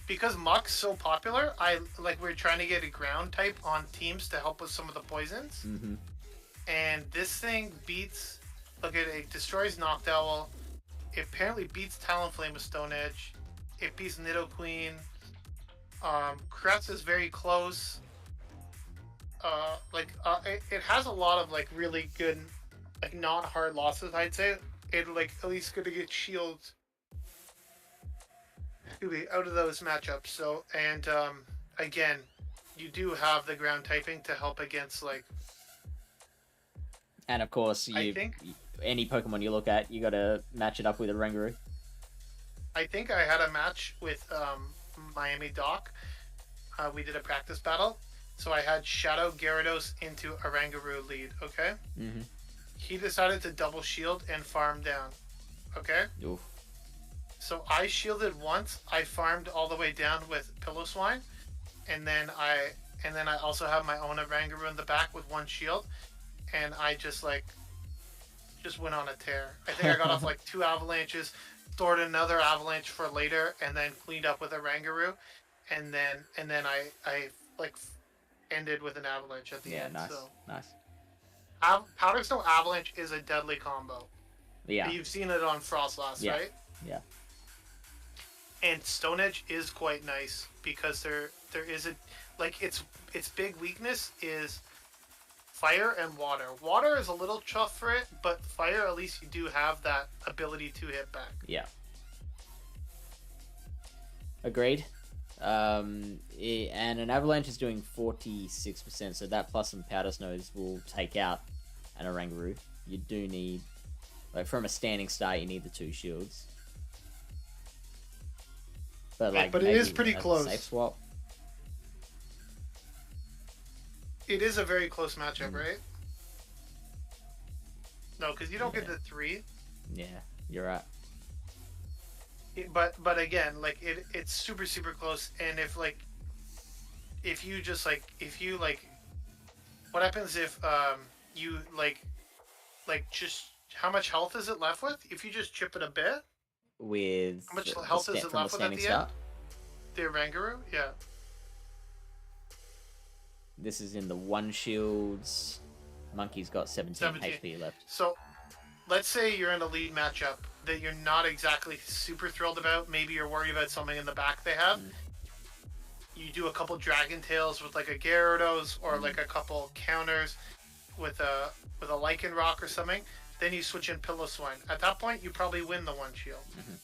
Because Muck's so popular, we're trying to get a ground type on teams to help with some of the poisons. Mm-hmm. And this thing beats. Look at it destroys Noctowl. It apparently beats Talonflame with Stone Edge. It beats Nidoqueen. Cress is very close. It has a lot of really good, not hard losses. I'd say it at least gonna get shields out of those matchups. So again, you do have the ground typing to help against And of course, any Pokemon you look at, you gotta match it up with a Oranguru. I think I had a match with Miami Doc. We did a practice battle. So I had Shadow Gyarados into Oranguru lead, okay? Mm-hmm. He decided to double shield and farm down, okay? Oof. So I shielded once. I farmed all the way down with Piloswine, and then I also have my own Oranguru in the back with 1 shield, and I just went on a tear. I think I got off 2 avalanches, stored another avalanche for later, and then cleaned up with Oranguru, and then I ended with an avalanche at the end. Nice. So. Nice. Powder Snow Avalanche is a deadly combo. Yeah. You've seen it on Frostlass, right? Yeah. And Stone Edge is quite nice because there is its big weakness is fire and water. Water is a little tough for it, but fire, at least you do have that ability to hit back. Yeah. Agreed. And an avalanche is doing 46%, so that plus some powder snows will take out an Oranguru. You do need, from a standing start, you need the 2 shields. But it is pretty close. Safe swap. It is a very close matchup, right? No, because you don't get the 3. Yeah, you're right. But again, it's super close, and what happens if you just how much health is it left with if you just chip it a bit? With how much health is it left with at the end? The Oranguru, yeah. This is in the 1 shields. Monkey's got 17 HP left. So, let's say you're in a lead matchup that you're not exactly super thrilled about. Maybe you're worried about something in the back they have. You do a couple Dragon Tails with a Gyarados or a couple counters with a Lycanroc or something. Then you switch in Piloswine. At that point, you probably win the 1 shield. Mm-hmm.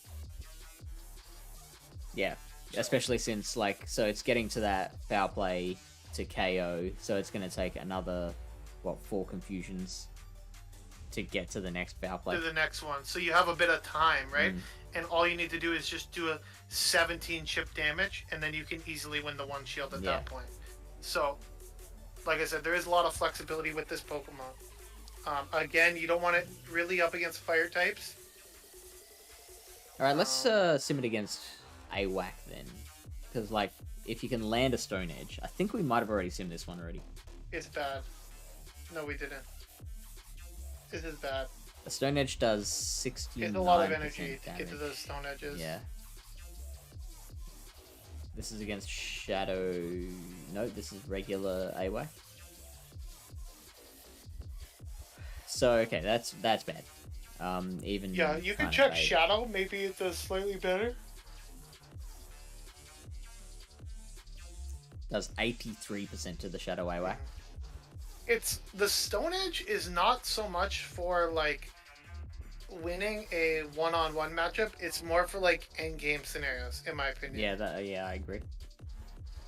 Yeah, especially since so it's getting to that foul play to KO, so it's going to take another 4 confusions to get to the next foul play. To the next one. So you have a bit of time, right? And all you need to do is just do a 17 chip damage, and then you can easily win the 1 shield at that point. So, like I said, there is a lot of flexibility with this Pokemon. Again, you don't want it really up against fire types. Alright, let's sim it against AWAC then. Because, if you can land a Stone Edge, I think we might have already simmed this one already. It's bad. No, we didn't. This is bad. A Stone Edge does 69%. It's a lot of energy to get to those Stone Edges. Yeah. This is against Shadow... No, this is regular AWAC. So, okay, that's bad. Even... Yeah, you can check Shadow. Maybe it does slightly better. Does 83% to the Shadow AWAC. It's the Stone Edge is not so much for winning a one-on-one matchup. It's more for like end game scenarios, in my opinion. Yeah, I agree.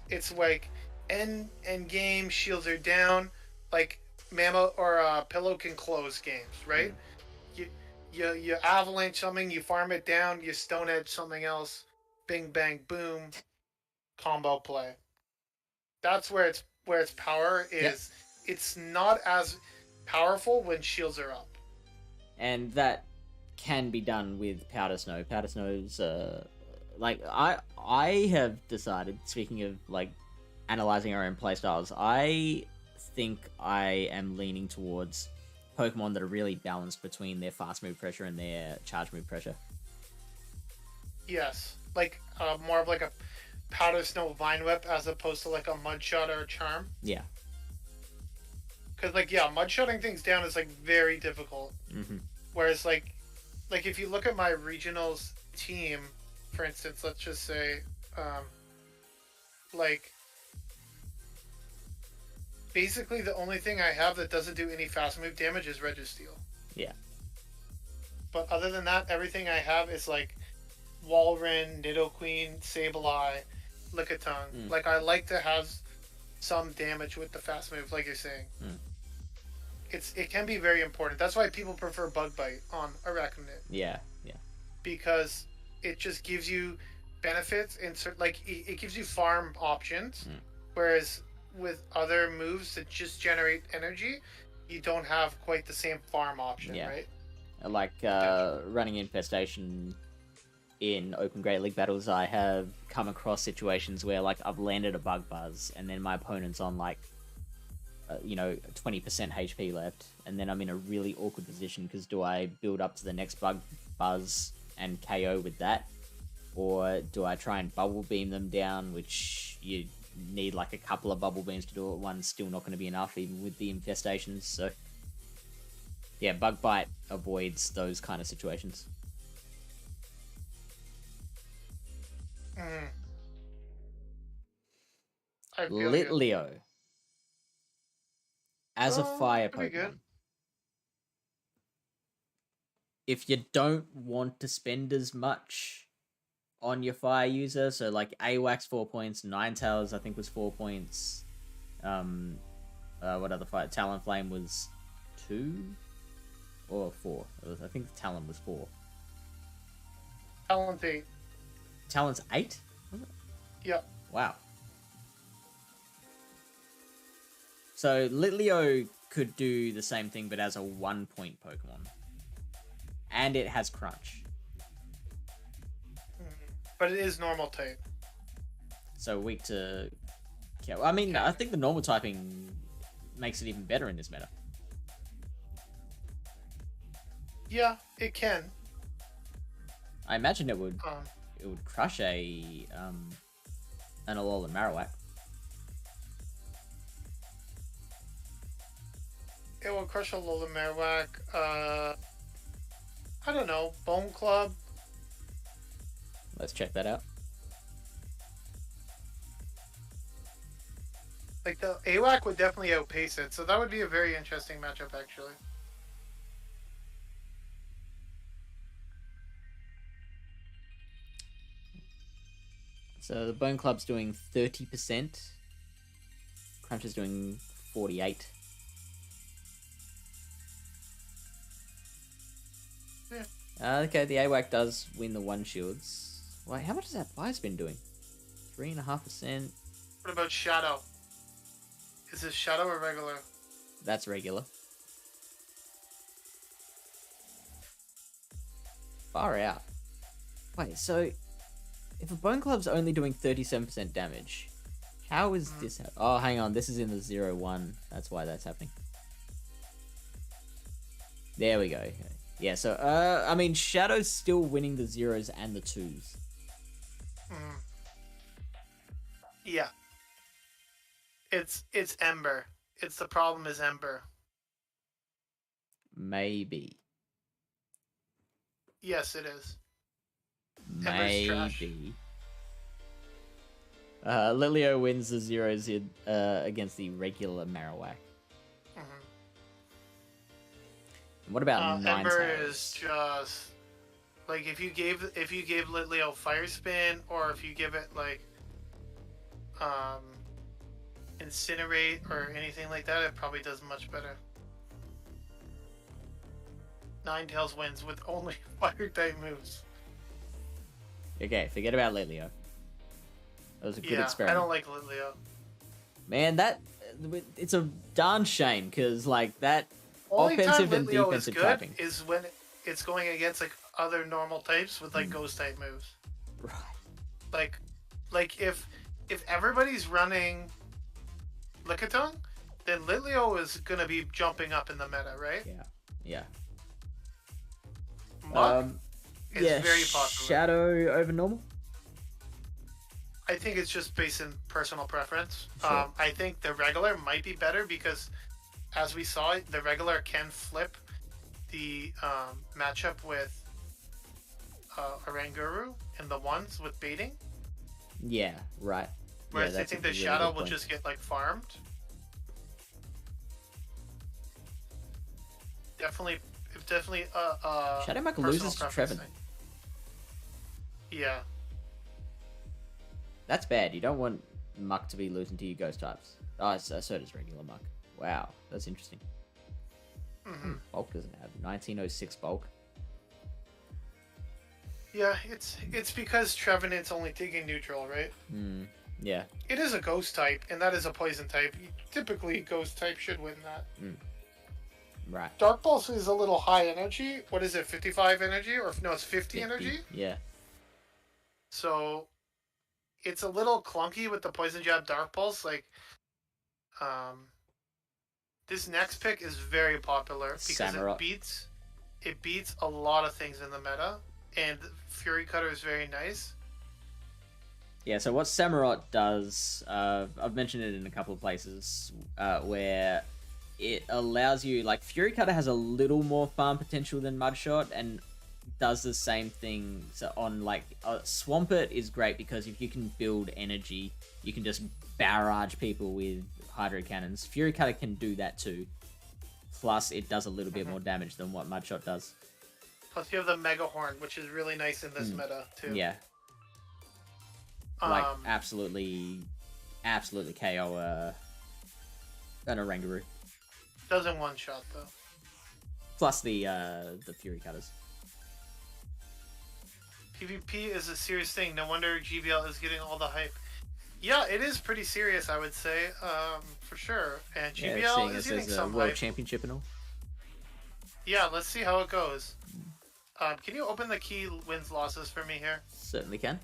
It's like end game, shields are down, like Mama or Pillow can close games, right? You avalanche something, you farm it down, you stone edge something else, bing bang boom, combo play. That's where its power is. Yep. It's not as powerful when shields are up. And that can be done with Powder Snow. Powder Snow's like I have decided, speaking of like analyzing our own playstyles, I think I am leaning towards Pokemon that are really balanced between their fast move pressure and their charge move pressure. Yes, like more of like a Powder Snow Vine Whip as opposed to like a Mudshot or a Charm. Yeah. Because like Mudshotting things down is like very difficult. Mm-hmm. Whereas like if you look at my regionals team, for instance, let's just say, like basically the only thing I have that doesn't do any fast move damage is Registeel. Yeah. But other than that, everything I have is like Walrein, Nidoqueen, Sableye, Lickitung. Like I like to have some damage with the fast move, like you're saying. It can be very important. That's why people prefer Bug Bite on Arachnid. Yeah. Because it just gives you benefits in like it gives you farm options, whereas with other moves that just generate energy, you don't have quite the same farm option, right? Like running Infestation in Open Great League battles, I have come across situations where like I've landed a Bug Buzz and then my opponent's on like 20% HP left, and then I'm in a really awkward position because do I build up to the next Bug Buzz and KO with that, or do I try and Bubble Beam them down, which you need like a couple of Bubble Beams to do it. One's still not going to be enough even with the infestations. So yeah, Bug Bite avoids those kind of situations. Litleo as a fire Pokemon. If you don't want to spend as much on your fire user, so like AWAC's 4 points, Ninetales I think was 4 points. What other fire? Talonflame was 2 or 4. I think Talon was 4. Talon's 8. Talon's 8? Yep. Wow. So Litleo could do the same thing, but as a 1-point Pokemon. And it has Crunch. But it is normal type. So weak to... I mean, I think the normal typing makes it even better in this meta. Yeah, it can. I imagine it would crush an Alolan Marowak. It will crush a Alolan Marowak. I don't know. Bone Club. Let's check that out. Like the AWAC would definitely outpace it, so that would be a very interesting matchup, actually. So the Bone Club's doing 30%. Crunch is doing 48%. Yeah. Okay, the AWAC does win the 1 shields. Wait, how much is that Been doing? 3.5%. What about Shadow? Is this Shadow or regular? That's regular. Far out. Wait, so if a Bone Club's only doing 37% damage, how is this? Oh, hang on. This is in the 0-1. That's why that's happening. There we go. Yeah, so, I mean, Shadow's still winning the 0s and the 2s. Yeah. It's Ember. It's the problem is Ember. Maybe. Yes, it is. Maybe. Litleo wins the 0s against the regular Marowak. What about Ember is Ninetales? just like if you gave Litleo Fire Spin, or if you give it like um, Incinerate or anything like that, it probably does much better. Ninetales wins with only fire type moves. Okay, forget about Litleo. That was a good experiment. I don't like Litleo. Man, it's a darn shame because like that Only offensive time and Litleo defensive is good typing. is when it's going against like other normal types with like ghost type moves. Right. Like if everybody's running Lickitung, then Litleo is gonna be jumping up in the meta, right? Yeah. Muck is yeah. very popular. Shadow over normal. I think it's just based in personal preference. Sure. I think the regular might be better because, as we saw, the regular can flip the matchup with Oranguru and the ones with baiting. Yeah, right. Whereas I think the Shadow will just get like farmed. Definitely. Shadow Muck loses to Trevin. Yeah. That's bad. You don't want Muck to be losing to your ghost types. Oh, so does regular Muck. Wow, that's interesting. Bulk doesn't have 1906 bulk. Yeah, it's because Trevenant's only taking neutral, right? Yeah. It is a ghost type, and that is a poison type. Typically, ghost type should win that. Right. Dark Pulse is a little high energy. What is it, 55 energy? Or no, it's 50 energy? Yeah. So, it's a little clunky with the Poison Jab Dark Pulse. Like, this next pick is very popular because it beats a lot of things in the meta, and Fury Cutter is very nice. Yeah, so what Samurott does, I've mentioned it in a couple of places, where it allows you, like, Fury Cutter has a little more farm potential than Mudshot, and does the same thing on, like, Swampert is great because if you can build energy, you can just barrage people with Hydro Cannons. Fury Cutter can do that too, plus it does a little bit more damage than what Mudshot does. Plus you have the Mega Horn, which is really nice in this meta too. Yeah. Like, absolutely KO an Oranguru. Doesn't one-shot, though. Plus the Fury Cutters. PvP is a serious thing. No wonder GBL is getting all the hype. Yeah, it is pretty serious, I would say, for sure. And GBL is getting some World hype. Championship and all. Yeah, let's see how it goes. Can you open the key wins-losses for me here? Certainly can.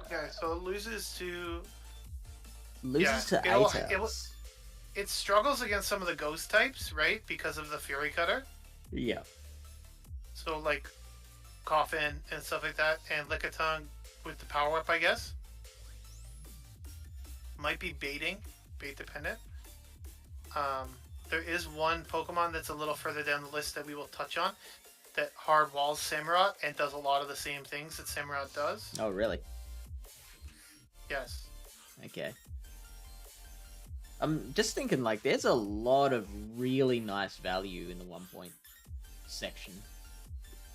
Okay, so it loses to... Atos. It struggles against some of the ghost types, right? Because of the Fury Cutter. Yeah. So, like, Coffin and stuff like that, and Lickitung with the power up, I guess. Might be bait dependent. There is one Pokemon that's a little further down the list that we will touch on that hard walls Samurott and does a lot of the same things that Samurott does. Oh, really? Yes. Okay. I'm just thinking, like, there's a lot of really nice value in the 1 point section.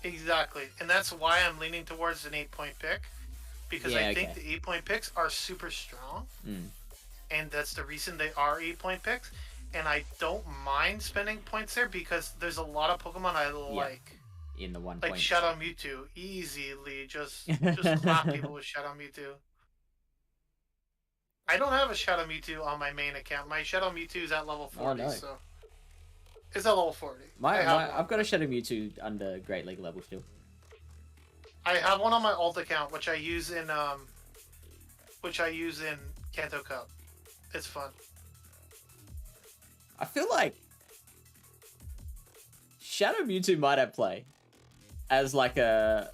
Exactly. And that's why I'm leaning towards an 8-point pick. Because I think the 8-point picks are super strong. And that's the reason they are 8-point picks. And I don't mind spending points there because there's a lot of Pokemon I like. In the 1 point. Like Shadow Mewtwo. Easily. Just clap people with Shadow Mewtwo. I don't have a Shadow Mewtwo on my main account. My Shadow Mewtwo is at level 40, so... It's at level 40. I've got a Shadow Mewtwo under Great League level still. I have one on my alt account, which I use in Kanto Cup. It's fun. I feel like Shadow Mewtwo might have play as like a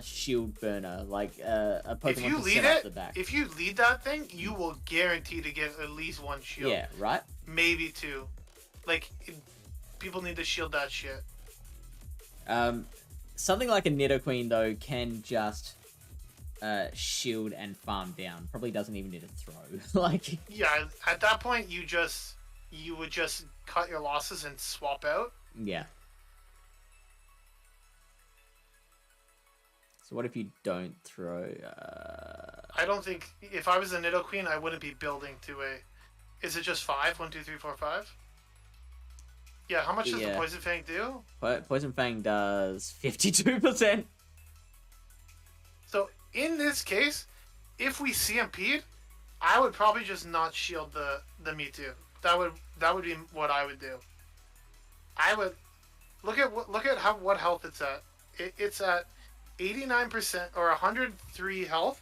shield burner, like a Pokemon if you to lead set up the back. If you lead that thing, you will guarantee to get at least one shield. Yeah, right? Maybe two. Like, people need to shield that shit. Something like a Nidoqueen, though, can just shield and farm down. Probably doesn't even need to throw. Like, Yeah, at that point, you would just cut your losses and swap out. yeah. So what if you don't throw? I don't think if I was a Nidoqueen, I wouldn't be building to a. Is it just 5? 1, 2, 3, 4, 5? Yeah. How much does the Poison Fang do? Poison Fang does 52%. So in this case, if we CMP'd, I would probably just not shield the Mewtwo. That would be what I would do. I would look at what health it's at. It's at 89% or 103 health,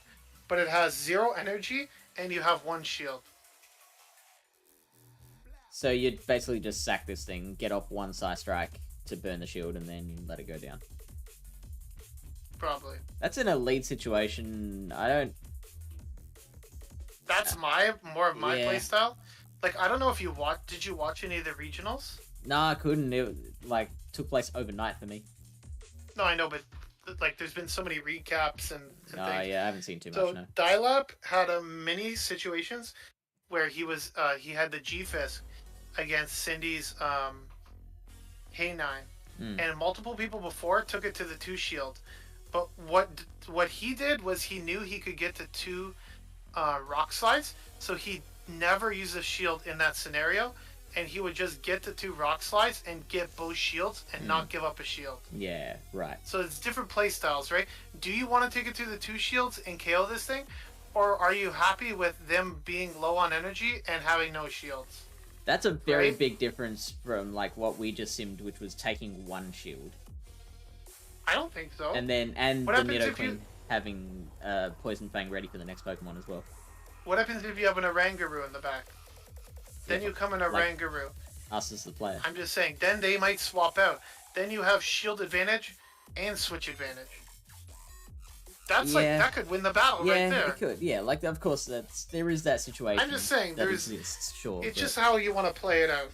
but it has 0 energy and you have 1 shield. So you'd basically just sack this thing, get off 1 Psy Strike to burn the shield, and then let it go down. Probably. That's an elite situation. I don't. That's more of my playstyle. Like, I don't know if you did you watch any of the regionals? No, I couldn't. It like took place overnight for me. No, I know, but like, there's been so many recaps and Oh things. yeah, I haven't seen too much. So No. Dialab had a mini situations where he had the G-Fisk against Cindy's K9, and multiple people before took it to the 2 shield. But what he did was he knew he could get to 2 rock slides, so he never used a shield in that scenario, and he would just get the 2 rock slides and get both shields and not give up a shield. Yeah, right. So it's different play styles, right? Do you want to take it to the 2 shields and KO this thing, or are you happy with them being low on energy and having no shields? That's a very big difference from like what we just simmed, which was taking 1 shield. I don't think so. And then the happens Nido if Queen you- having Poison Fang ready for the next Pokemon as well. What happens if you have an Oranguru in the back? Then you come in Oranguru. Us as the player. I'm just saying, then they might swap out. Then you have shield advantage and switch advantage. That's like, that could win the battle right there. Yeah, it could. Yeah, like, of course, there is that situation. I'm just saying, that exists, sure. It's just how you want to play it out.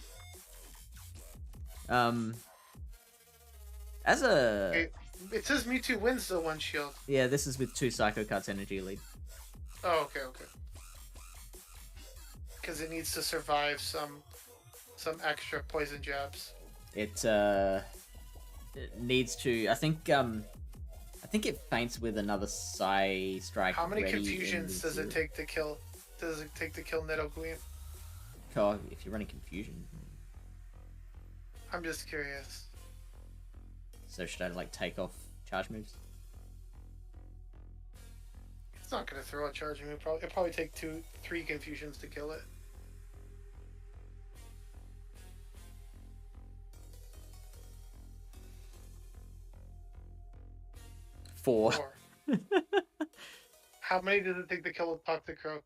As a... It says Mewtwo wins the 1 shield. Yeah, this is with 2 Psycho Cuts energy lead. Oh, okay. Because it needs to survive some extra poison jabs. It needs to... I think it faints with another Psy Strike. How many ready confusions does it take to kill? Does it take to kill Nidoqueen? Oh, if you're running confusion. I'm just curious. So should I like take off charge moves? It's not gonna throw a charge move. It'll probably take 2-3 confusions to kill it. Four. How many does it take to kill a Toxic Croak?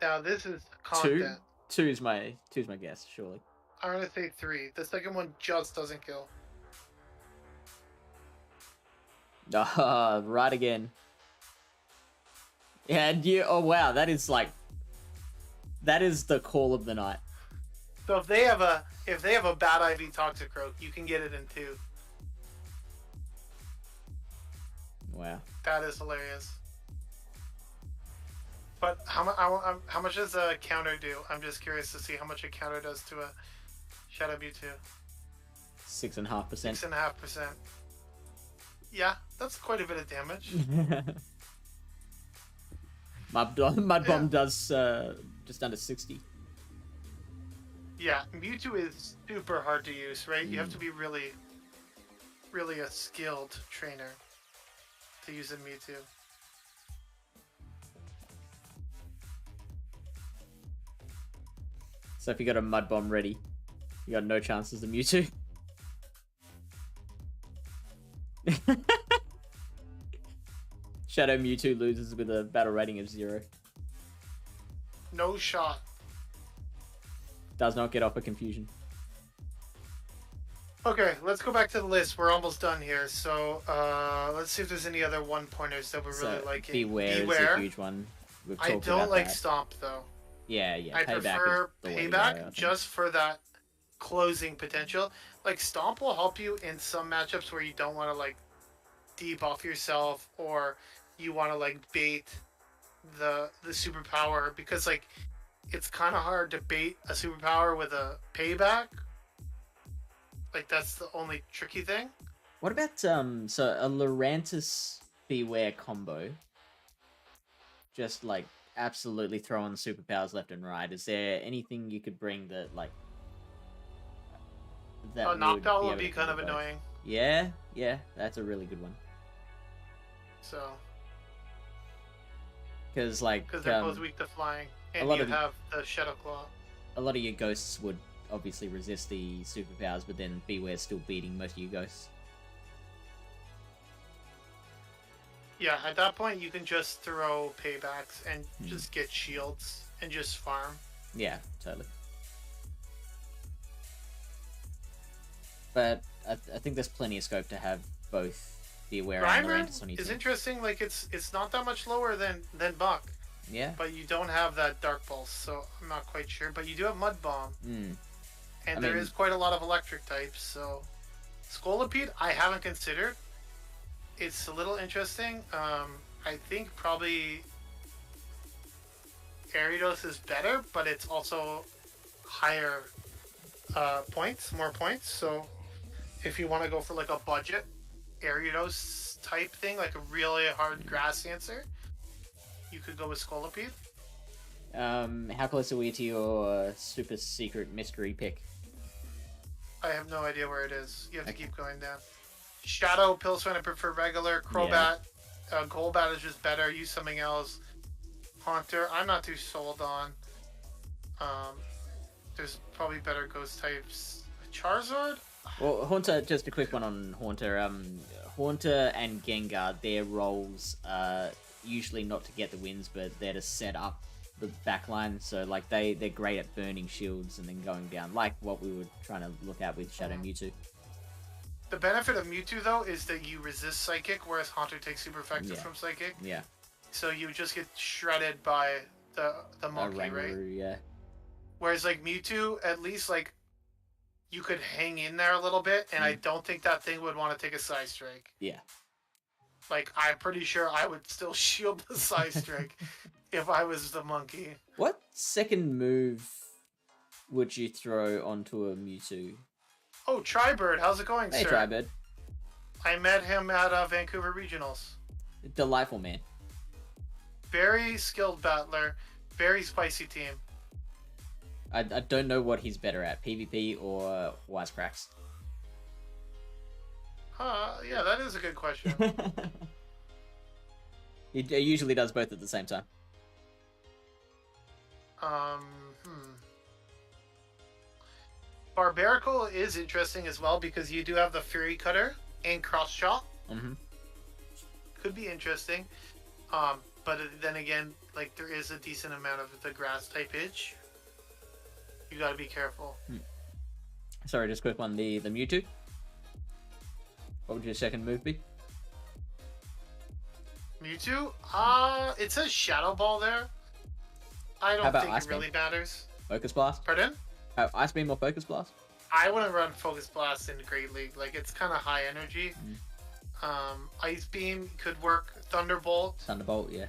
Now this is content. Two is my guess, surely. I'm gonna say 3. The second one just doesn't kill. Right again. Yeah, and oh wow, that is the call of the night. So if they have a bad IV Toxic Croak, you can get it in 2. Wow. That is hilarious. But how much does a counter do? I'm just curious to see how much a counter does to a Shadow Mewtwo. 6.5%. 6.5%. Yeah, that's quite a bit of damage. Mud Bomb does just under 60. Yeah, Mewtwo is super hard to use, right? You have to be really, really a skilled trainer to use a Mewtwo. So if you got a Mud Bomb ready, you got no chances of Mewtwo. Shadow Mewtwo loses with a battle rating of 0. No shot. Does not get off a confusion. Okay, let's go back to the list. We're almost done here. So let's see if there's any other 1-pointers that we're really liking. Beware is a huge one. I don't like Stomp though. Yeah. I prefer the way to Payback go, I think. just for that closing potential. Like Stomp will help you in some matchups where you don't want to like debuff yourself, or you want to like bait the superpower, because like it's kind of hard to bait a superpower with a payback. Like that's the only tricky thing. What about so a Lurantis Beware combo? Just like absolutely throwing superpowers left and right. Is there anything you could bring that like that Noctowl would would be kind of both? annoying. Yeah, that's a really good one. So Because like because they're both weak to flying, and you have the Shadow Claw. A lot of your ghosts would obviously resist the superpowers, but then Beware's still beating most of your ghosts. Yeah, at that point you can just throw paybacks and just get shields and just farm. Yeah, totally. But I think there's plenty of scope to have both Beware and Lurantis on your is team. interesting. Like it's not that much lower than Buck. Yeah. But you don't have that Dark Pulse, so I'm not quite sure. But you do have Mud Bomb. And there is quite a lot of electric types, so Scolipede I haven't considered. It's a little interesting. I think probably Ariados is better, but it's also higher points, more points. So if you want to go for like a budget Ariados type thing, like a really hard grass answer, you could go with Scolipede. How close are we to your super secret mystery pick? I have no idea where it is. You have to keep going down. Shadow, Pilswine, I prefer regular. Crobat, Golbat is just better. Use something else. Haunter, I'm not too sold on. There's probably better ghost types. Charizard? Well, Haunter, just a quick one on Haunter. Haunter and Gengar, their roles are usually not to get the wins, but they're to set up the backline. So, like, they're great at burning shields and then going down, like what we were trying to look at with Shadow Mewtwo. The benefit of Mewtwo, though, is that you resist Psychic, whereas Haunter takes super effective from Psychic. Yeah. So you just get shredded by the monkey, right? Yeah. Whereas, like, Mewtwo, at least, like, you could hang in there a little bit, and I don't think that thing would want to take a Side Strike. Yeah. Like, I'm pretty sure I would still shield the Side Strike if I was the monkey. What second move would you throw onto a Mewtwo? Oh, Tribird, how's it going, Hey, sir? Tribird. I met him at Vancouver Regionals. Delightful man. Very skilled battler, very spicy team. I don't know what he's better at, PvP or Wisecracks. Yeah, that is a good question. He usually does both at the same time. Barbarical is interesting as well because you do have the Fury Cutter and Cross Chop. Could be interesting. But then again, like there is a decent amount of the grass type itch. You gotta be careful. Sorry, just quick one. The Mewtwo. What would your second move be? Mewtwo? It says Shadow Ball there. I don't think it really matters. Focus Blast? Pardon? Ice Beam or Focus Blast? I wouldn't run Focus Blast in Great League. Like, it's kind of high energy. Ice Beam could work. Thunderbolt. Thunderbolt, yeah.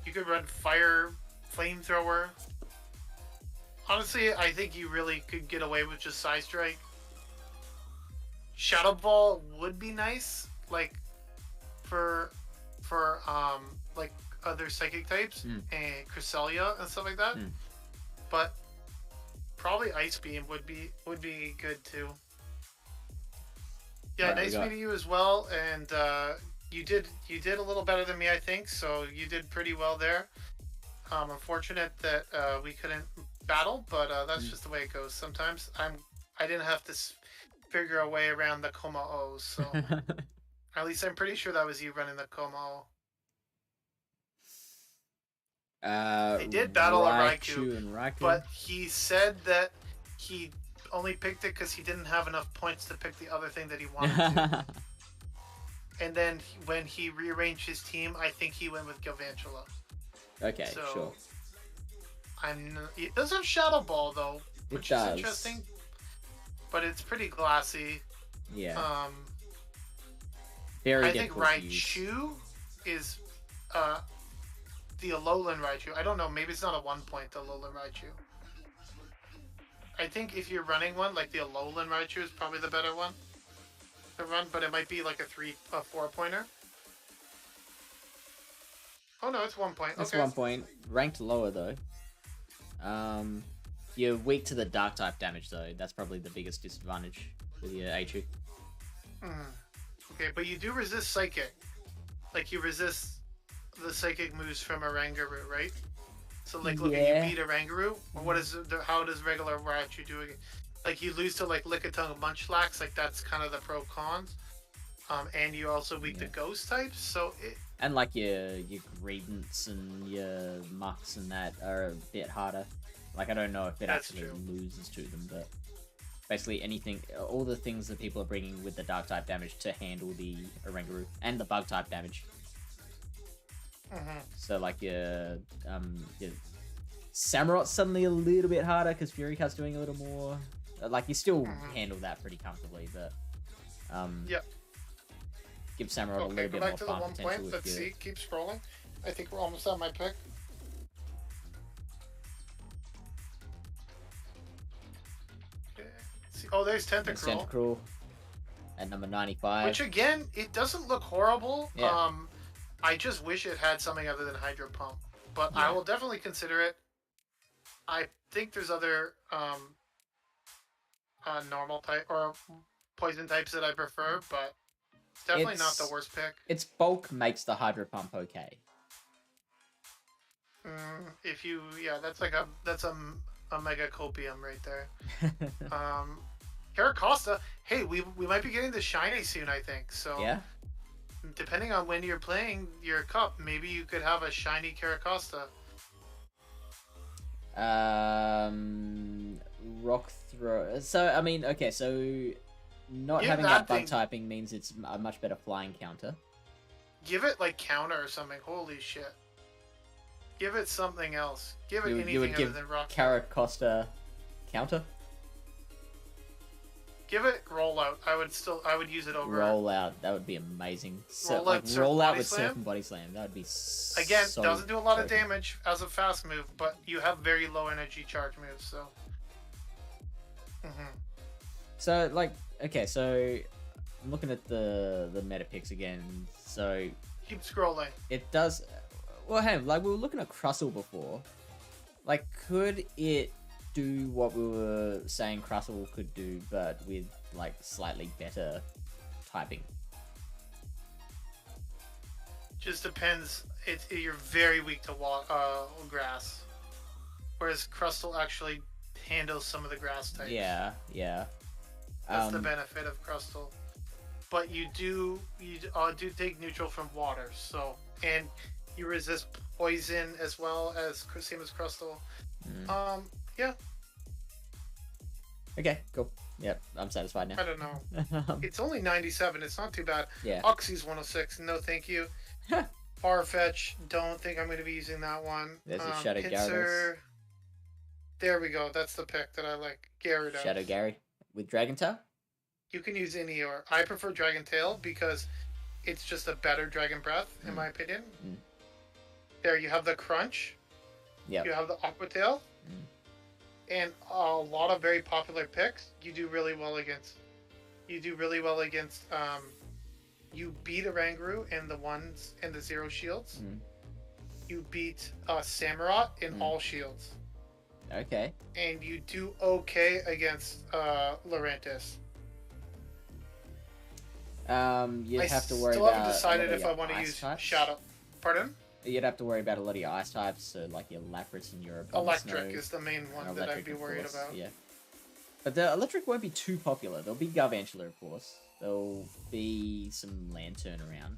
You could run Fire Flamethrower. Honestly, I think you really could get away with just Side Strike. Shadow Ball would be nice, like for like other psychic types and Cresselia and stuff like that. But probably Ice Beam would be good too. Yeah, right, nice meeting you as well, and you did a little better than me, I think. So you did pretty well there. Unfortunate that we couldn't battle, but that's just the way it goes. Sometimes I didn't have to figure a way around the Coma O, so at least I'm pretty sure that was you running the Coma O. They did battle a Raikou, but he said that he only picked it because he didn't have enough points to pick the other thing that he wanted to. And then when he rearranged his team, I think he went with Galvantula. Okay, so, sure. It does have Shadow Ball though, which is interesting. but it's pretty glassy. Yeah. Very I think difficult to use. Raichu is the Alolan Raichu. I don't know, maybe it's not a 1-point Alolan Raichu. I think if you're running one, like the Alolan Raichu is probably the better one to run, but it might be like a 4-pointer. Oh no, it's 1 point. It's okay. 1 point. Ranked lower though. You're weak to the dark type damage though. That's probably the biggest disadvantage with your Achu. Okay, but you do resist Psychic. Like you resist the Psychic moves from Oranguru, right? So like, look, Yeah. you beat Oranguru. What is how does regular Raichu do it? Like you lose to like Lickitung and Munchlax. Like that's kind of the pro cons. And you also weak to Ghost types. So it. And like your Greedents and your Mucks and that are a bit harder. Like I don't know if it That's actually true. loses to them, but basically anything, all the things that people are bringing with the dark type damage to handle the Oranguru and the bug type damage. So like your Samurot's suddenly a little bit harder because Fury Cut's doing a little more. Like you still handle that pretty comfortably, but Yep. give Samurott a Okay, little go bit back more to the farm 1 potential. point. Let's see. Keep scrolling. I think we're almost at my pick. Okay. See, oh, there's Tentacruel. Tentacruel at number 95. Which again, it doesn't look horrible. Yeah. I just wish it had something other than Hydro Pump, but Yeah. I will definitely consider it. I think there's other normal type or poison types that I prefer, but it's definitely not the worst pick. Its bulk makes the Hydro Pump okay. If you, yeah, that's a mega copium right there. Caracosta, hey, we might be getting the shiny soon, I think. So Yeah. depending on when you're playing your cup, maybe you could have a shiny Caracosta. Rock throw. So I mean, okay, so not Yeah, having that that bug thing- typing means it's a much better flying counter. Give it like counter or something. Holy shit. Give it something else. Give it You anything would other give than rock. Caracosta counter Give it rollout. I would use it over. rollout. That would be amazing. So, Rollout, like Surf rollout Body with Slam? Surf and Body Slam. That would be Again, so doesn't do a lot of broken. damage as a fast move, but you have very low energy charge moves, so. So like, okay, so I'm looking at the meta picks again. So Keep scrolling. it does. Well, hey, like we were looking at Crustal before. Like, could it do what we were saying Crustal could do, but with like slightly better typing? Just depends. You're very weak to grass, whereas Crustal actually handles some of the grass types. Yeah, yeah. That's the benefit of Crustal. But you do take neutral from water, so and you resist poison as well as same as Crustal. Yeah, Okay, cool. Yep, I'm satisfied now. I don't know. It's only 97. It's not too bad. Yeah. Oxy's 106. No, thank you. Farfetch. Don't think I'm going to be using that one. There's a Shadow Pinsir. Gyarados. There we go. That's the pick that I like. Gyarados. Shadow Gary with Dragon Tail. You can use any or I prefer Dragon Tail because it's just a better Dragon Breath, in my opinion. There you have the Crunch. Yeah. You have the Aqua Tail. And a lot of very popular picks you do really well against. You do really well against you beat Oranguru in the ones and the 0 shields. You beat Samurott in all shields. Okay. And you do okay against Lurantis. You'd have to worry still about. haven't decided a lot of if I your want to ice use types. Shadow. Pardon? You'd have to worry about a lot of your ice types, so like your Lapras and your Electric is the main one that I'd be worried about. Yeah. But the electric won't be too popular. There'll be Garvantula, of course. There'll be some Lantern around.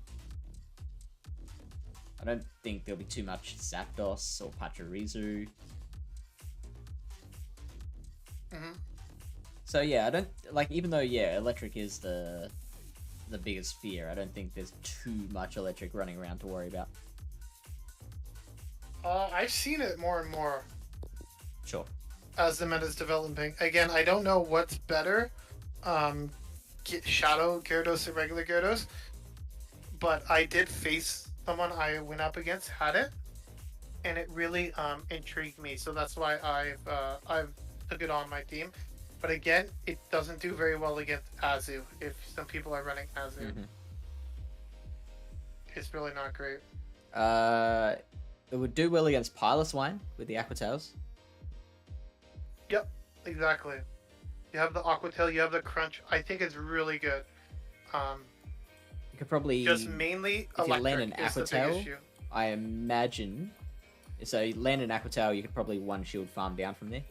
I don't think there'll be too much Zapdos or Pacharisu. So yeah, I don't like. Even though electric is the biggest fear, I don't think there's too much electric running around to worry about. I've seen it more and more Sure. as the meta's developing. Again, I don't know what's better Shadow Gyarados and regular Gyarados, but I did face someone I went up against had it, and it really intrigued me. So that's why I've took it on my team. But again, it doesn't do very well against Azu. If some people are running Azu, it's really not great. It would do well against Piloswine with the Aquatails. Yep, exactly. You have the Aquatail, you have the Crunch. I think it's really good. You could probably Just mainly if you land electric an is the big Aquatail, issue. I imagine. So you land an Aquatail, you could probably one shield farm down from there.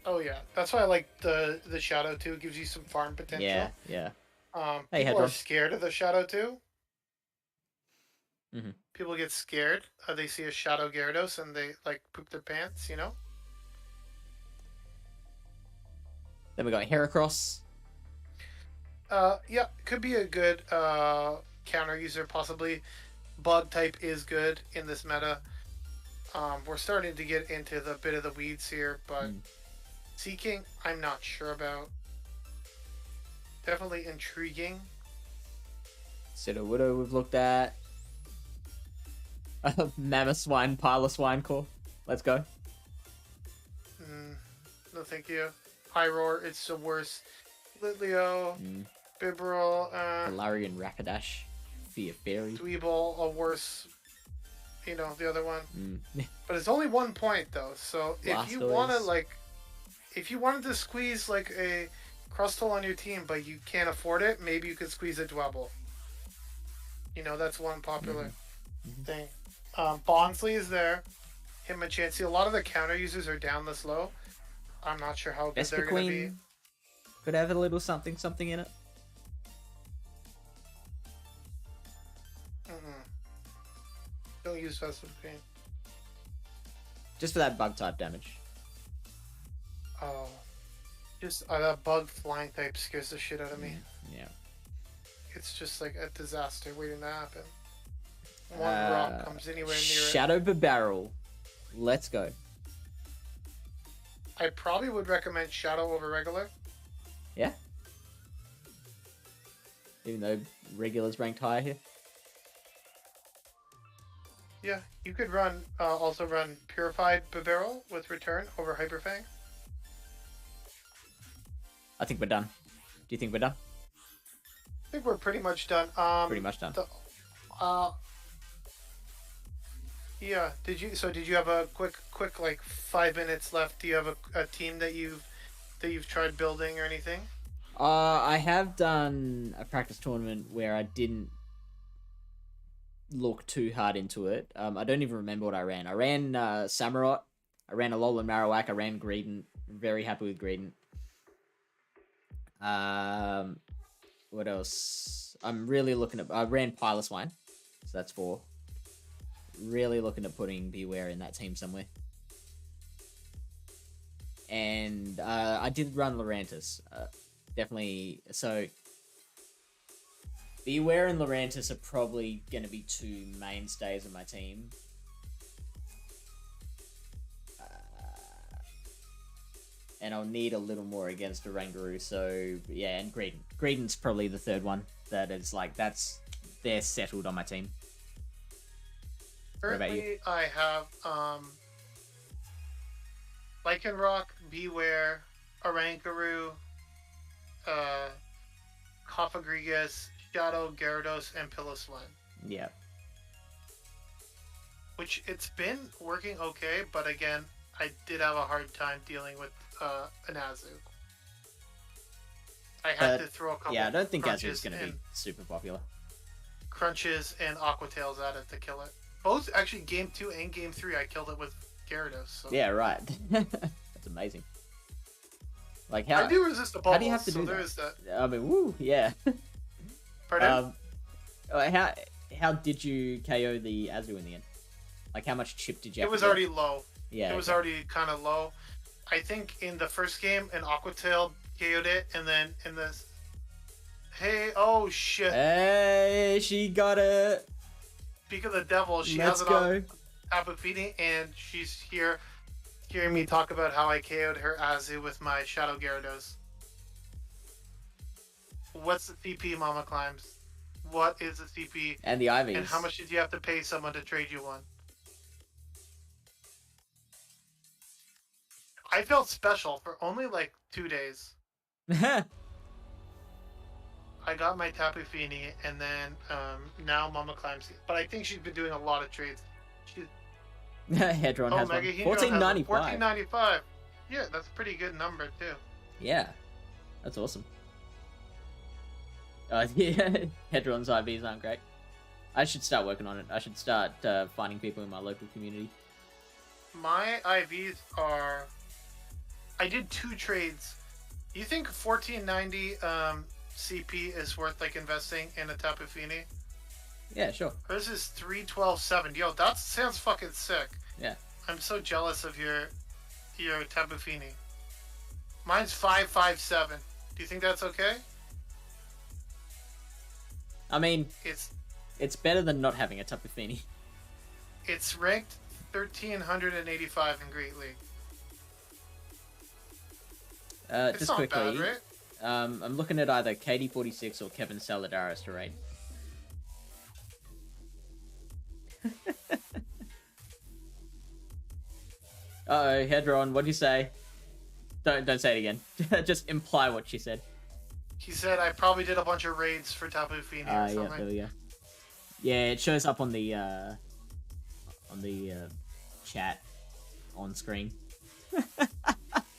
Oh yeah, that's why I like the Shadow too. It gives you some farm potential. Yeah, yeah. People Hey, are Hedron. scared of the Shadow too. Mm-hmm. People get scared. They see a Shadow Gyarados and they like poop their pants. You know. Then we got Heracross. Yeah, could be a good counter user possibly. Bug type is good in this meta. We're starting to get into the bit of the weeds here, but Seeking, I'm not sure about. Definitely intriguing. Sudowoodo we've looked at. Mamaclimbs, Piloswine core. Let's go. No, thank you. Pyroar, it's the worst. Litleo, Bibarel, Galarian Rapidash. Fear Fairy. Dweeble, a worse. You know, the other one. Mm. But it's only 1 point though, so if you want to Blastoise. like, if you wanted to squeeze like a Crustal on your team, but you can't afford it, maybe you could squeeze a Dwebble. You know, that's one popular thing. Bonsly is there. Hitmonchan. A lot of the counter users are down this low. I'm not sure how good they're going to be. Could have a little something in it. Don't use Festive Pain. Just for that bug type damage. Oh. Just that bug flying type scares the shit out of me. Yeah. It's just like a disaster waiting to happen. One rock comes anywhere near it. Shadow Barrel. Let's go. I probably would recommend Shadow over regular. Yeah. Even though regular's ranked higher here. Yeah, you could run also run Purified Bibarel with Return over Hyperfang. I think we're done. Do you think we're done? I think we're pretty much done. Pretty much done. Yeah. Did you have a quick like 5 minutes left? Do you have a team that you've tried building or anything? I have done a practice tournament where I didn't look too hard into it. I don't even remember what I ran. I ran Samurott. I ran Alolan Marowak. I ran Greedent. Very happy with Greedent. What else? I'm really looking at. I ran Piloswine, so that's 4. Really looking at putting Beware in that team somewhere. And I did run Lurantis. Definitely. So Beware and Lurantis are probably going to be 2 mainstays of my team. And I'll need a little more against Oranguru, so yeah, and Greedent. Greedent's probably the 3rd one that is like, they're settled on my team. What about you? Currently, I have Lycanroc, Beware, Oranguru, Cofagrigus, Shadow, Gyarados, and Piloswine. Yeah. Which it's been working okay, but again, I did have a hard time dealing with an Azu. I had to throw a couple. Yeah, I don't think Crunches Azu's going to be super popular. Crunches and Aquatails at it to kill it. Both actually, game 2 and game 3, I killed it with Gyarados. So. Yeah, right. That's amazing. Like how I do resist the bubbles. How do you have to do that? I mean, woo, yeah. Pardon? How did you KO the Azu in the end? Like, how much chip did you have? It was already low. Yeah, it was already kind of low. I think in the first game, an Aquatail KO'd it, and then in this... Hey, oh shit. Hey, she got it. Speak of the devil, she Let's has it go. on Tapu Fini, and she's here hearing me talk about how I KO'd her Azu with my Shadow Gyarados. What's the CP, Mamaclimbs? What is the CP? And the IVs. And how much did you have to pay someone to trade you one? I felt special for only like 2 days. I got my Tapu Fini, and then now Mamaclimbs. But I think she's been doing a lot of trades. She's... Hedron has one. $14.95. $14.95. Yeah, that's a pretty good number too. Yeah, that's awesome. Yeah, Hedron's IVs aren't great. I should start working on it. I should start finding people in my local community. My IVs are... I did 2 trades. You think $14.90 CP is worth like investing in a Tapu Fini? Yeah, sure. Hers is $312.70. Yo, that sounds fucking sick. Yeah. I'm so jealous of your Tapu Fini. Mine's $557. Do you think that's okay? I mean, it's better than not having a Tapu Fini. It's ranked 1385 in Great League. It's just not quickly, bad, right? I'm looking at either KD46 or Kevin Saladaris to rate. Uh-oh, Hedron, what'd you say? Don't say it again. Just imply what she said. He said I probably did a bunch of raids for Tapu Fini or something. Yeah, there we go. Yeah, it shows up on the chat on screen.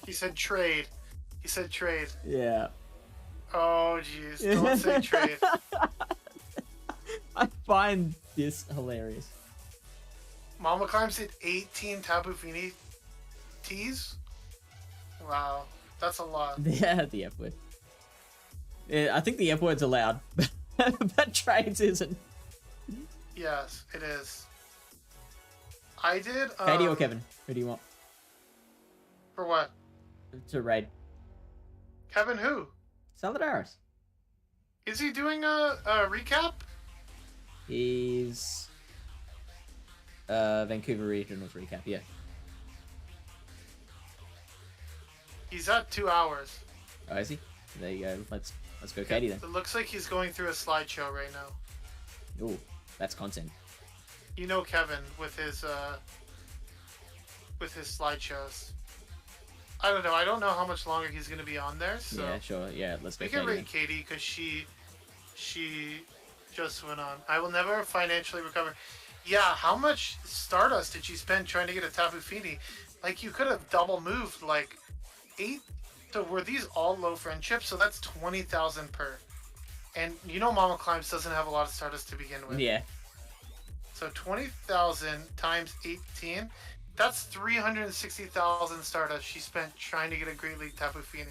He said trade. He said trade. Yeah. Oh jeez, don't say trade. I find this hilarious. Mamaclimbs did 18 Tapu Fini teas? Wow, that's a lot. Yeah, the F word. Yeah, I think the F word's allowed, but trades isn't. Yes, it is. I did. Katie or Kevin? Who do you want? For what? To raid. Kevin who? Saladaris. Is he doing a recap? He's Vancouver Regionals recap, yeah. He's at 2 hours. Oh, is he? There you go. Let's go, Katie then. It looks like he's going through a slideshow right now. Ooh, that's content. You know Kevin with his slideshows. I don't know. I don't know how much longer he's gonna be on there. So yeah, sure. Yeah, let's go. We can rate Katie because she just went on. I will never financially recover. Yeah, how much Stardust did you spend trying to get a Tapu Fini? Like you could have double moved like 8. So were these all low friendships? So that's 20,000 per. And you know Mamaclimbs doesn't have a lot of Stardust to begin with. Yeah. So 20,000 times 18, that's 360,000 Stardust she spent trying to get a Great League Tapu Fini.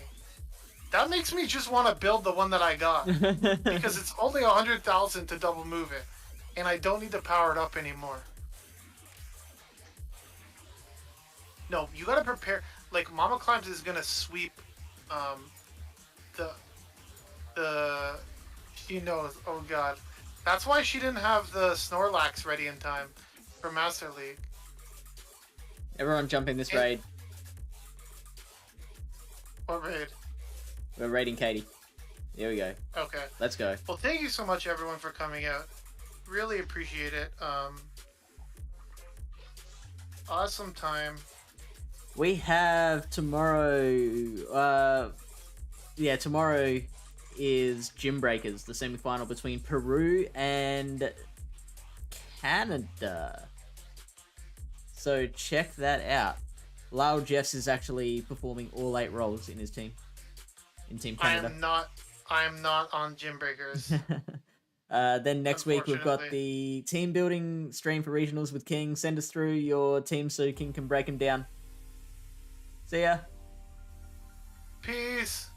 That makes me just want to build the one that I got. Because it's only 100,000 to double move it. And I don't need to power it up anymore. No, you gotta prepare. Like, Mamaclimbs is gonna sweep she knows. Oh god. That's why she didn't have the Snorlax ready in time for Master League. Everyone jump in this raid. What raid? We're raiding Katie. Here we go. Okay. Let's go. Well, thank you so much, everyone, for coming out. Really appreciate it. Awesome time. We have tomorrow. Tomorrow is Gym Breakers, the semi-final between Peru and Canada. So check that out. Lyle Jeffs is actually performing all 8 roles in his team. In Team Canada. I am not on Gym Breakers. Then next week we've got the team building stream for regionals with King. Send us through your team so King can break them down. See ya. Peace.